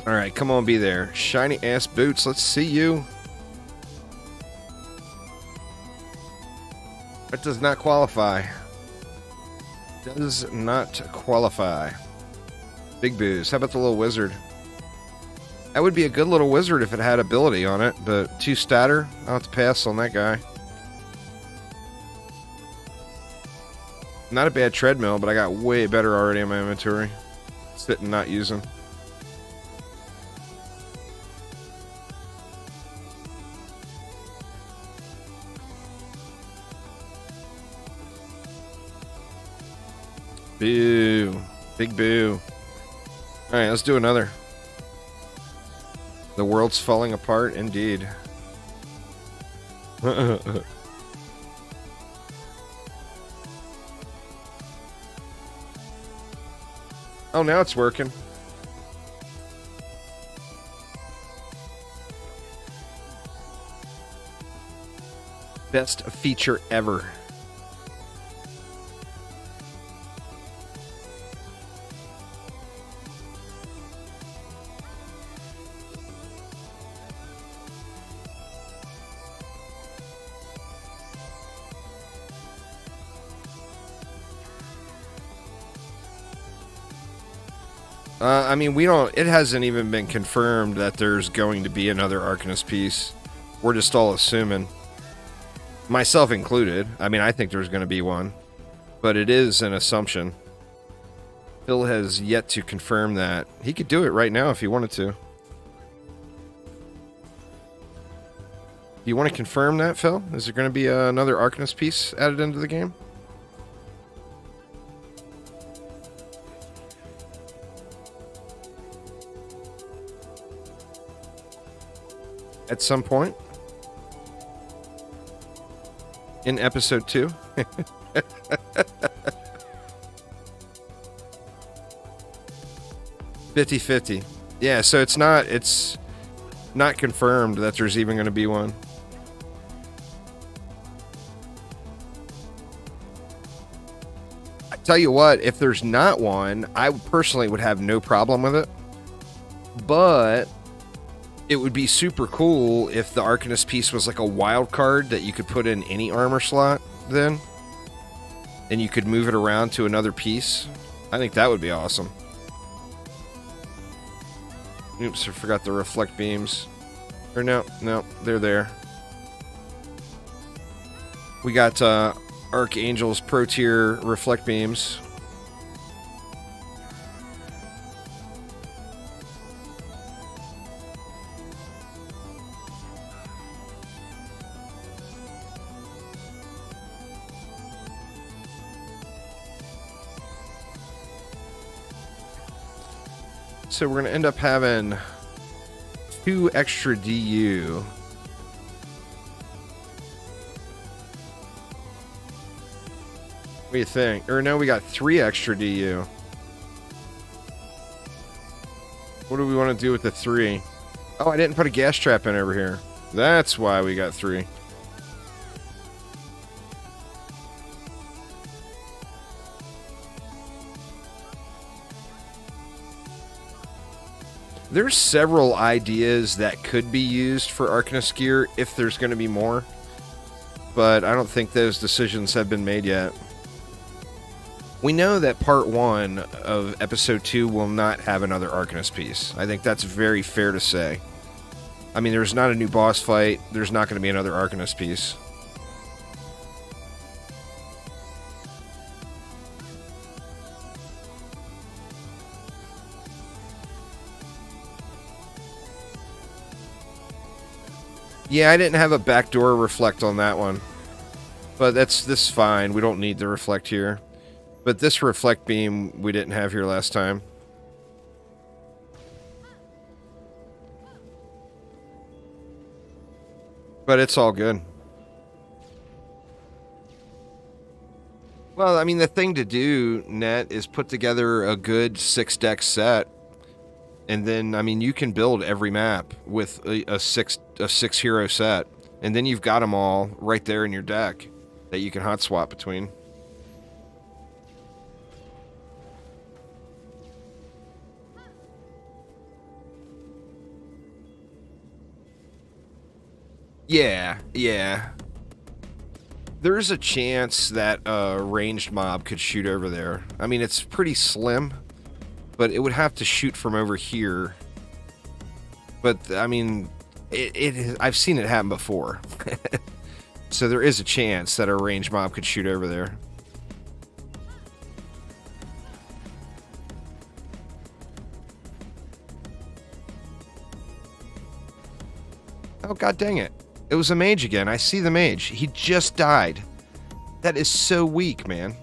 [SPEAKER 1] Alright, come on, be there. Shiny ass boots, let's see you. That does not qualify. Does not qualify. Big booze. How about the little wizard? That would be a good little wizard if it had ability on it, but 2 statter. I'll have to pass on that guy. Not a bad treadmill, but I got way better already in my inventory. Sitting, not using. Boo. Big boo. Alright, let's do another. The world's falling apart, indeed. Oh, now it's working. Best feature ever. I mean, it hasn't even been confirmed that there's going to be another Arcanist piece. We're just all assuming. Myself included. I mean, I think there's going to be one. But it is an assumption. Phil has yet to confirm that. He could do it right now if he wanted to. Do you want to confirm that, Phil? Is there going to be another Arcanist piece added into the game? At some point in episode 2. 50-50. Yeah, so it's not confirmed that there's even going to be one. I tell you what, if there's not one, I personally would have no problem with it. But it would be super cool if the Arcanist piece was like a wild card that you could put in any armor slot then. And you could move it around to another piece. I think that would be awesome. Oops, I forgot the reflect beams. Or no, they're there. We got Archangel's Pro Tier reflect beams. So we're going to end up having 2 extra DU. What do you think? Or no, we got 3 extra DU. What do we want to do with the 3? Oh, I didn't put a gas trap in over here. That's why we got 3. There's several ideas that could be used for Arcanist gear if there's going to be more. But I don't think those decisions have been made yet. We know that part 1 of episode 2 will not have another Arcanist piece. I think that's very fair to say. I mean, there's not a new boss fight. There's not going to be another Arcanist piece. Yeah, I didn't have a backdoor reflect on that one. But this is fine. We don't need the reflect here. But this reflect beam we didn't have here last time. But it's all good. Well, I mean, the thing to do, Net, is put together a good 6-deck set. And then, I mean, you can build every map with a six hero set. And then you've got them all right there in your deck that you can hot swap between. Yeah. There's a chance that a ranged mob could shoot over there. I mean, it's pretty slim, but it would have to shoot from over here. But, I mean, I've seen it happen before. So there is a chance that a ranged mob could shoot over there. Oh, god dang it. It was a mage again. I see the mage. He just died. That is so weak, man.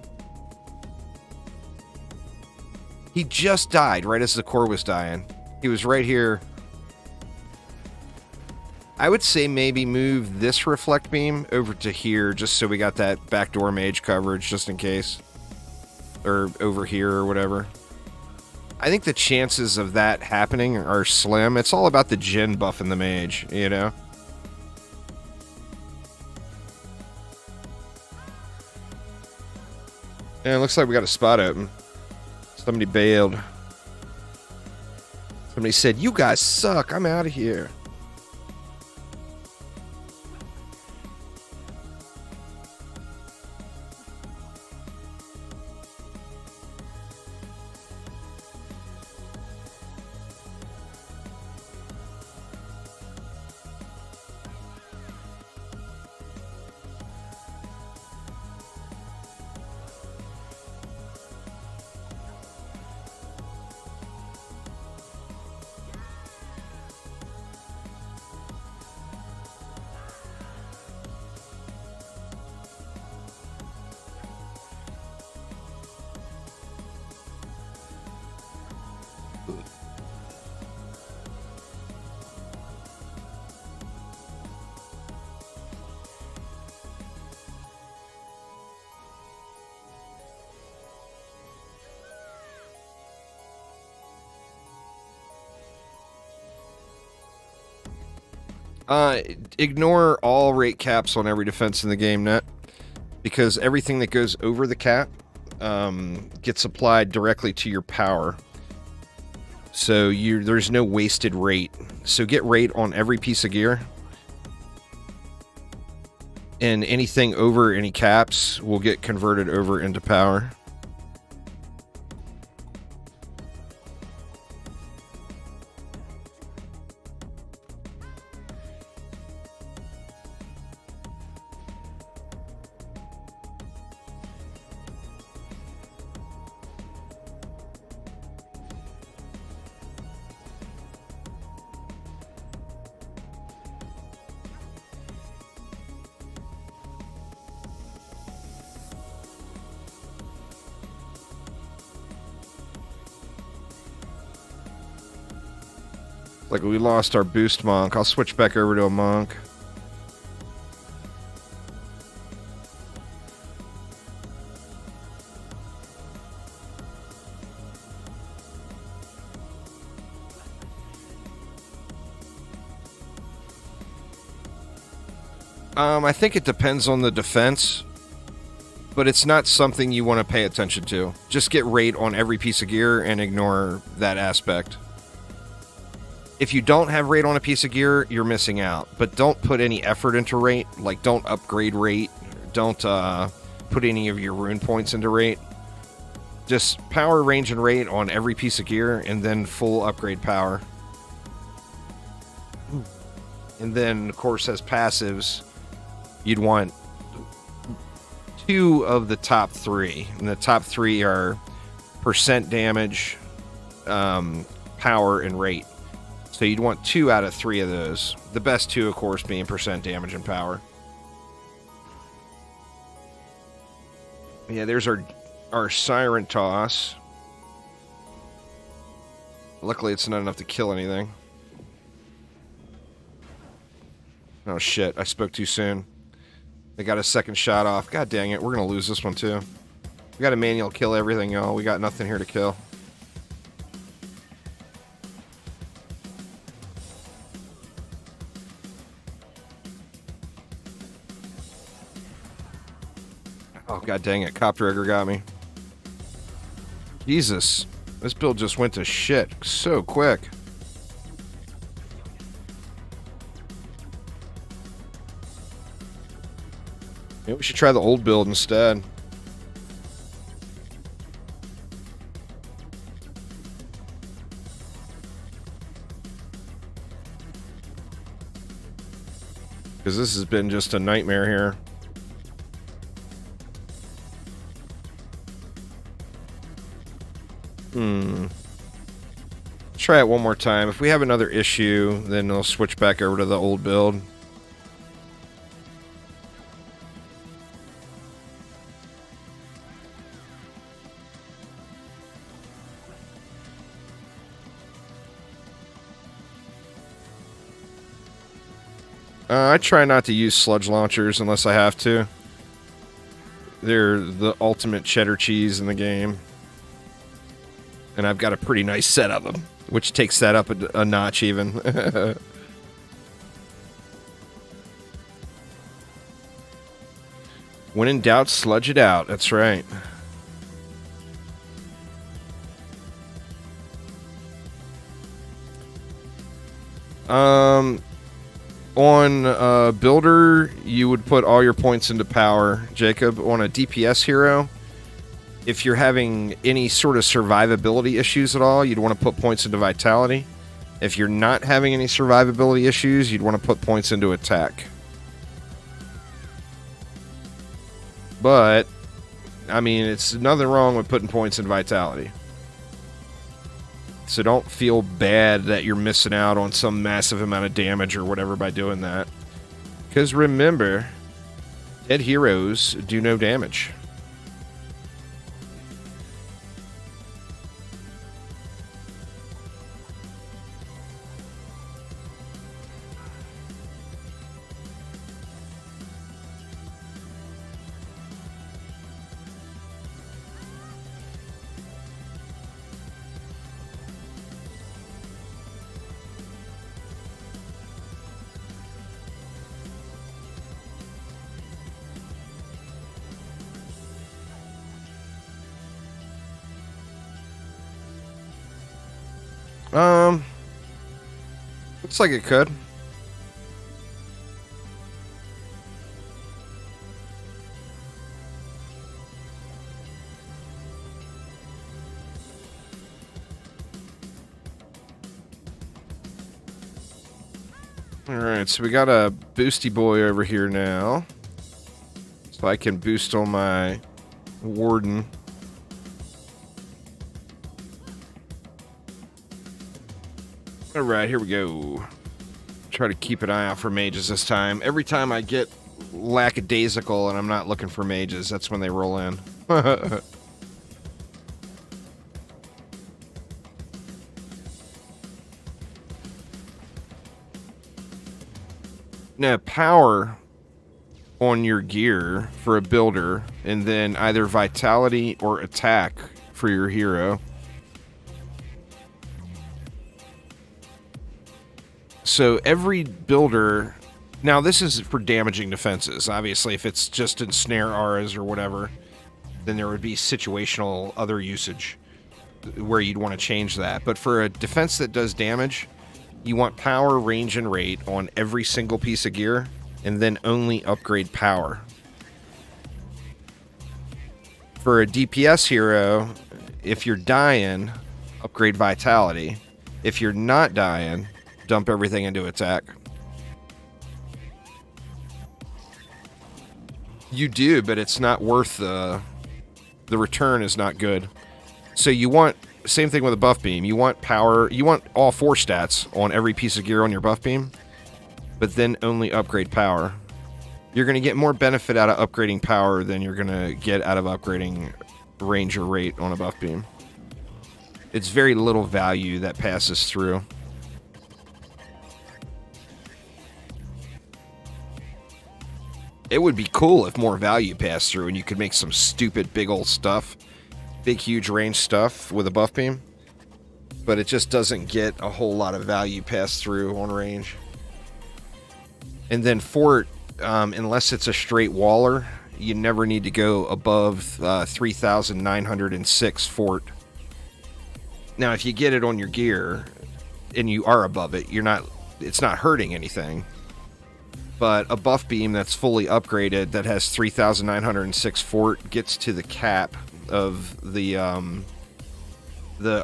[SPEAKER 1] He just died right as the core was dying. He was right here. I would say maybe move this reflect beam over to here just so we got that backdoor mage coverage just in case. Or over here or whatever. I think the chances of that happening are slim. It's all about the Jhin buffing the mage, you know? Yeah, it looks like we got a spot open. Somebody bailed. Somebody said, "You guys suck. I'm out of here." Ignore all rate caps on every defense in the game, net, because everything that goes over the cap gets applied directly to your power. So there's no wasted rate. So get rate on every piece of gear. And anything over any caps will get converted over into power. Like we lost our boost monk. I'll switch back over to a monk. I think it depends on the defense, but it's not something you want to pay attention to. Just get rate on every piece of gear and ignore that aspect. If you don't have rate on a piece of gear, you're missing out. But don't put any effort into rate. Like, don't upgrade rate. Don't put any of your rune points into rate. Just power, range, and rate on every piece of gear, and then full upgrade power. And then, of course, as passives, you'd want 2 of the top 3. And the top 3 are percent damage, power, and rate. So you'd want 2 out of 3 of those. The best 2, of course, being percent damage and power. Yeah, there's our Siren Toss. Luckily, it's not enough to kill anything. Oh, shit. I spoke too soon. They got a second shot off. God dang it. We're going to lose this one, too. We got to manual kill everything, y'all. We got nothing here to kill. Oh, god dang it. Copter Egger got me. Jesus. This build just went to shit so quick. Maybe we should try the old build instead. Because this has been just a nightmare here. try it one more time. If we have another issue, then we'll switch back over to the old build. I try not to use sludge launchers unless I have to. They're the ultimate cheddar cheese in the game. And I've got a pretty nice set of them, which takes that up a notch even. When in doubt, sludge it out. That's right. On Builder, you would put all your points into power, Jacob. On a DPS hero, if you're having any sort of survivability issues at all, you'd want to put points into Vitality. If you're not having any survivability issues, you'd want to put points into Attack. But, I mean, it's nothing wrong with putting points in Vitality. So don't feel bad that you're missing out on some massive amount of damage or whatever by doing that. Because remember, dead heroes do no damage. Looks like it could. Alright, so we got a boosty boy over here now. So I can boost on my warden. Alright, here we go. Try to keep an eye out for mages this time. Every time I get lackadaisical and I'm not looking for mages, that's when they roll in. Now, power on your gear for a builder, and then either vitality or attack for your hero. So every builder, now this is for damaging defenses. Obviously, if it's just ensnare auras or whatever, then there would be situational other usage where you'd want to change that. But for a defense that does damage, you want power, range, and rate on every single piece of gear, and then only upgrade power. For a DPS hero, if you're dying, upgrade vitality. If you're not dying, dump everything into attack. You do, but it's not worth the return is not good. So you want, same thing with a buff beam. You want power, you want all 4 stats on every piece of gear on your buff beam, but then only upgrade power. You're going to get more benefit out of upgrading power than you're going to get out of upgrading range or rate on a buff beam. It's very little value that passes through. It would be cool if more value passed through and you could make some stupid big old stuff. Big, huge range stuff with a buff beam. But it just doesn't get a whole lot of value passed through on range. And then fort, unless it's a straight waller, you never need to go above 3,906 fort. Now, if you get it on your gear and you are above it, it's not hurting anything. But a buff beam that's fully upgraded that has 3,906 fort gets to the cap of the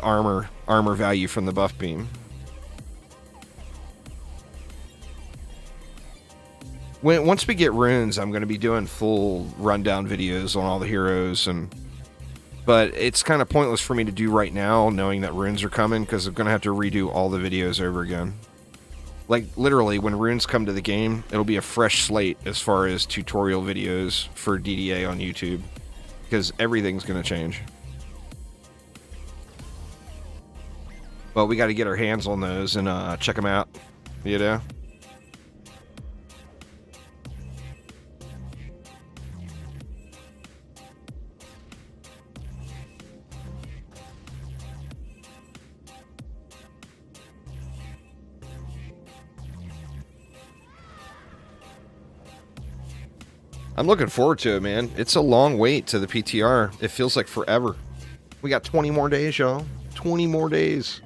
[SPEAKER 1] armor value from the buff beam. Once we get runes, I'm going to be doing full rundown videos on all the heroes and But it's kind of pointless for me to do right now, knowing that runes are coming, because I'm going to have to redo all the videos over again. Like, literally, when runes come to the game, it'll be a fresh slate as far as tutorial videos for DDA on YouTube, because everything's going to change. But we got to get our hands on those and check them out, you know? I'm looking forward to it, man. It's a long wait to the PTR. It feels like forever. We got 20 more days, y'all. 20 more days.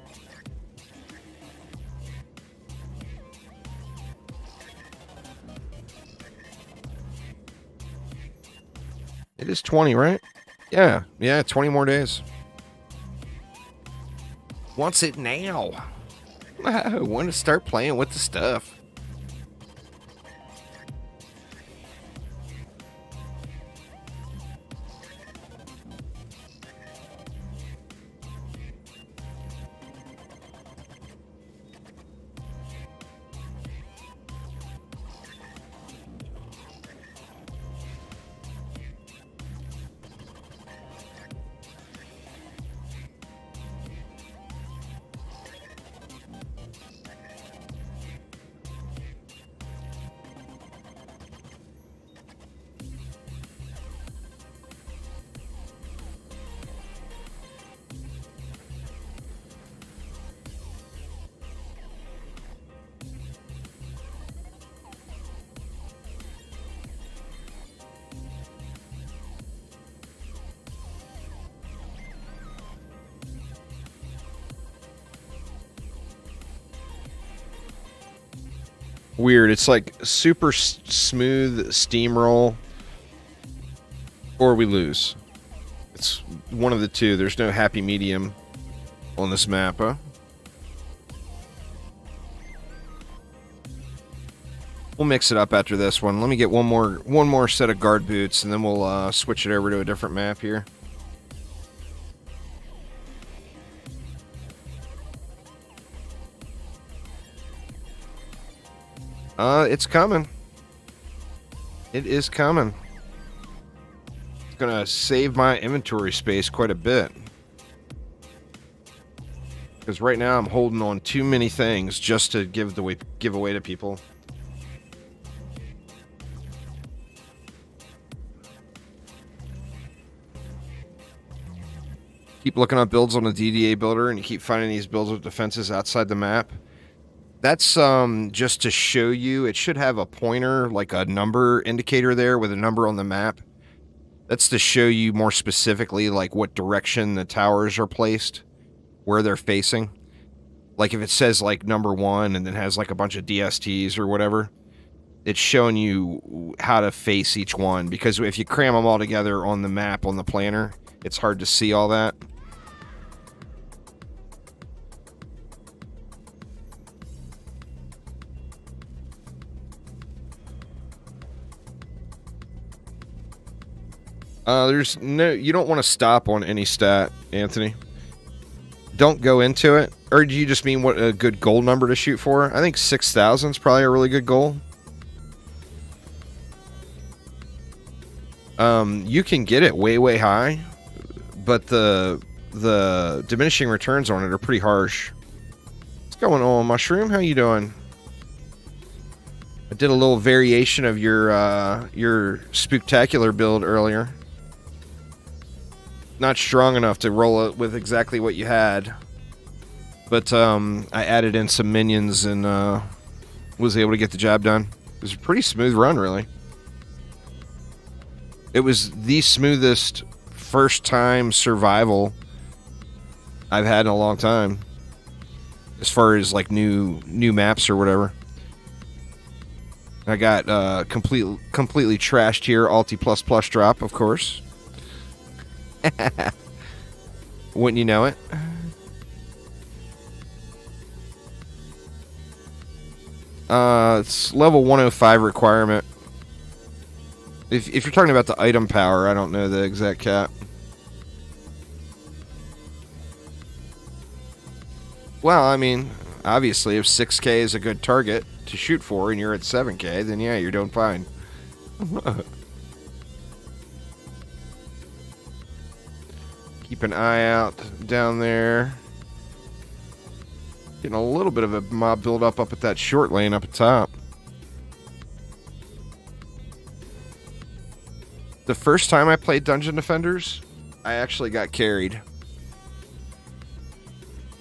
[SPEAKER 1] It is 20, right? Yeah, 20 more days. Wants it now. I want to start playing with the stuff. Weird. It's like super smooth steamroll, or we lose. It's one of the two. There's no happy medium on this map, huh? We'll mix it up after this one. Let me get one more set of guard boots, and then we'll switch it over to a different map here. It's coming. It is coming. It's gonna save my inventory space quite a bit. Because right now I'm holding on too many things just to give away to people. Keep looking up builds on the DDA builder, and you keep finding these builds with defenses outside the map. That's just to show you. It should have a pointer, like a number indicator there with a number on the map. That's to show you more specifically like what direction the towers are placed, where they're facing. Like if it says like number 1 and then has like a bunch of DSTs or whatever, it's showing you how to face each one. Because if you cram them all together on the map, on the planner, it's hard to see all that. There's no, you don't want to stop on any stat, Anthony. Don't go into it. Or do you just mean what a good goal number to shoot for? I think 6,000 is probably a really good goal. You can get it way high, but the diminishing returns on it are pretty harsh. What's going on, Mushroom? How you doing? I did a little variation of your Spooktacular build earlier. Not strong enough to roll it with exactly what you had. But I added in some minions and was able to get the job done. It was a pretty smooth run, really. It was the smoothest first-time survival I've had in a long time. As far as, like, new maps or whatever. I got completely trashed here. Alti++ drop, of course. Wouldn't you know it? It's level 105 requirement. If you're talking about the item power, I don't know the exact cap. Well, I mean, obviously, if 6K is a good target to shoot for and you're at 7K, then yeah, you're doing fine. Keep an eye out down there. Getting a little bit of a mob build up at that short lane up at top. The first time I played Dungeon Defenders, I actually got carried.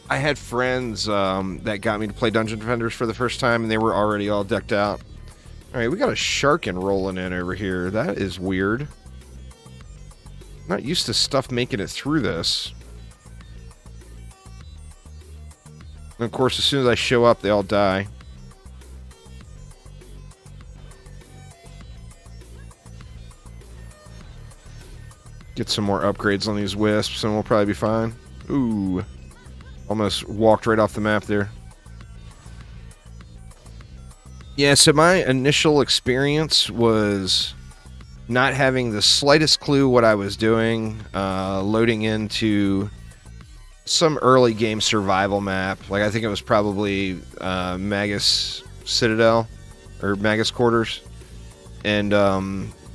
[SPEAKER 1] I had friends that got me to play Dungeon Defenders for the first time, and they were already all decked out. All right, we got a Sharkin rolling in over here. That is weird. Not used to stuff making it through this. And of course, as soon as I show up, they all die. Get some more upgrades on these wisps, and we'll probably be fine. Ooh. Almost walked right off the map there. Yeah, so my initial experience was not having the slightest clue what I was doing, loading into some early game survival map. Like, I think it was probably Magus Citadel, or Magus Quarters, and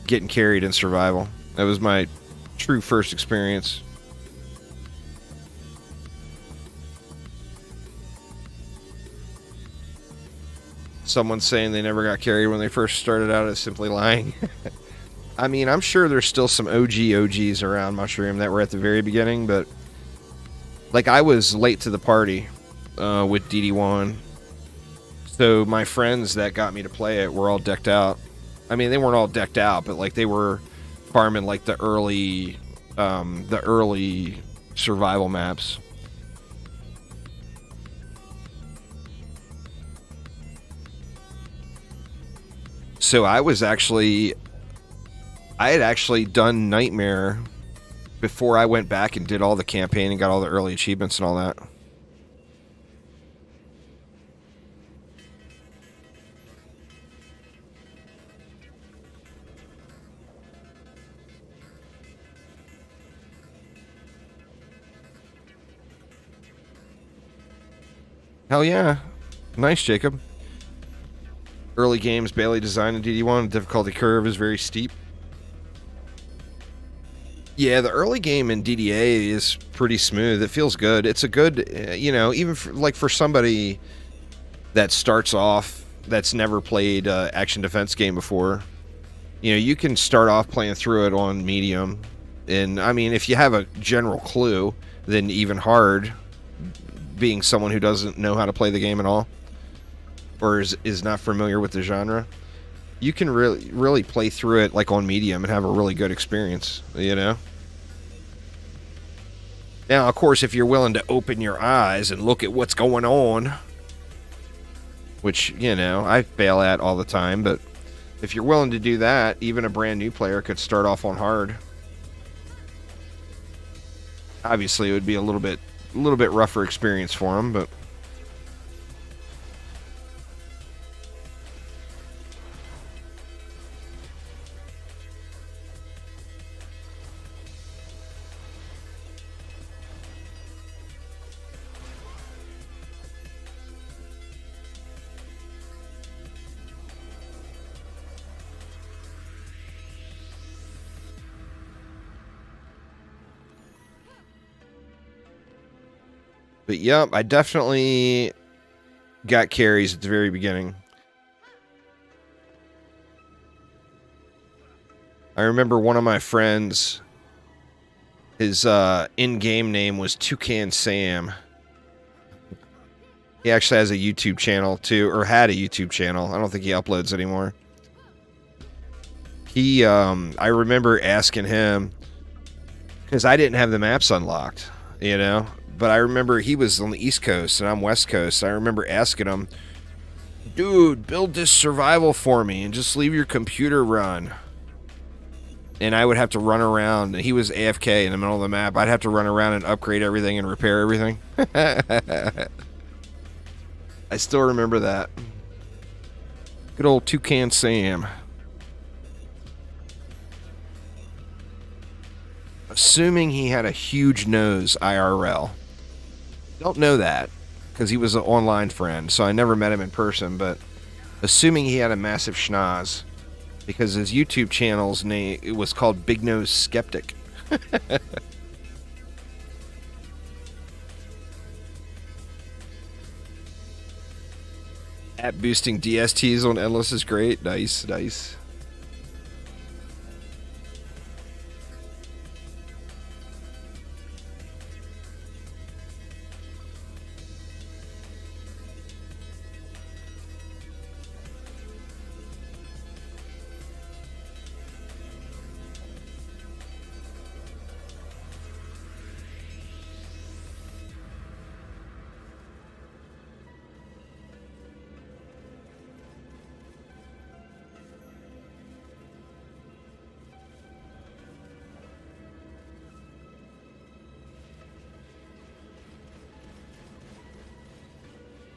[SPEAKER 1] getting carried in survival. That was my true first experience. Someone saying they never got carried when they first started out is simply lying. I mean, I'm sure there's still some OGs around Mushroom that were at the very beginning, but like, I was late to the party with DD1, so my friends that got me to play it were all decked out. I mean, they weren't all decked out, but like, they were farming like the early survival maps. So I had actually done Nightmare before I went back and did all the campaign and got all the early achievements and all that. Hell yeah. Nice, Jacob. Early games, Bailey designed in DD1. The difficulty curve is very steep. Yeah, the early game in DDA is pretty smooth. It feels good. It's a good, you know, even for somebody that starts off that's never played action defense game before, you know, you can start off playing through it on medium. And, I mean, if you have a general clue, then even hard, being someone who doesn't know how to play the game at all, or is not familiar with the genre, you can really play through it like on medium and have a really good experience, you know? Now, of course, if you're willing to open your eyes and look at what's going on, which, you know, I fail at all the time, but if you're willing to do that, even a brand new player could start off on hard. Obviously, it would be a little bit rougher experience for them, but yep, I definitely got carries at the very beginning. I remember one of my friends, his in-game name was Toucan Sam. He actually has a YouTube channel too, or had a YouTube channel. I don't think he uploads anymore. I remember asking him, because I didn't have the maps unlocked, you know? But I remember he was on the East Coast and I'm West Coast. I remember asking him, dude, build this survival for me and just leave your computer run. And I would have to run around. He was AFK in the middle of the map. I'd have to run around and upgrade everything and repair everything. I still remember that. Good old Toucan Sam. Assuming he had a huge nose IRL. Don't know that, because he was an online friend, so I never met him in person, but assuming he had a massive schnoz, because his YouTube channel's name, it was called Big Nose Skeptic. At boosting DSTs on Endless is great. Nice, nice.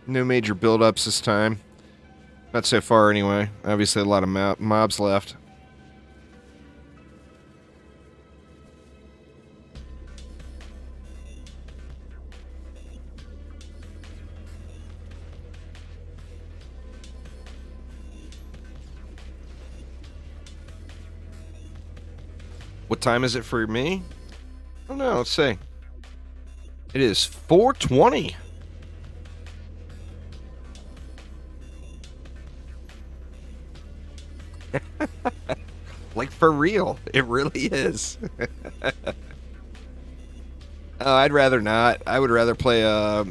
[SPEAKER 1] No major build-ups this time. Not so far, anyway. Obviously, a lot of mobs left. What time is it for me? Oh, no, let's see. It is 4:20. Like, for real. It really is. Oh, I'd rather not. I would rather play a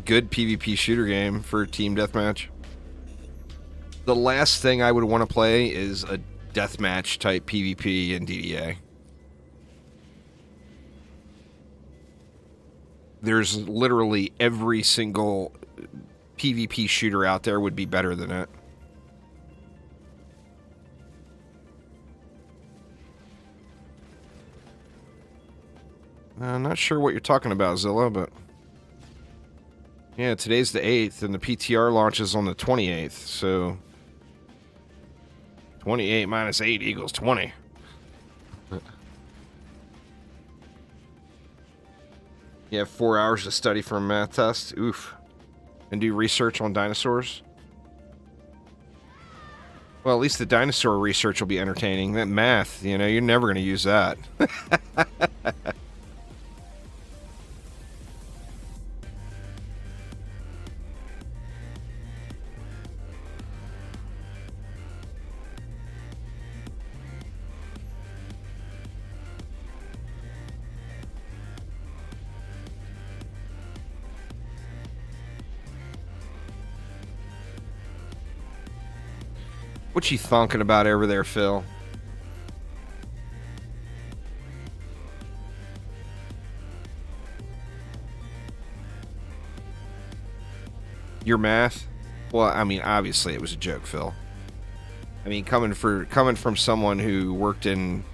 [SPEAKER 1] good PvP shooter game for team deathmatch. The last thing I would want to play is a deathmatch type PvP in DDA. There's literally every single PvP shooter out there would be better than it. I'm not sure what you're talking about, Zilla, but... yeah, today's the 8th, and the PTR launches on the 28th, so... 28 minus 8 equals 20. You have 4 hours to study for a math test? Oof. And do research on dinosaurs? Well, at least the dinosaur research will be entertaining. That math, you know, you're never going to use that. What you thonking about over there, Phil? Your math? Well, I mean, obviously it was a joke, Phil. I mean, coming from someone who worked in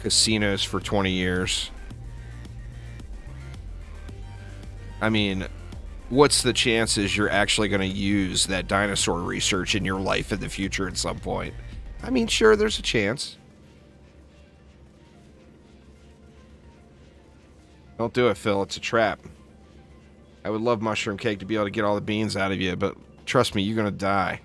[SPEAKER 1] casinos for 20 years. I mean, what's the chances you're actually going to use that dinosaur research in your life in the future at some point? I mean, sure, there's a chance. Don't do it, Phil. It's a trap. I would love Mushroom Cake to be able to get all the beans out of you, but trust me, you're going to die.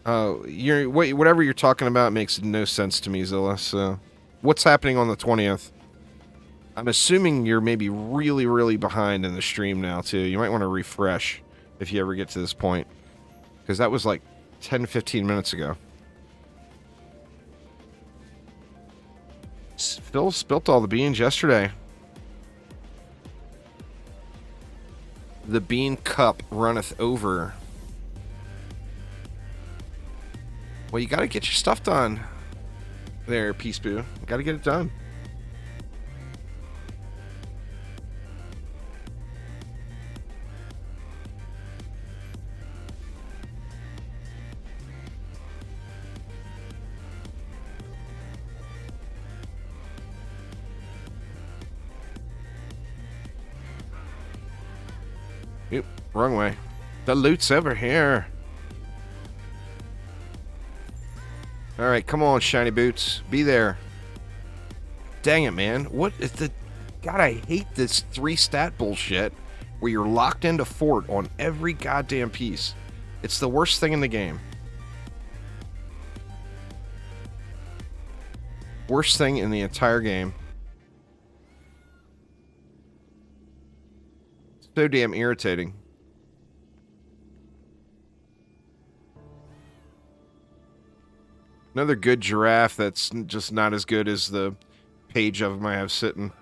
[SPEAKER 1] Whatever you're talking about makes no sense to me, Zilla. So, what's happening on the 20th? I'm assuming you're maybe really, really behind in the stream now, too. You might want to refresh if you ever get to this point. Because that was like 10, 15 minutes ago. Phil spilt all the beans yesterday. The bean cup runneth over. Well, you got to get your stuff done. There, Peace Boo. You got to get it done. Yep, wrong way. The loot's over here. Alright, come on, shiny boots. Be there. Dang it, man. What is the... God, I hate this 3-stat bullshit where you're locked into fort on every goddamn piece. It's the worst thing in the game. Worst thing in the entire game. So damn irritating. Another good giraffe that's just not as good as the page of them I have sitting.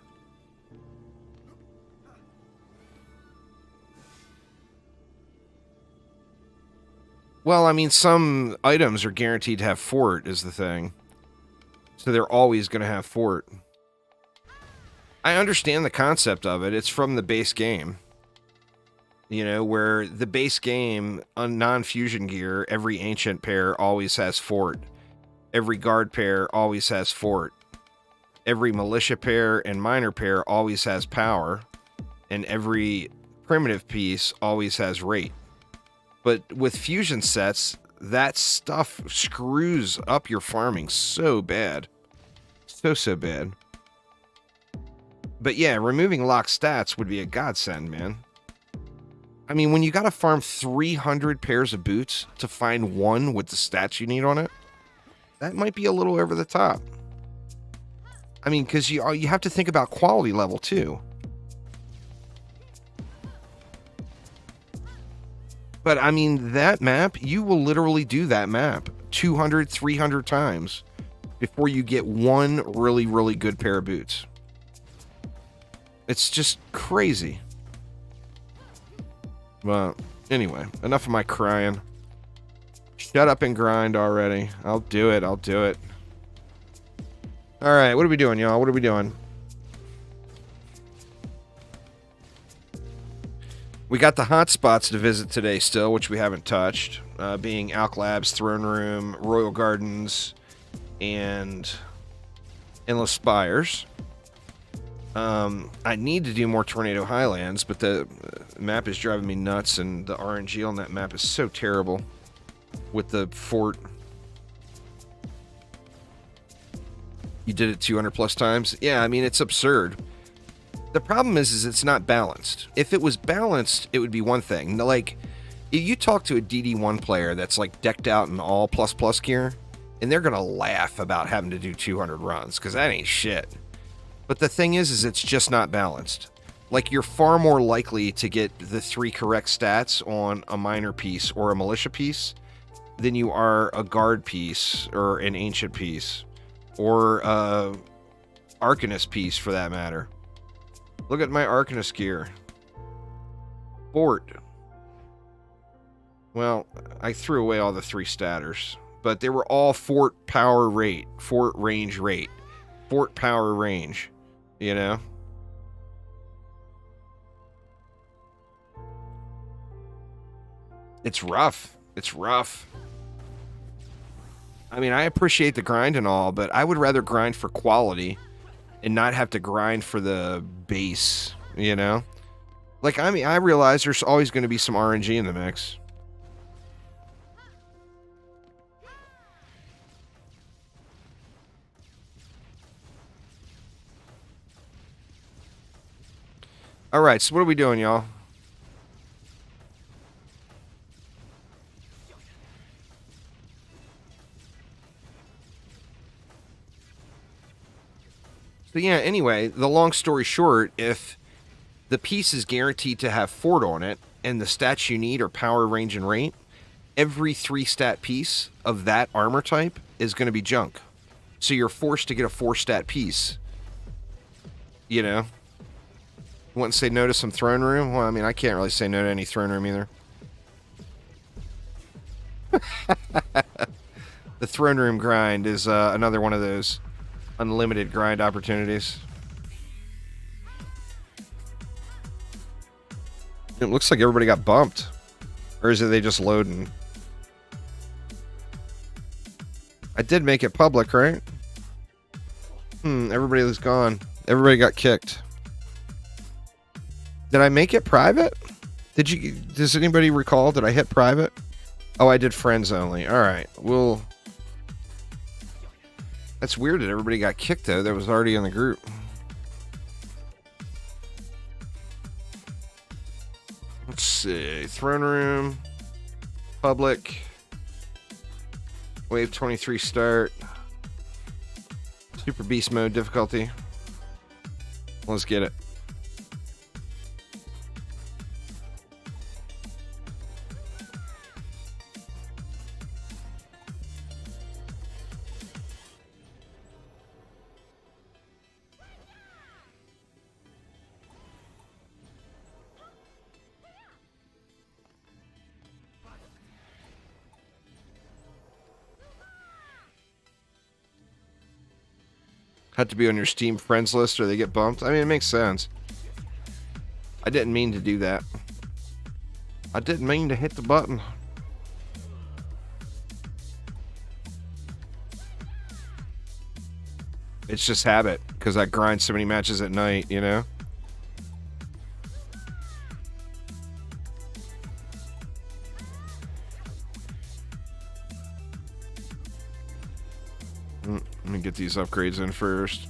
[SPEAKER 1] Well, I mean, some items are guaranteed to have fort, is the thing. So they're always going to have fort. I understand the concept of it. It's from the base game. You know, where the base game, on non-fusion gear, every ancient pair always has fort. Every guard pair always has fort. Every militia pair and minor pair always has power. And every primitive piece always has rate. But with fusion sets, that stuff screws up your farming so bad. So bad. But yeah, removing lock stats would be a godsend, man. I mean, when you gotta farm 300 pairs of boots to find one with the stats you need on it, that might be a little over the top. I mean, because you have to think about quality level, too. But, I mean, that map, you will literally do that map 200, 300 times before you get one really, really good pair of boots. It's just crazy. Well, anyway, enough of my crying. Shut up and grind already. I'll do it. All right, what are we doing, y'all? What are we doing? We got the hot spots to visit today still, which we haven't touched, being Alk Labs, Throne Room, Royal Gardens, and Endless Spires. I need to do more Tornado Highlands, but the map is driving me nuts, and the RNG on that map is so terrible with the fort. You did it 200 plus times? Yeah, I mean, it's absurd. The problem is it's not balanced. If it was balanced, it would be one thing. Like, you talk to a DD1 player that's like decked out in all plus gear, and they're gonna laugh about having to do 200 runs, because that ain't shit. But the thing is it's just not balanced. Like, you're far more likely to get the 3 correct stats on a minor piece or a militia piece than you are a guard piece or an ancient piece or a Arcanist piece, for that matter. Look at my Arcanist gear. Fort. Well, I threw away all the 3 statters, but they were all fort power rate, fort range rate, fort power range, you know? It's rough. It's rough. I mean, I appreciate the grind and all, but I would rather grind for quality and not have to grind for the base, you know? Like, I mean, I realize there's always going to be some RNG in the mix. All right, so what are we doing, y'all? So yeah, anyway, the long story short, if the piece is guaranteed to have fort on it, and the stats you need are power, range, and rate, every 3-stat piece of that armor type is going to be junk. So you're forced to get a 4-stat piece. You know? Want to say no to some Throne Room? Well, I mean, I can't really say no to any Throne Room either. The Throne Room grind is another one of those unlimited grind opportunities. It looks like everybody got bumped. Or is it they just loading? I did make it public, right? Everybody was gone. Everybody got kicked. Did I make it private? Does anybody recall? Did I hit private? Oh, I did friends only. Alright, well... That's weird that everybody got kicked, though. That was already in the group. see. Throne room. Public. Wave 23 start. Super beast mode difficulty. Let's get it. Had to be on your Steam friends list or they get bumped. I mean, it makes sense. I didn't mean to do that. I didn't mean to hit the button. It's just habit, because I grind so many matches at night, you know? Let me get these upgrades in first.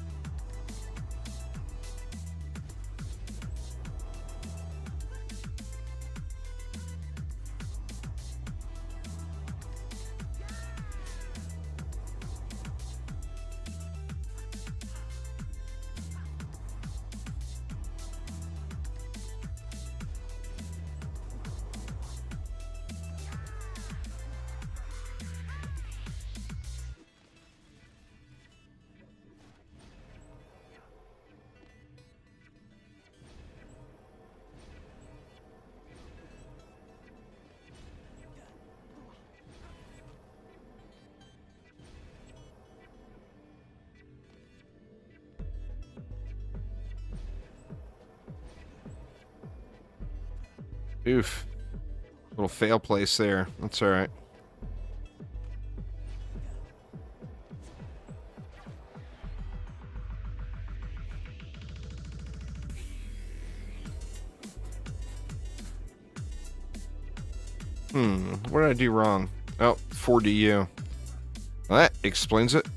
[SPEAKER 1] Oof. Little fail place there. That's alright. What did I do wrong? Oh, 4DU. Well, that explains it.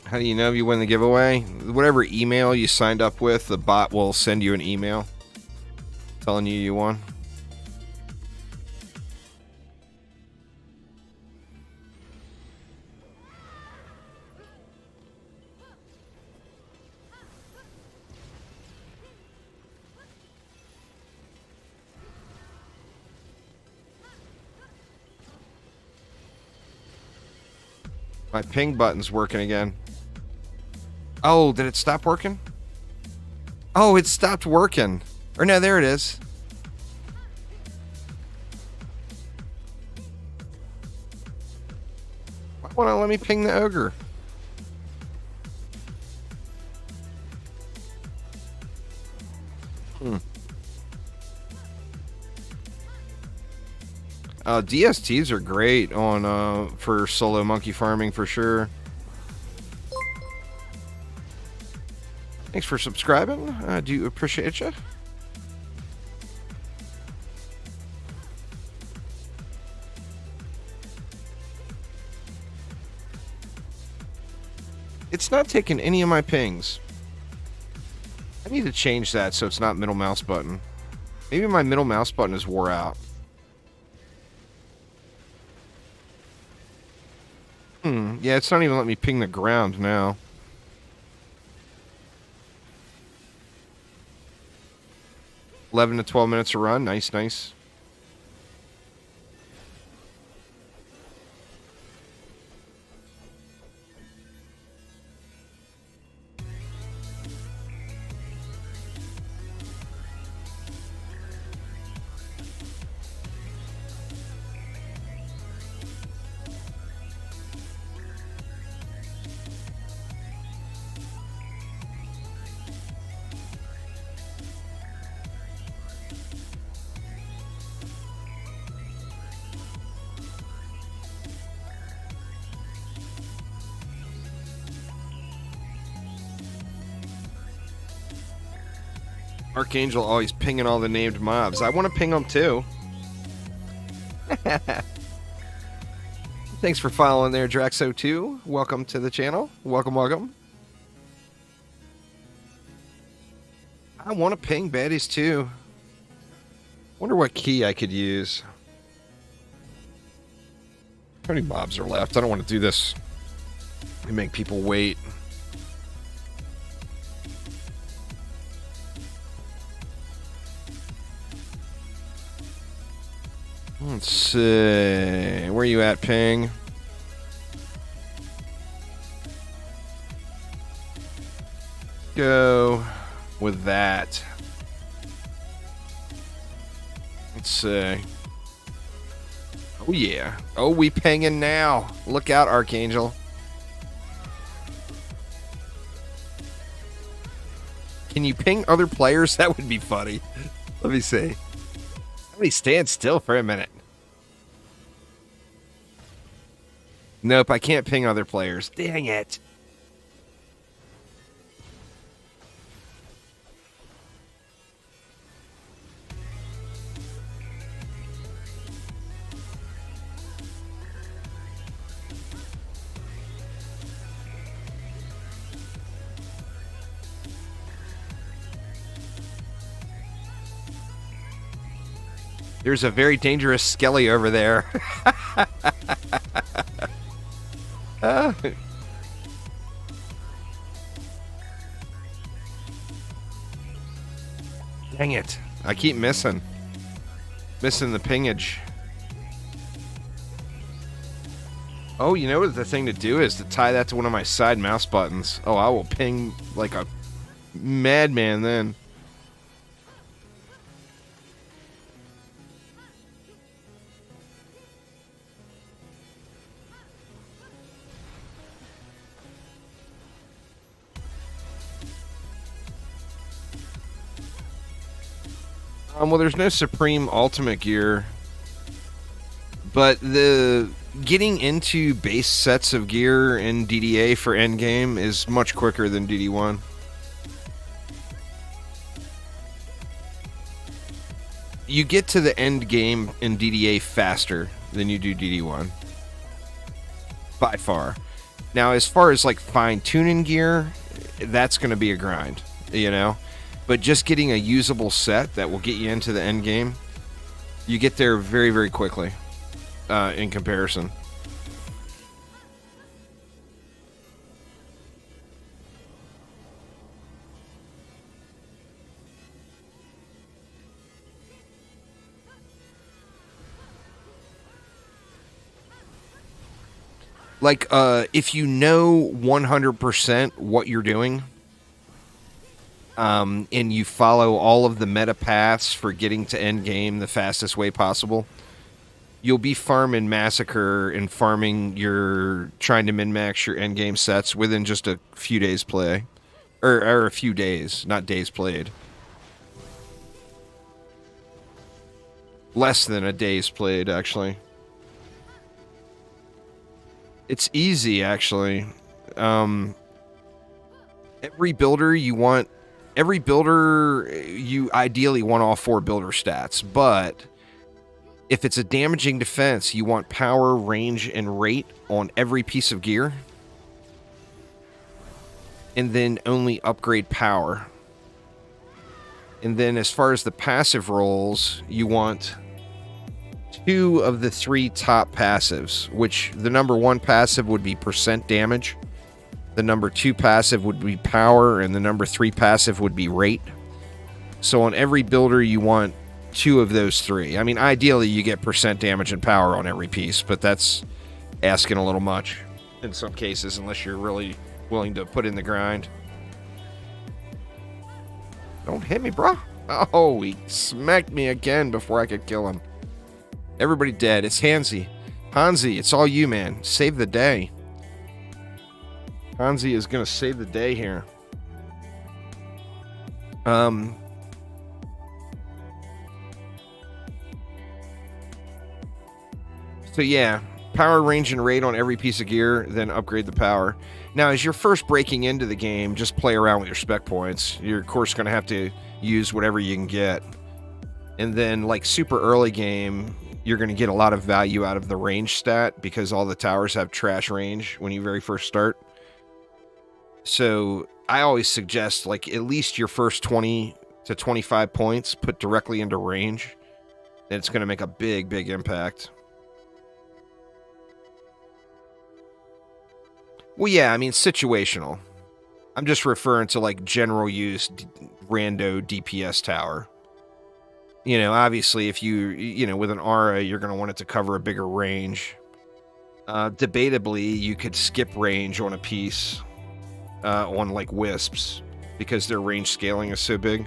[SPEAKER 1] How do you know if you win the giveaway? Whatever email you signed up with, the bot will send you an email telling you won. My ping button's working again. Oh, did it stop working? Oh, it stopped working. Or no, there it is. Why won't it let me ping the ogre? DSTs are great on for solo monkey farming for sure. Thanks for subscribing. I do appreciate you. It's not taking any of my pings. I need to change that so it's not middle mouse button. Maybe my middle mouse button is wore out. Yeah, it's not even letting me ping the ground now. $11 to 12 minutes to run. Nice, nice. Archangel always pinging all the named mobs. I want to ping them too. Thanks for following there, Draxo2. Welcome to the channel. Welcome, welcome. I want to ping baddies too. Wonder what key I could use. How many mobs are left? I don't want to do this and make people wait. Let's see. Where you at, Ping? Go with that. Let's see. Oh, yeah. Oh, we pinging now. Look out, Archangel. Can you ping other players? That would be funny. Let me see. Let me stand still for a minute. Nope, I can't ping other players. Dang it. There's a very dangerous Skelly over there. Dang it. I keep missing. Missing the pingage. Oh, you know what the thing to do is to tie that to one of my side mouse buttons. Oh, I will ping like a madman then. Well, there's no Supreme Ultimate gear, but the getting into base sets of gear in DDA for endgame is much quicker than DD1. You get to the end game in DDA faster than you do DD1. By far. Now, as far as like fine-tuning gear, that's going to be a grind, you know? But just getting a usable set that will get you into the end game, you get there very, very quickly in comparison. Like, if you know 100% what you're doing, and you follow all of the meta paths for getting to end game the fastest way possible, you'll be farming Massacre and farming trying to min-max your end game sets within just a few days play. Or a few days, not days played. Less than a day's played, actually. It's easy, actually. Every builder you ideally want all 4 builder stats, but if it's a damaging defense, you want power, range, and rate on every piece of gear, and then only upgrade power. And then as far as the passive rolls, you want 2 of the 3 top passives, which the number 1 passive would be % damage, the number 2 passive would be power, and the number 3 passive would be rate. So on every builder, you want 2 of those 3. I mean, ideally, you get % damage and power on every piece, but that's asking a little much in some cases, unless you're really willing to put in the grind. Don't hit me, bro. Oh, he smacked me again before I could kill him. Everybody dead. It's Hansi. Hansi, it's all you, man. Save the day. Hansi is going to save the day here. So yeah, Power, range, and rate on every piece of gear, then upgrade the power. Now, as you're first breaking into the game, just play around with your spec points. You're, of course, going to have to use whatever you can get. And then, like, super early game, you're going to get a lot of value out of the range stat because all the towers have trash range when you very first start. So I always suggest, like, at least your first 20 to 25 points put directly into range. And it's going to make a big, big impact. Well, yeah, I mean, situational. I'm just referring to, like, general use rando DPS tower. You know, obviously, if you know, with an aura, you're going to want it to cover a bigger range. Debatably, you could skip range on a piece on, like, wisps because their range scaling is so big.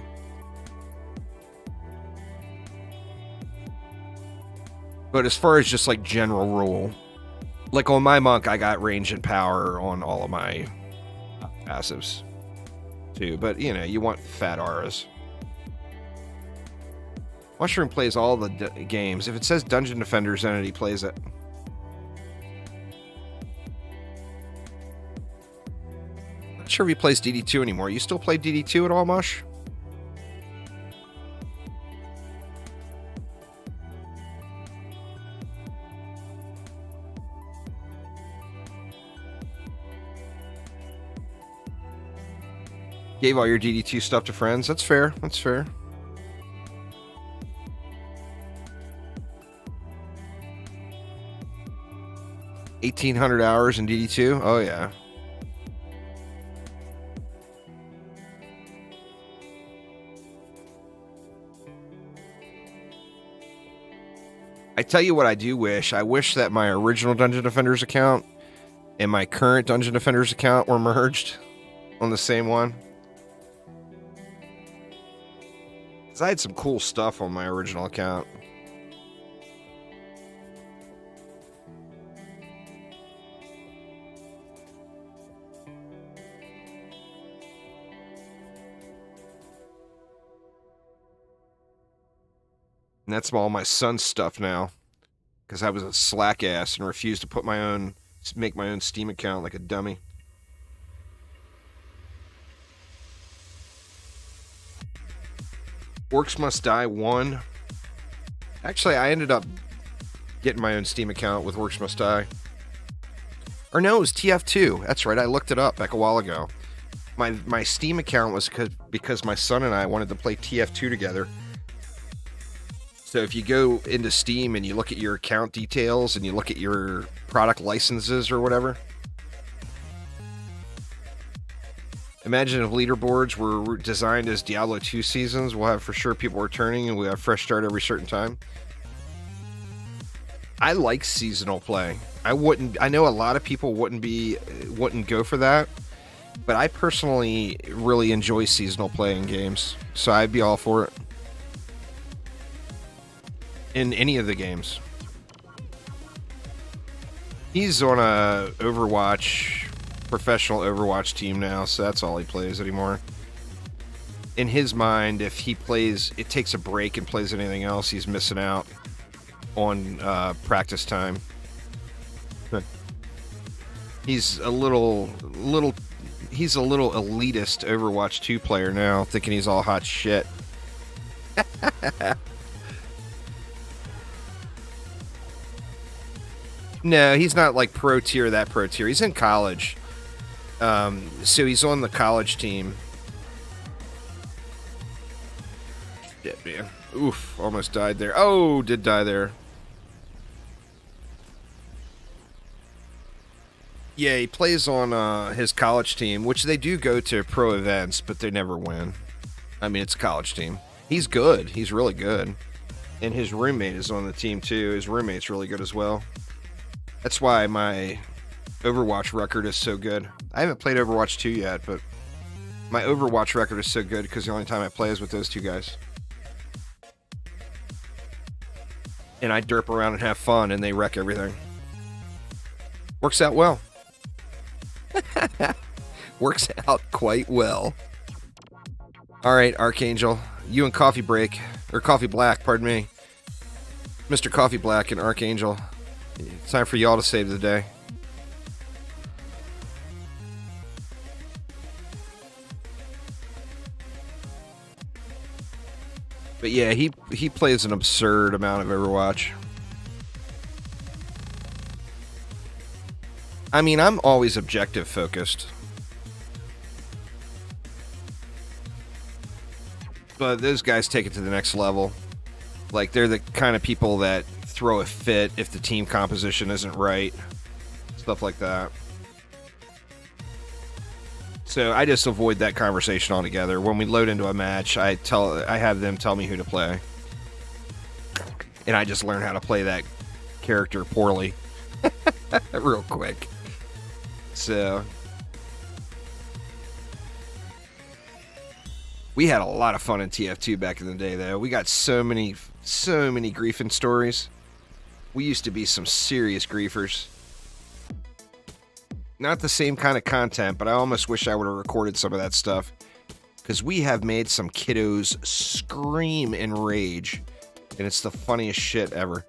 [SPEAKER 1] But as far as just, like, general rule, like on my monk, I got range and power on all of my passives too. But, you know, you want fat auras. Mushroom plays all the games. If it says Dungeon Defenders, Entity plays it. Not sure if he plays DD2 anymore. You still play DD2 at all, Mush? Gave all your DD2 stuff to friends. That's fair. That's fair. $1,800 hours in DD2? Oh, yeah. I tell you what I do wish. I wish that my original Dungeon Defenders account and my current Dungeon Defenders account were merged on the same one. Because I had some cool stuff on my original account. And that's all my son's stuff now. Because I was a slack ass and refused to make my own Steam account like a dummy. Orcs Must Die 1. Actually, I ended up getting my own Steam account with Orcs Must Die. Or no, it was TF2. That's right, I looked it up back a while ago. My Steam account was because my son and I wanted to play TF2 together. So if you go into Steam and you look at your account details and you look at your product licenses or whatever, imagine if leaderboards were designed as Diablo 2 seasons. We'll have for sure people returning and we'll have fresh start every certain time. I like seasonal play. I know a lot of people wouldn't go for that, but I personally really enjoy seasonal play in games. So I'd be all for it. In any of the games. He's on a professional Overwatch team now, so that's all he plays anymore. In his mind, if he takes a break and plays anything else, he's missing out on practice time. He's a little elitist Overwatch 2 player now, thinking he's all hot shit. No, he's not like pro tier, that pro tier. He's in college. So he's on the college team. Shit, man. Oof, almost died there. Oh, did die there. Yeah, he plays on his college team, which they do go to pro events, but they never win. I mean, it's a college team. He's good. He's really good. And his roommate is on the team, too. His roommate's really good as well. That's why my Overwatch record is so good. I haven't played Overwatch 2 yet, but my Overwatch record is so good because the only time I play is with those two guys. And I derp around and have fun, and they wreck everything. Works out well. Works out quite well. Alright, Archangel. You and Coffee Break. Or Coffee Black, pardon me. Mr. Coffee Black and Archangel. It's time for y'all to save the day. But yeah, he plays an absurd amount of Overwatch. I mean, I'm always objective focused. But those guys take it to the next level. Like, they're the kind of people that throw a fit if the team composition isn't right. Stuff like that. So I just avoid that conversation altogether. When we load into a match, I have them tell me who to play. And I just learn how to play that character poorly. Real quick. So we had a lot of fun in TF2 back in the day, though. We got so many griefing stories. We used to be some serious griefers. Not the same kind of content, but I almost wish I would have recorded some of that stuff. Because we have made some kiddos scream in rage. And it's the funniest shit ever.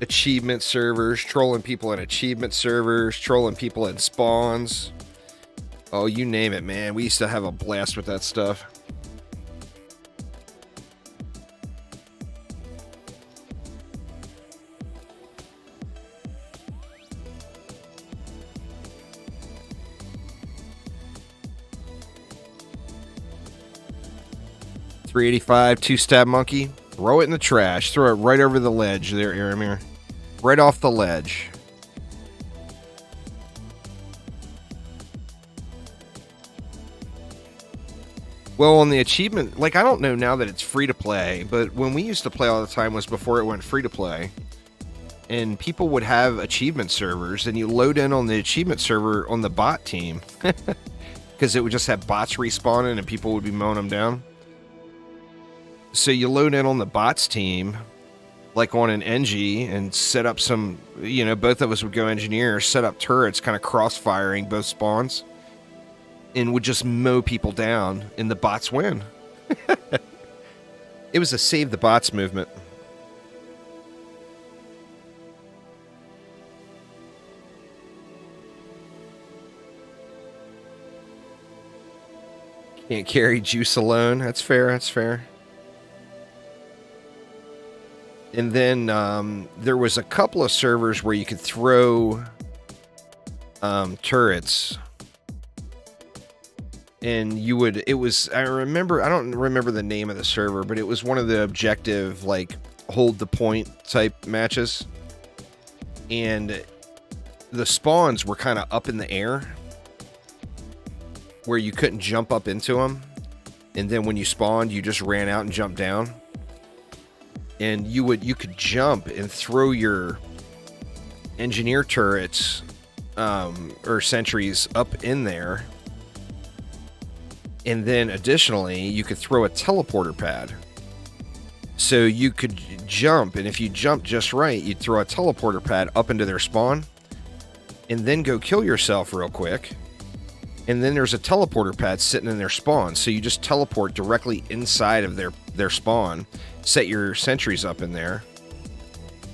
[SPEAKER 1] Achievement servers, trolling people in achievement servers, trolling people in spawns. Oh, you name it, man. We used to have a blast with that stuff. .385 two-stab monkey. Throw it in the trash. Throw it right over the ledge there, Aramir. Right off the ledge. Well, on the achievement, like, I don't know now that it's free to play, but when we used to play all the time was before it went free to play. And people would have achievement servers, and you load in on the achievement server on the bot team. Because it would just have bots respawning and people would be mowing them down. So you load in on the bots team, like on an NG, and set up some, you know, both of us would go engineer, set up turrets, kind of cross-firing both spawns, and would just mow people down, and the bots win. It was a save the bots movement. Can't carry juice alone. That's fair, that's fair. And then there was a couple of servers where you could throw turrets. And you would, it was, I don't remember the name of the server, but it was one of the objective, like, hold the point type matches. And the spawns were kind of up in the air, where you couldn't jump up into them. And then when you spawned, you just ran out and jumped down. And you could jump and throw your engineer turrets or sentries up in there. And then additionally, you could throw a teleporter pad. So you could jump, and if you jump just right, you'd throw a teleporter pad up into their spawn, and then go kill yourself real quick. And then there's a teleporter pad sitting in their spawn, so you just teleport directly inside of their spawn, set your sentries up in there,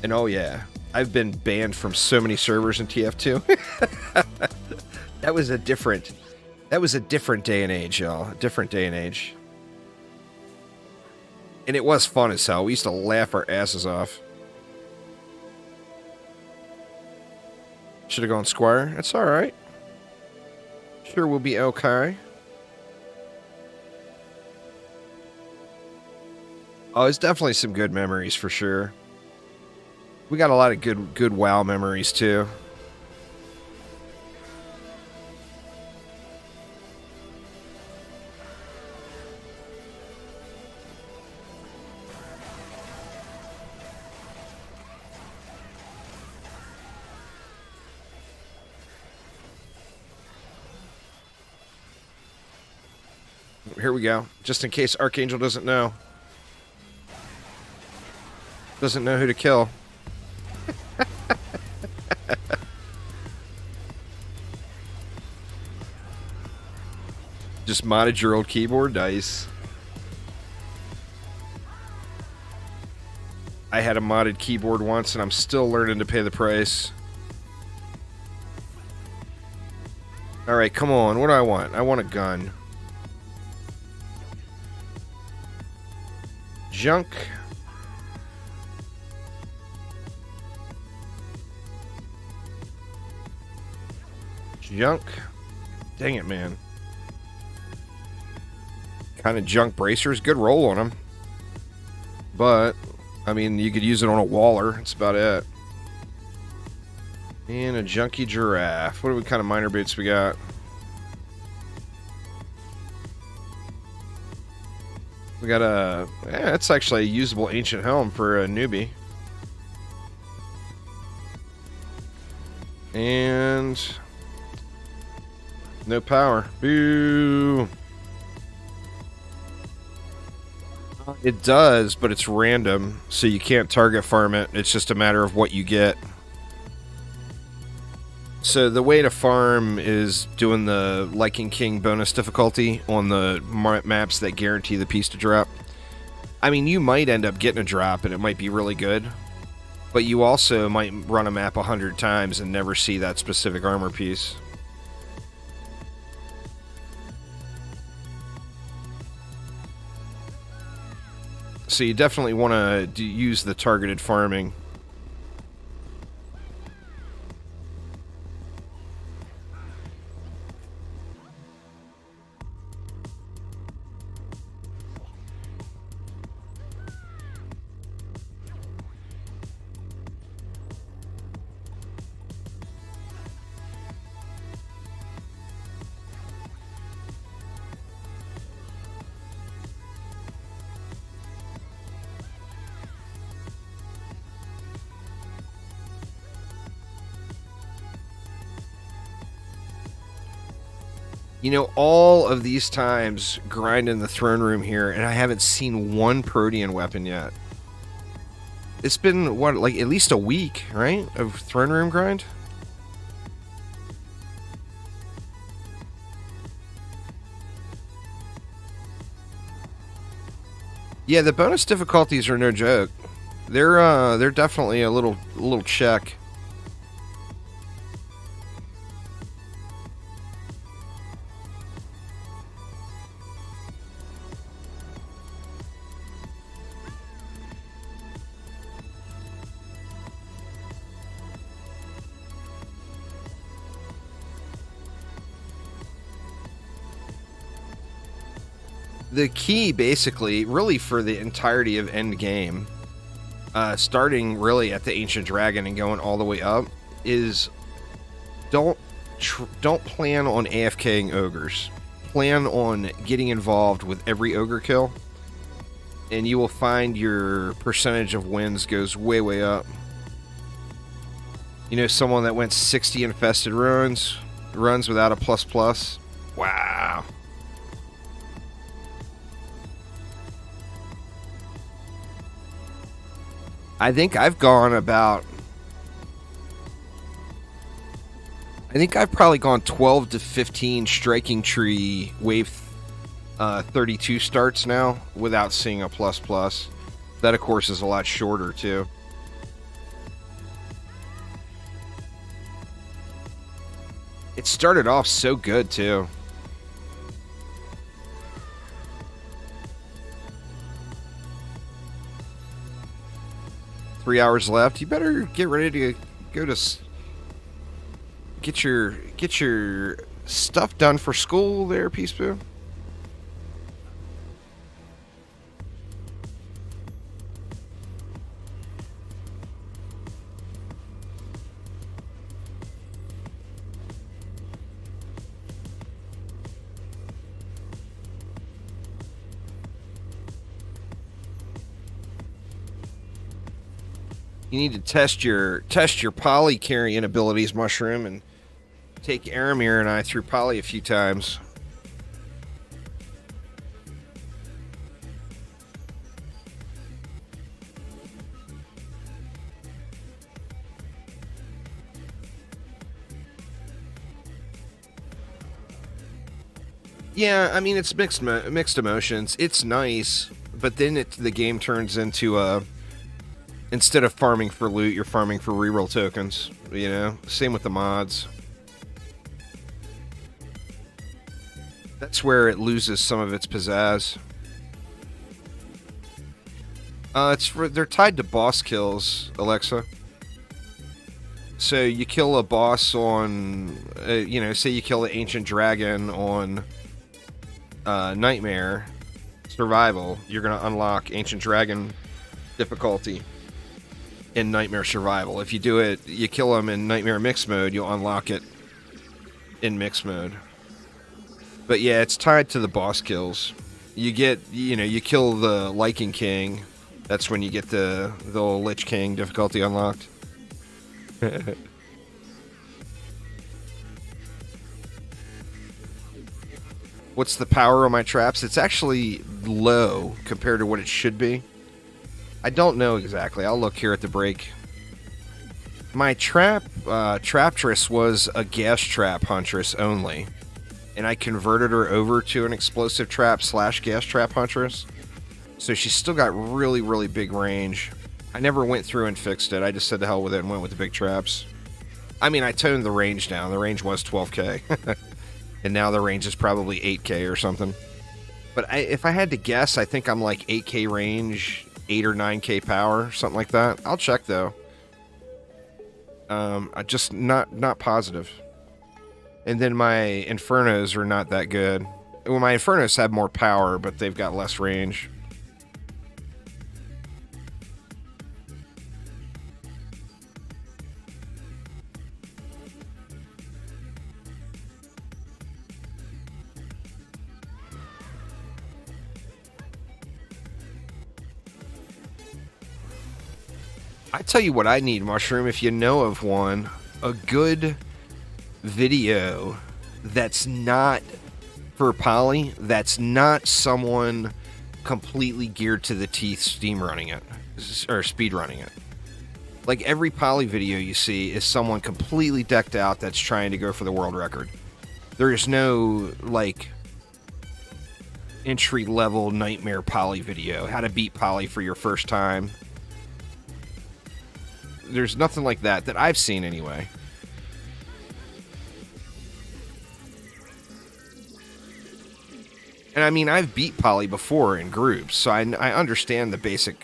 [SPEAKER 1] and oh yeah, I've been banned from so many servers in TF2. That was a different day and age, y'all. A different day and age. And it was fun as hell. We used to laugh our asses off. Should have gone Squire. That's alright. Sure, we'll be okay. Oh, it's definitely some good memories for sure. We got a lot of good WoW memories too. Here we go. Just in case Archangel doesn't know. Doesn't know who to kill. Just modded your old keyboard? Nice. I had a modded keyboard once, and I'm still learning to pay the price. Alright, come on. What do I want? I want a gun. Junk. Junk. Dang it, man. Kind of junk bracers. Good roll on them. But, I mean, you could use it on a Waller. That's about it. And a junky giraffe. What kind of miner boots we got? We got a... Yeah, it's actually a usable ancient helm for a newbie. And... no power. Boo! It does, but it's random, so you can't target farm it. It's just a matter of what you get. So the way to farm is doing the Lichen King bonus difficulty on the maps that guarantee the piece to drop. I mean, you might end up getting a drop, and it might be really good. But you also might run a map 100 times and never see that specific armor piece. So you definitely want to use the targeted farming. You know, all of these times grinding the throne room here, and I haven't seen one Protean weapon yet. It's been, what, like at least a week, right, of throne room grind? Yeah, the bonus difficulties are no joke. They're definitely a little check. The key, basically, really for the entirety of Endgame, starting really at the Ancient Dragon and going all the way up, is don't plan on AFKing ogres. Plan on getting involved with every ogre kill, and you will find your percentage of wins goes way up. You know, someone that went 60 infested runs without a ++. Wow. I think I've probably gone 12 to 15 Striking Tree Wave 32 starts now without seeing a ++. That, of course, is a lot shorter, too. It started off so good, too. Three hours left. You better get ready to go to get your stuff done for school there, Peace Boo. You need to test your poly carrying abilities, Mushroom, and take Aramir and I through poly a few times. Yeah, I mean, it's mixed emotions. It's nice, but then the game turns into instead of farming for loot, you're farming for reroll tokens. You know, same with the mods. That's where it loses some of its pizzazz. They're tied to boss kills, Alexa. So you kill a boss on, say you kill an ancient dragon on Nightmare Survival, you're gonna unlock ancient dragon difficulty in Nightmare Survival. If you do it, you kill them in Nightmare Mix mode, you'll unlock it in Mix mode. But yeah, it's tied to the boss kills. You kill the Lichen King. That's when you get the Lich King difficulty unlocked. What's the power on my traps? It's actually low compared to what it should be. I don't know exactly. I'll look here at the break. My Traptress was a gas trap huntress only, and I converted her over to an explosive trap / gas trap huntress. So she's still got really, really big range. I never went through and fixed it. I just said to hell with it and went with the big traps. I mean, I toned the range down. The range was 12k. And now the range is probably 8k or something. But if I had to guess, I think I'm like 8k range, 8 or 9k power, something like that. I'll check, though. I just not positive. And then my Infernos are not that good. Well, my Infernos have more power, but they've got less range. I tell you what I need, Mushroom, if you know of one. A good video that's not for poly, that's not someone completely geared to the teeth steam running it, or speed running it. Like, every poly video you see is someone completely decked out that's trying to go for the world record. There is no, like, entry-level nightmare poly video. How to beat poly for your first time. There's nothing like that I've seen anyway. And I mean, I've beat poly before in groups, so I understand the basic,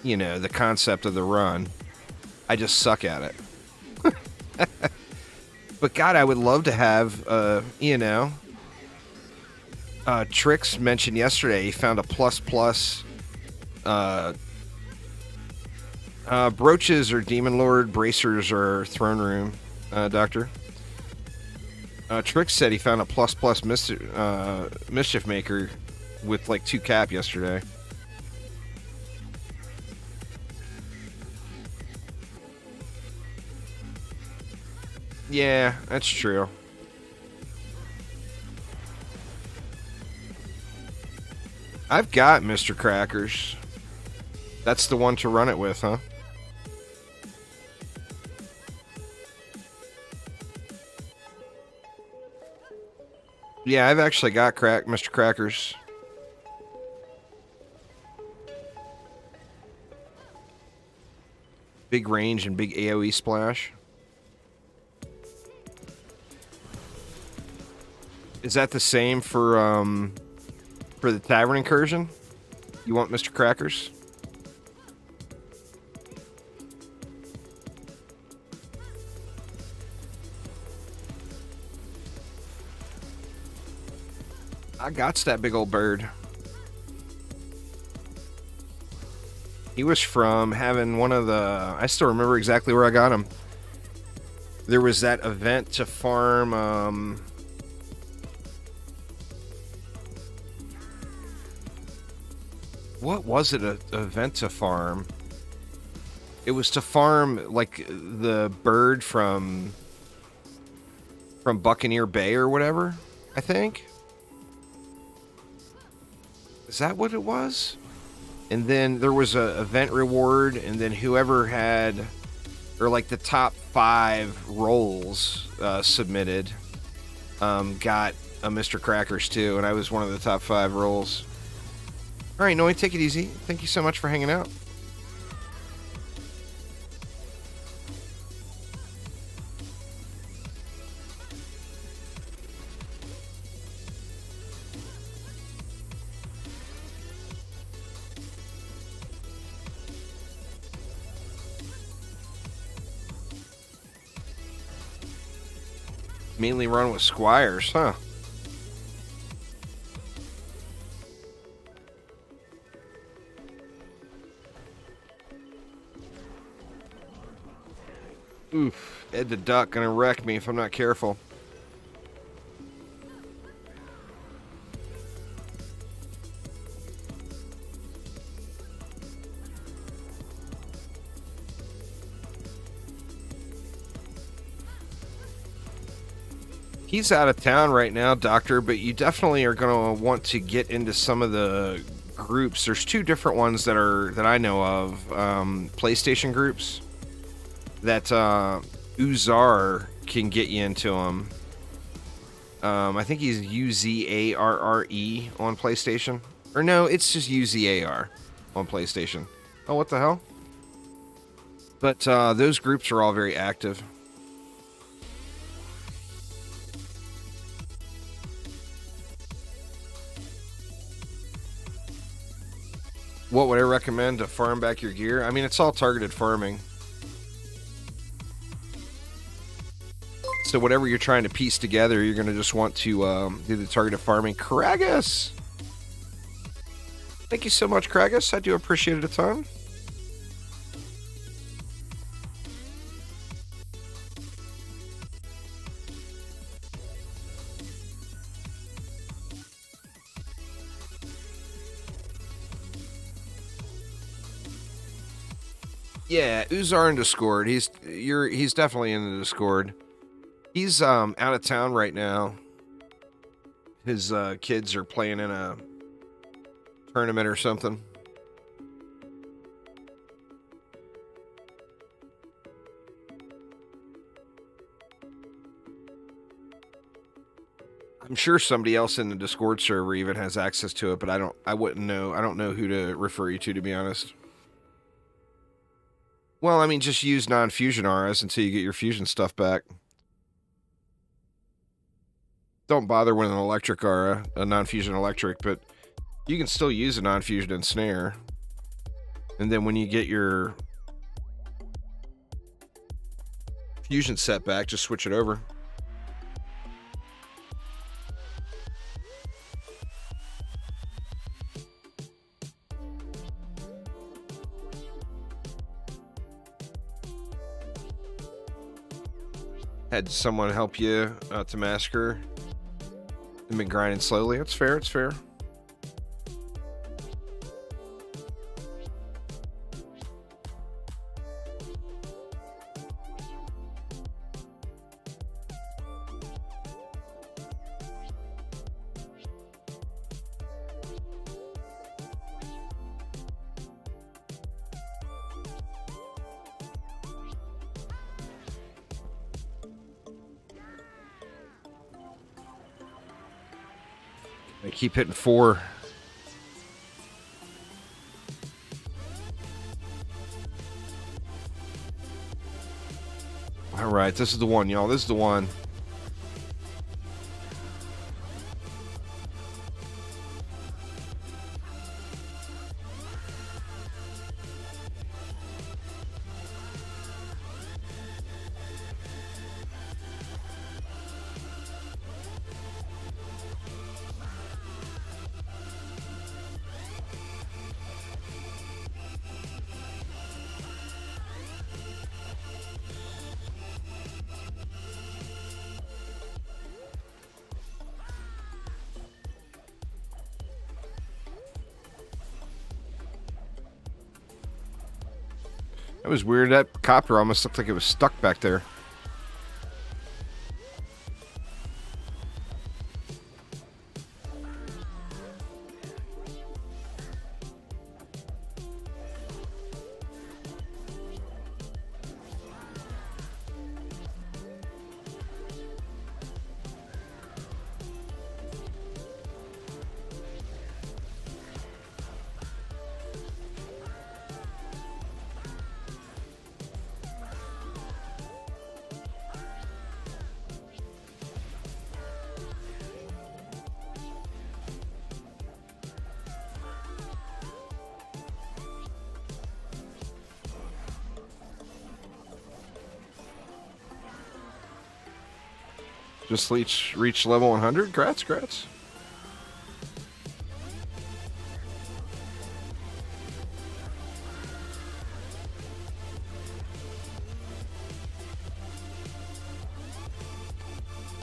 [SPEAKER 1] the concept of the run. I just suck at it. But God, I would love to have, Trix mentioned yesterday he found a plus, brooches are Demon Lord, bracers are Throne Room, Doctor. Trix said he found a plus Mischief Maker with like 2 cap yesterday. Yeah, that's true. I've got Mr. Crackers. That's the one to run it with, huh? Yeah, I've actually got Mr. Crackers. Big range and big AoE splash. Is that the same for the Tavern Incursion? You want Mr. Crackers? I got that big old bird. He was from having one of the... I still remember exactly where I got him. There was that event to farm... what was it? An event to farm? It was to farm, like, the bird from Buccaneer Bay or whatever, I think. Is that what it was? And then there was a event reward, and then whoever had, or like the top 5 rolls submitted, got Mr. Crackers too, and I was one of the top 5 rolls. All right, Noe, take it easy. Thank you so much for hanging out. Mainly run with Squires, huh? Oof, Ed the Duck gonna wreck me if I'm not careful. He's out of town right now, Doctor, but you definitely are going to want to get into some of the groups. There's 2 different ones that I know of, PlayStation groups that Uzar can get you into them. I think he's Uzarre on PlayStation. Or no, it's just Uzar on PlayStation. Oh, what the hell? But those groups are all very active. What would I recommend to farm back your gear? I mean, it's all targeted farming. So whatever you're trying to piece together, you're going to just want to do the targeted farming. Kragus! Thank you so much, Kragus. I do appreciate it a ton. Yeah, Uzar in Discord. He's definitely in the Discord. He's out of town right now. His kids are playing in a tournament or something. I'm sure somebody else in the Discord server even has access to it, but I wouldn't know. I don't know who to refer you to be honest. Well, I mean, just use non-fusion auras until you get your fusion stuff back. Don't bother with an electric aura, a non-fusion electric, but you can still use a non-fusion ensnare. And then when you get your fusion set back, just switch it over. Had someone help you to massacre and been grinding slowly. That's fair, it's fair. I keep hitting 4. All right, this is the one, y'all. This is the one. That was weird. That copter almost looked like it was stuck back there. Just reach level 100. Grats.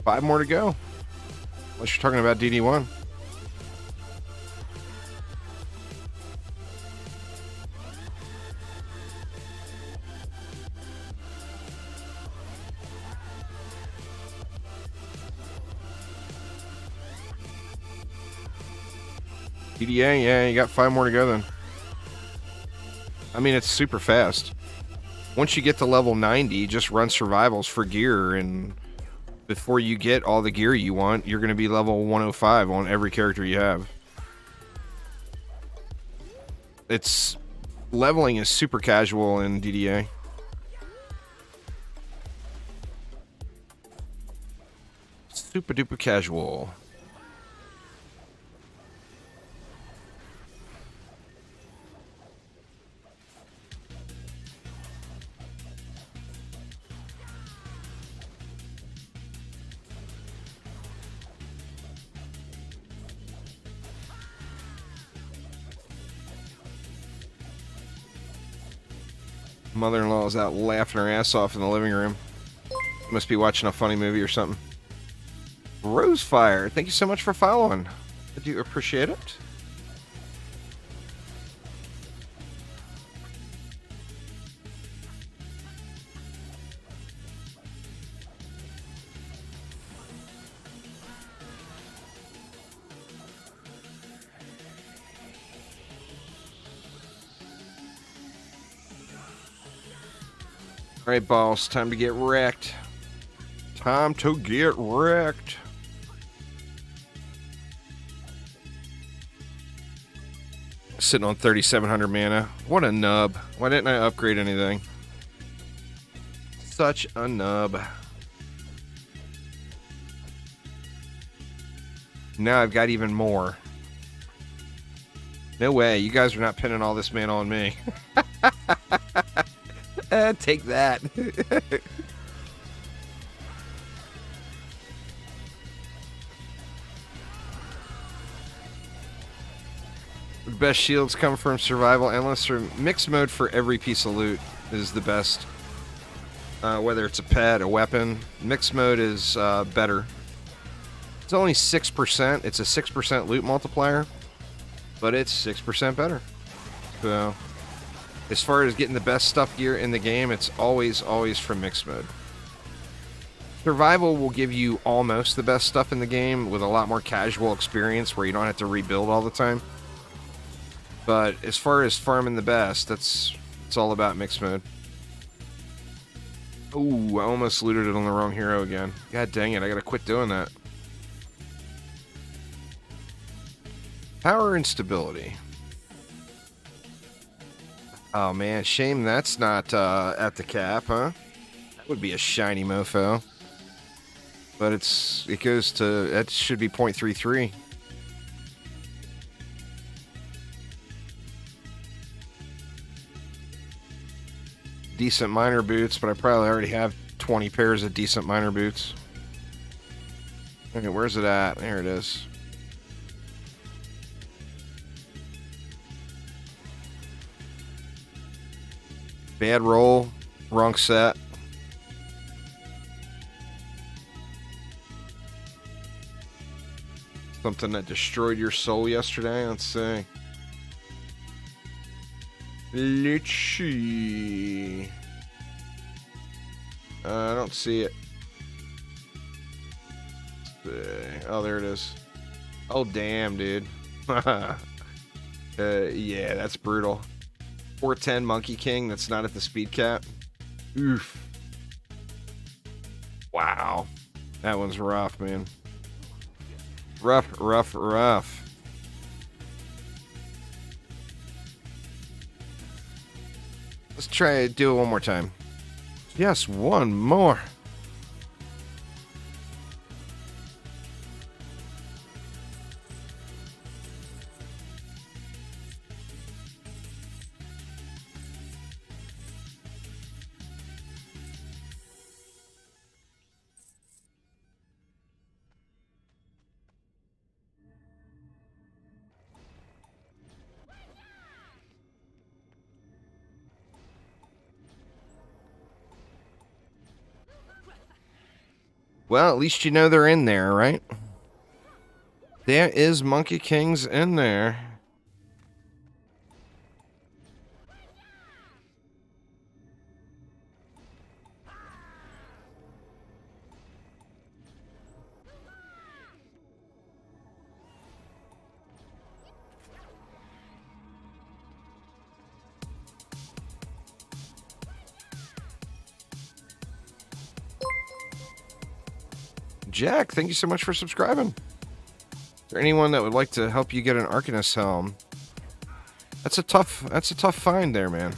[SPEAKER 1] 5 more to go. Unless you're talking about DD1. DDA, yeah, you got 5 more to go then. I mean, it's super fast. Once you get to level 90, just run survivals for gear, and before you get all the gear you want, you're going to be level 105 on every character you have. It's leveling is super casual in DDA. Super duper casual. Mother-in-law is out laughing her ass off in the living room. Must be watching a funny movie or something. Rosefire, thank you so much for following. I do appreciate it. All right, boss, time to get wrecked. Time to get wrecked. Sitting on 3,700 mana. What a nub. Why didn't I upgrade anything? Such a nub. Now I've got even more. No way. You guys are not pinning all this mana on me. Take that. The best shields come from survival endless or mixed mode for every piece of loot is the best. Whether it's a pet, a weapon, mixed mode is better. It's only 6%. It's a 6% loot multiplier, but it's 6% better. So as far as getting the best stuff gear in the game, it's always from mixed mode. Survival will give you almost the best stuff in the game with a lot more casual experience where you don't have to rebuild all the time. But as far as farming the best, it's all about mixed mode. Ooh, I almost looted it on the wrong hero again. God dang it, I gotta quit doing that. Power and stability. Oh man, shame that's not at the cap, huh? That would be a shiny mofo. But it goes to, that should be 0.33. Decent miner boots, but I probably already have 20 pairs of decent miner boots. Okay, where's it at? There it is. Bad roll, wrong set. Something that destroyed your soul yesterday. Let's see. Let's see. I don't see it. Oh, there it is. Oh, damn, dude. Yeah, that's brutal. 410 Monkey King that's not at the speed cap. Oof. Wow. That one's rough, man. Rough. Let's try to do it one more time. Yes, one more. Well, at least you know they're in there, right? There is Monkey Kings in there. Jack, thank you so much for subscribing. Is there anyone that would like to help you get an Arcanist helm? That's a tough find there, man.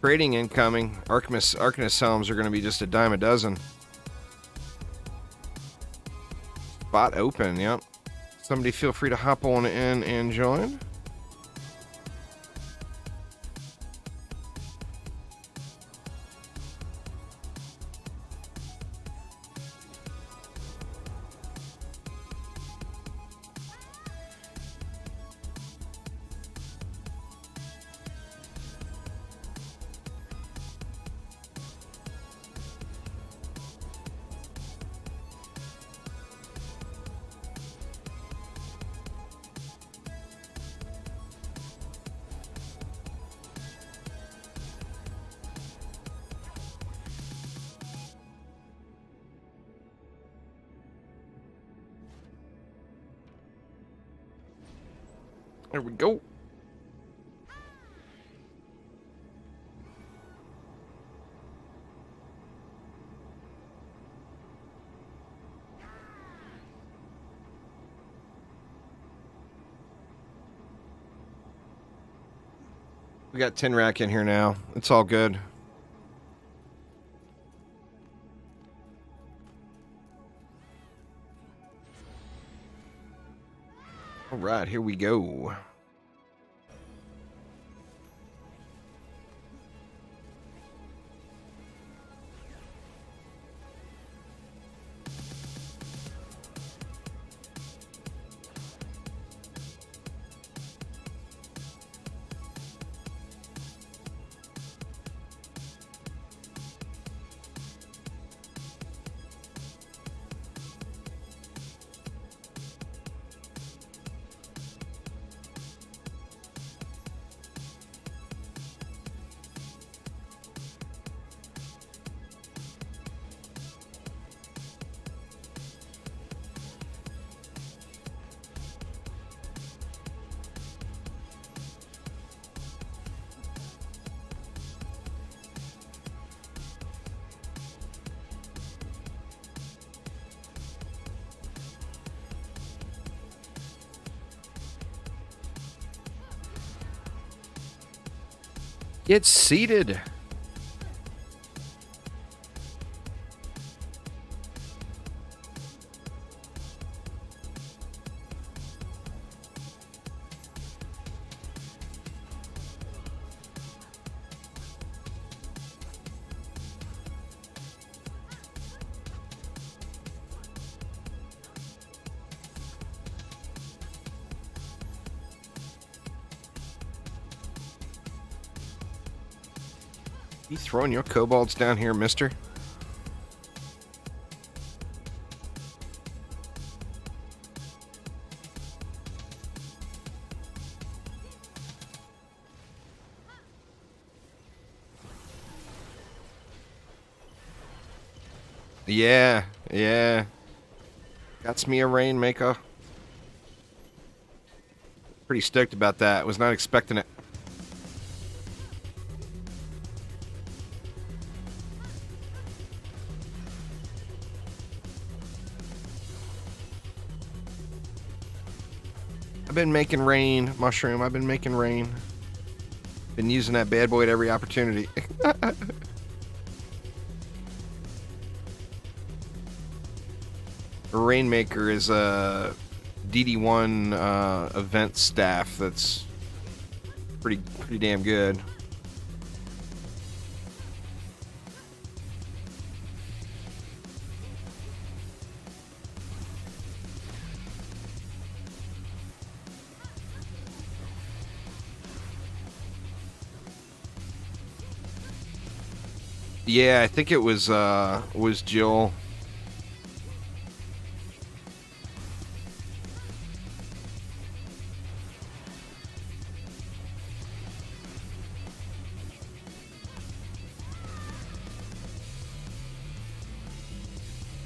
[SPEAKER 1] Trading incoming. Arcanist helms are going to be just a dime a dozen. Spot open, yep. Somebody feel free to hop on in and join. There we go. We got Tin Rack in here now. It's all good. All right, here we go. Get seated. You throwing your kobolds down here, mister? Yeah, yeah. Got me a Rainmaker. Pretty stoked about that. Was not expecting it. I've been making rain, Mushroom. I've been making rain. Been using that bad boy at every opportunity. Rainmaker is a DD1 event staff that's pretty damn good. Yeah, I think it was Jill.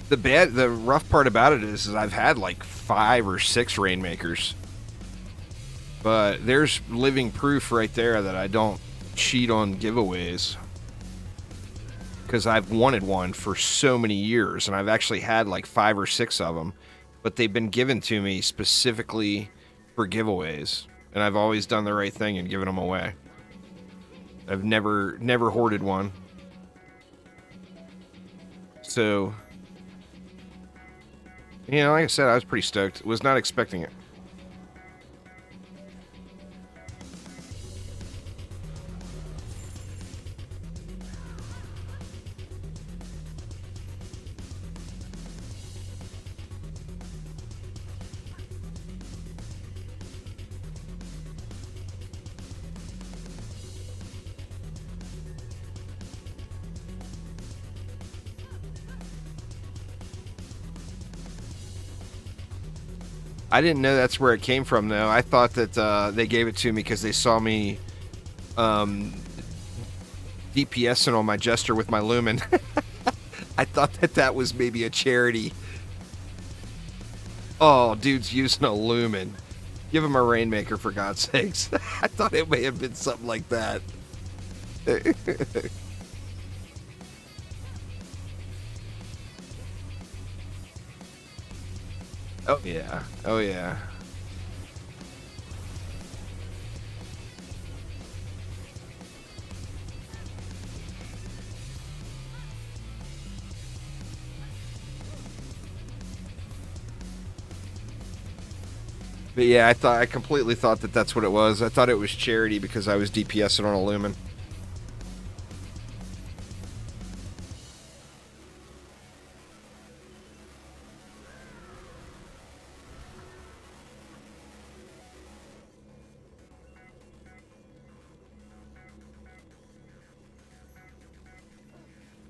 [SPEAKER 1] The rough part about it is I've had like 5 or 6 Rainmakers. But there's living proof right there that I don't cheat on giveaways. Because I've wanted one for so many years, and I've actually had like 5 or 6 of them. But they've been given to me specifically for giveaways. And I've always done the right thing and given them away. I've never hoarded one. So, you know, like I said, I was pretty stoked. Was not expecting it. I didn't know that's where it came from, though. I thought that they gave it to me because they saw me DPSing on my Jester with my Lumen. I thought that was maybe a charity. Oh, dude's using a Lumen. Give him a Rainmaker, for God's sakes. I thought it may have been something like that. Oh, yeah. Oh, yeah. But yeah, I completely thought that that's what it was. I thought it was charity because I was DPSing on a Lumen.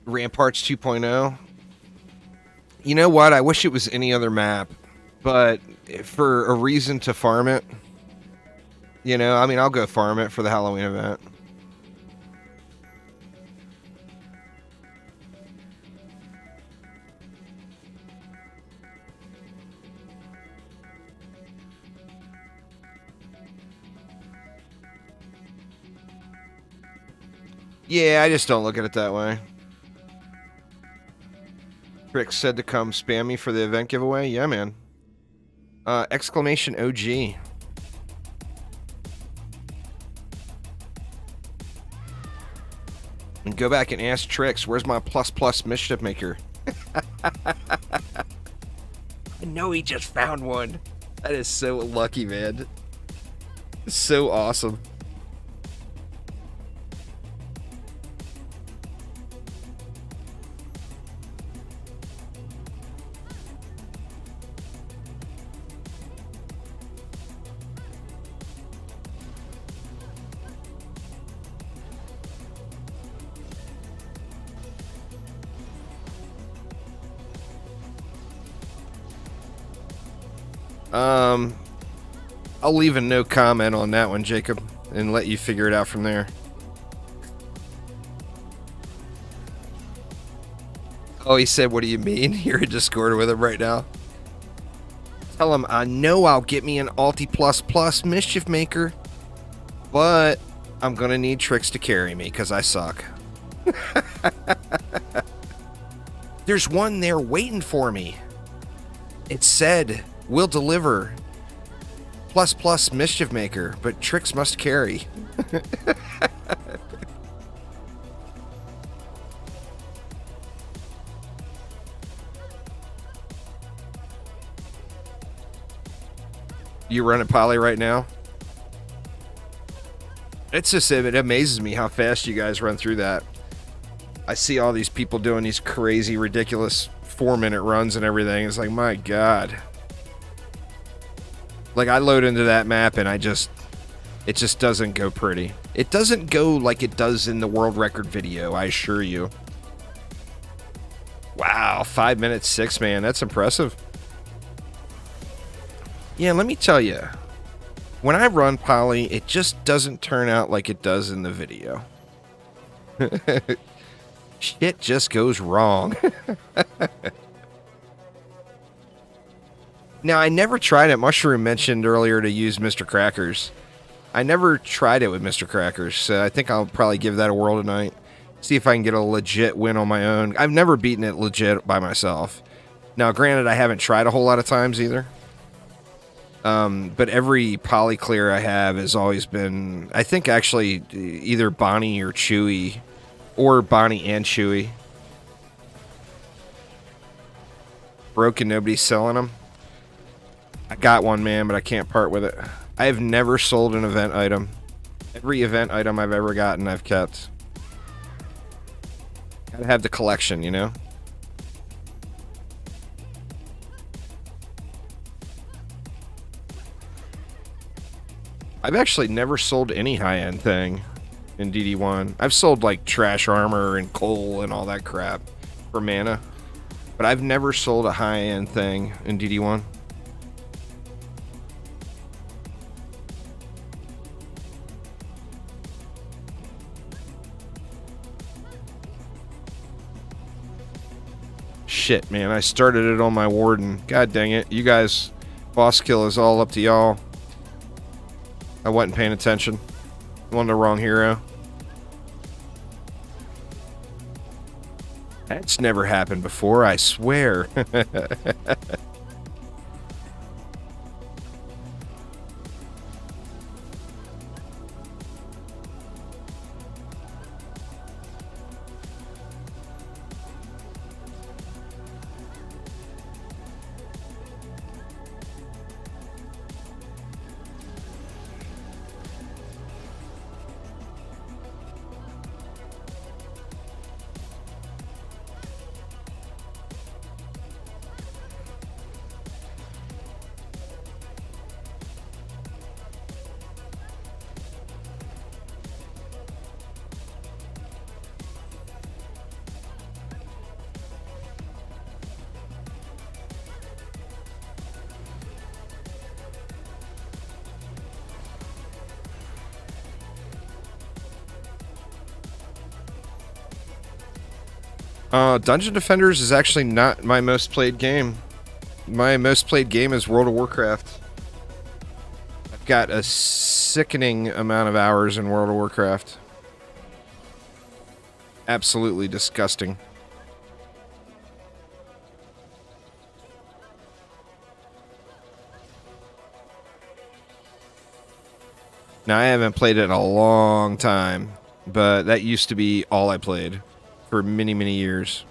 [SPEAKER 1] Ramparts 2.0. You know what? I wish it was any other map, but for a reason to farm it, you know, I mean, I'll go farm it for the Halloween event. Yeah, I just don't look at it that way. Rick said to come spam me for the event giveaway. Yeah, man. Exclamation OG. And go back and ask Trix, where's my ++ mischief maker? I know he just found one. That is so lucky, man. So awesome. I'll leave a no comment on that one, Jacob, and let you figure it out from there. Oh, he said, what do you mean? You're in Discord with him right now. Tell him, I know I'll get me an Alti++ mischief maker, but I'm going to need Trix to carry me because I suck. There's one there waiting for me. It said, we'll deliver ++ mischief maker, but Trix must carry. You run at Poly right now? It's just, it amazes me how fast you guys run through that. I see all these people doing these crazy, ridiculous 4-minute runs and everything. It's like, my God. Like, I load into that map and it just doesn't go pretty. It doesn't go like it does in the world record video, I assure you. Wow, 5 minutes 6, man. That's impressive. Yeah, let me tell you. When I run poly, it just doesn't turn out like it does in the video. Shit just goes wrong. Now, I never tried it. Mushroom mentioned earlier to use Mr. Crackers. I never tried it with Mr. Crackers, so I think I'll probably give that a whirl tonight. See if I can get a legit win on my own. I've never beaten it legit by myself. Now, granted, I haven't tried a whole lot of times either. But every poly clear I have has always been, I think, actually either Bonnie or Chewy. Or Bonnie and Chewy. Broken, nobody's selling them. I got one, man, but I can't part with it. I have never sold an event item. Every event item I've ever gotten, I've kept. Gotta have the collection, you know? I've actually never sold any high-end thing in DD1. I've sold, like, trash armor and coal and all that crap for mana. But I've never sold a high-end thing in DD1. Shit, man, I started it on my warden. God dang it. You guys, boss kill is all up to y'all. I wasn't paying attention. I'm on the wrong hero. That's never happened before, I swear. Dungeon Defenders is actually not my most played game. My most played game is World of Warcraft. I've got a sickening amount of hours in World of Warcraft. Absolutely disgusting. Now, I haven't played it in a long time, but that used to be all I played for many, many years.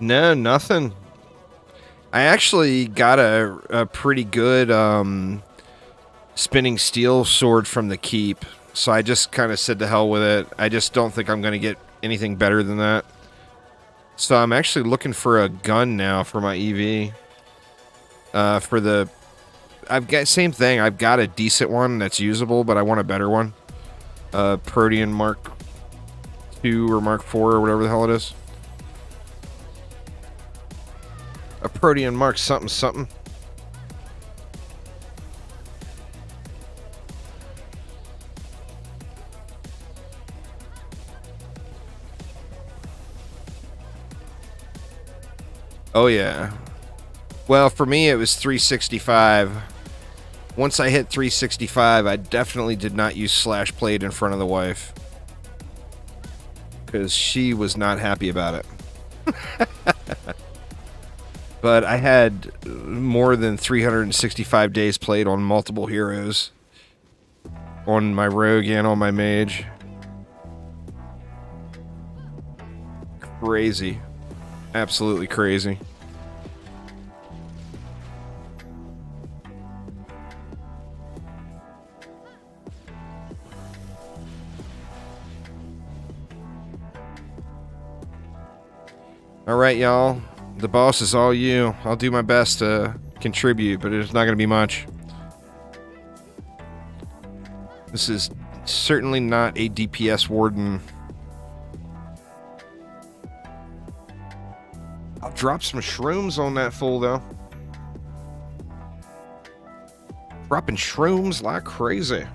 [SPEAKER 1] No, nothing. I actually got a pretty good spinning steel sword from the keep, so I just kind of said to hell with it. I just don't think I'm going to get anything better than that. So I'm actually looking for a gun now for my EV. I've got same thing. I've got a decent one that's usable, but I want a better one. Protean Mark II or Mark IV or whatever the hell it is. A Protean Mark something something. Oh yeah. Well, for me it was 365. Once I hit 365, I definitely did not use slash plate in front of the wife, because she was not happy about it. But I had more than 365 days played on multiple heroes. On my rogue and on my mage. Crazy. Absolutely crazy. Alright, y'all. The boss is all you. I'll do my best to contribute, but it's not going to be much. This is certainly not a DPS warden. I'll drop some shrooms on that fool, though. Dropping shrooms like crazy.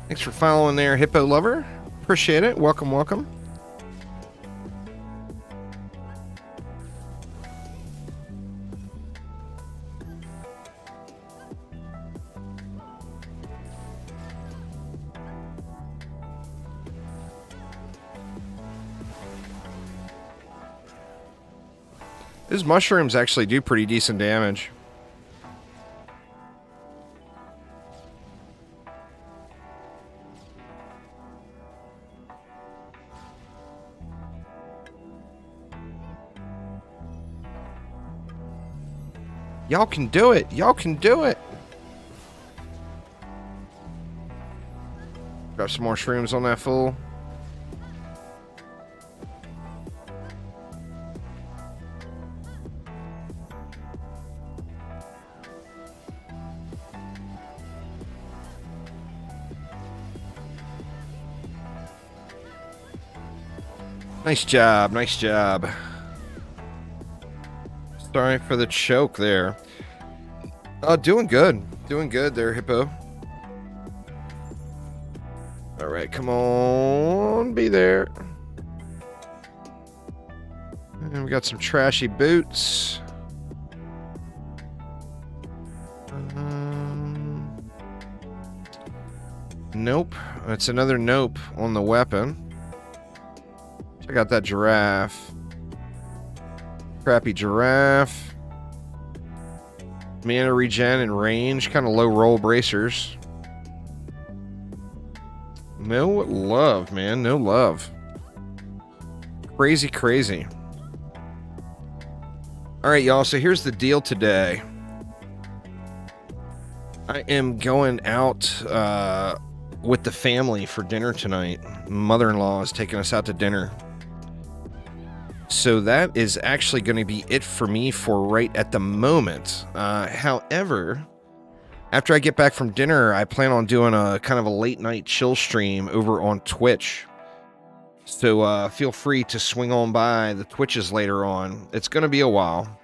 [SPEAKER 1] Thanks for following there, Hippo Lover. Appreciate it. Welcome, welcome. These mushrooms actually do pretty decent damage. Y'all can do it. Y'all can do it. Got some more shrooms on that fool. Nice job. Nice job. Sorry for the choke there. Doing good. Doing good there, Hippo. All right, come on. Be there. And we got some trashy boots. Nope. It's another nope on the weapon. Check out that giraffe. Crappy giraffe. Mana regen and range. Kind of low roll bracers. No love, man. No love. Crazy, crazy. Alright, y'all. So here's the deal today. I am going out with the family for dinner tonight. Mother-in-law is taking us out to dinner. So that is actually going to be it for me for right at the moment. However, after I get back from dinner, I plan on doing a kind of a late night chill stream over on Twitch. So feel free to swing on by the Twitches later on. It's going to be a while.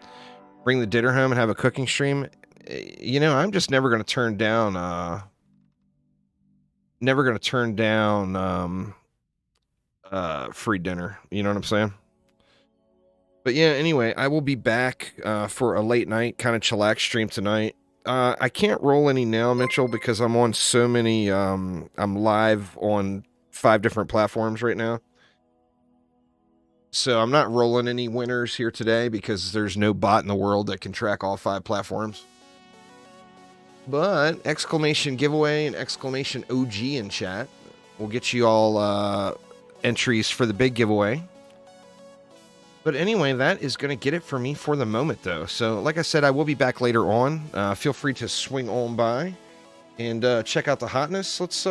[SPEAKER 1] Bring the dinner home and have a cooking stream. You know, I'm just never going to turn down free dinner. You know what I'm saying? But yeah, anyway, I will be back for a late night kind of chillax stream tonight. I can't roll any now, Mitchell, because I'm on so many, I'm live on 5 different platforms right now. So I'm not rolling any winners here today because there's no bot in the world that can track all 5 platforms. But exclamation giveaway and exclamation OG in chat will get you all entries for the big giveaway. But anyway, that is going to get it for me for the moment, though. So, like I said, I will be back later on. Feel free to swing on by and check out the hotness. Let's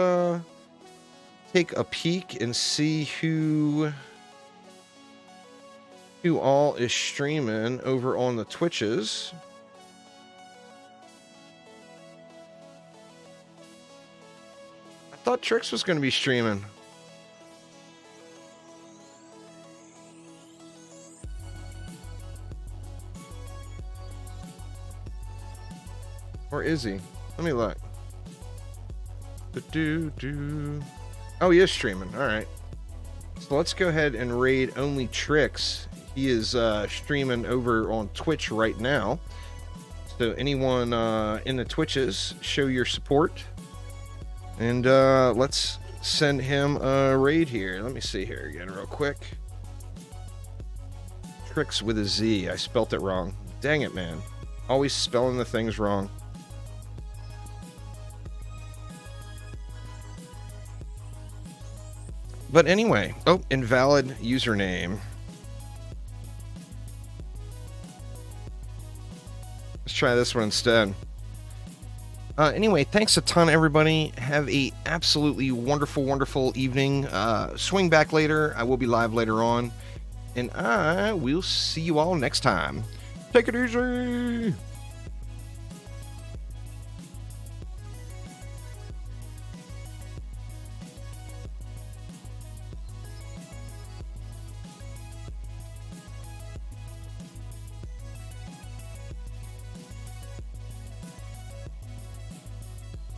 [SPEAKER 1] take a peek and see who all is streaming over on the Twitches. I thought Trix was going to be streaming. Or is he? Let me look. Oh, he is streaming. All right. So let's go ahead and raid Only Tricks. He is streaming over on Twitch right now. So anyone in the Twitches, show your support. And let's send him a raid here. Let me see here again real quick. Tricks with a Z. I spelt it wrong. Dang it, man. Always spelling the things wrong. But anyway, oh, invalid username. Let's try this one instead. Anyway, thanks a ton, everybody. Have a absolutely wonderful, wonderful evening. Swing back later. I will be live later on. And I will see you all next time. Take it easy.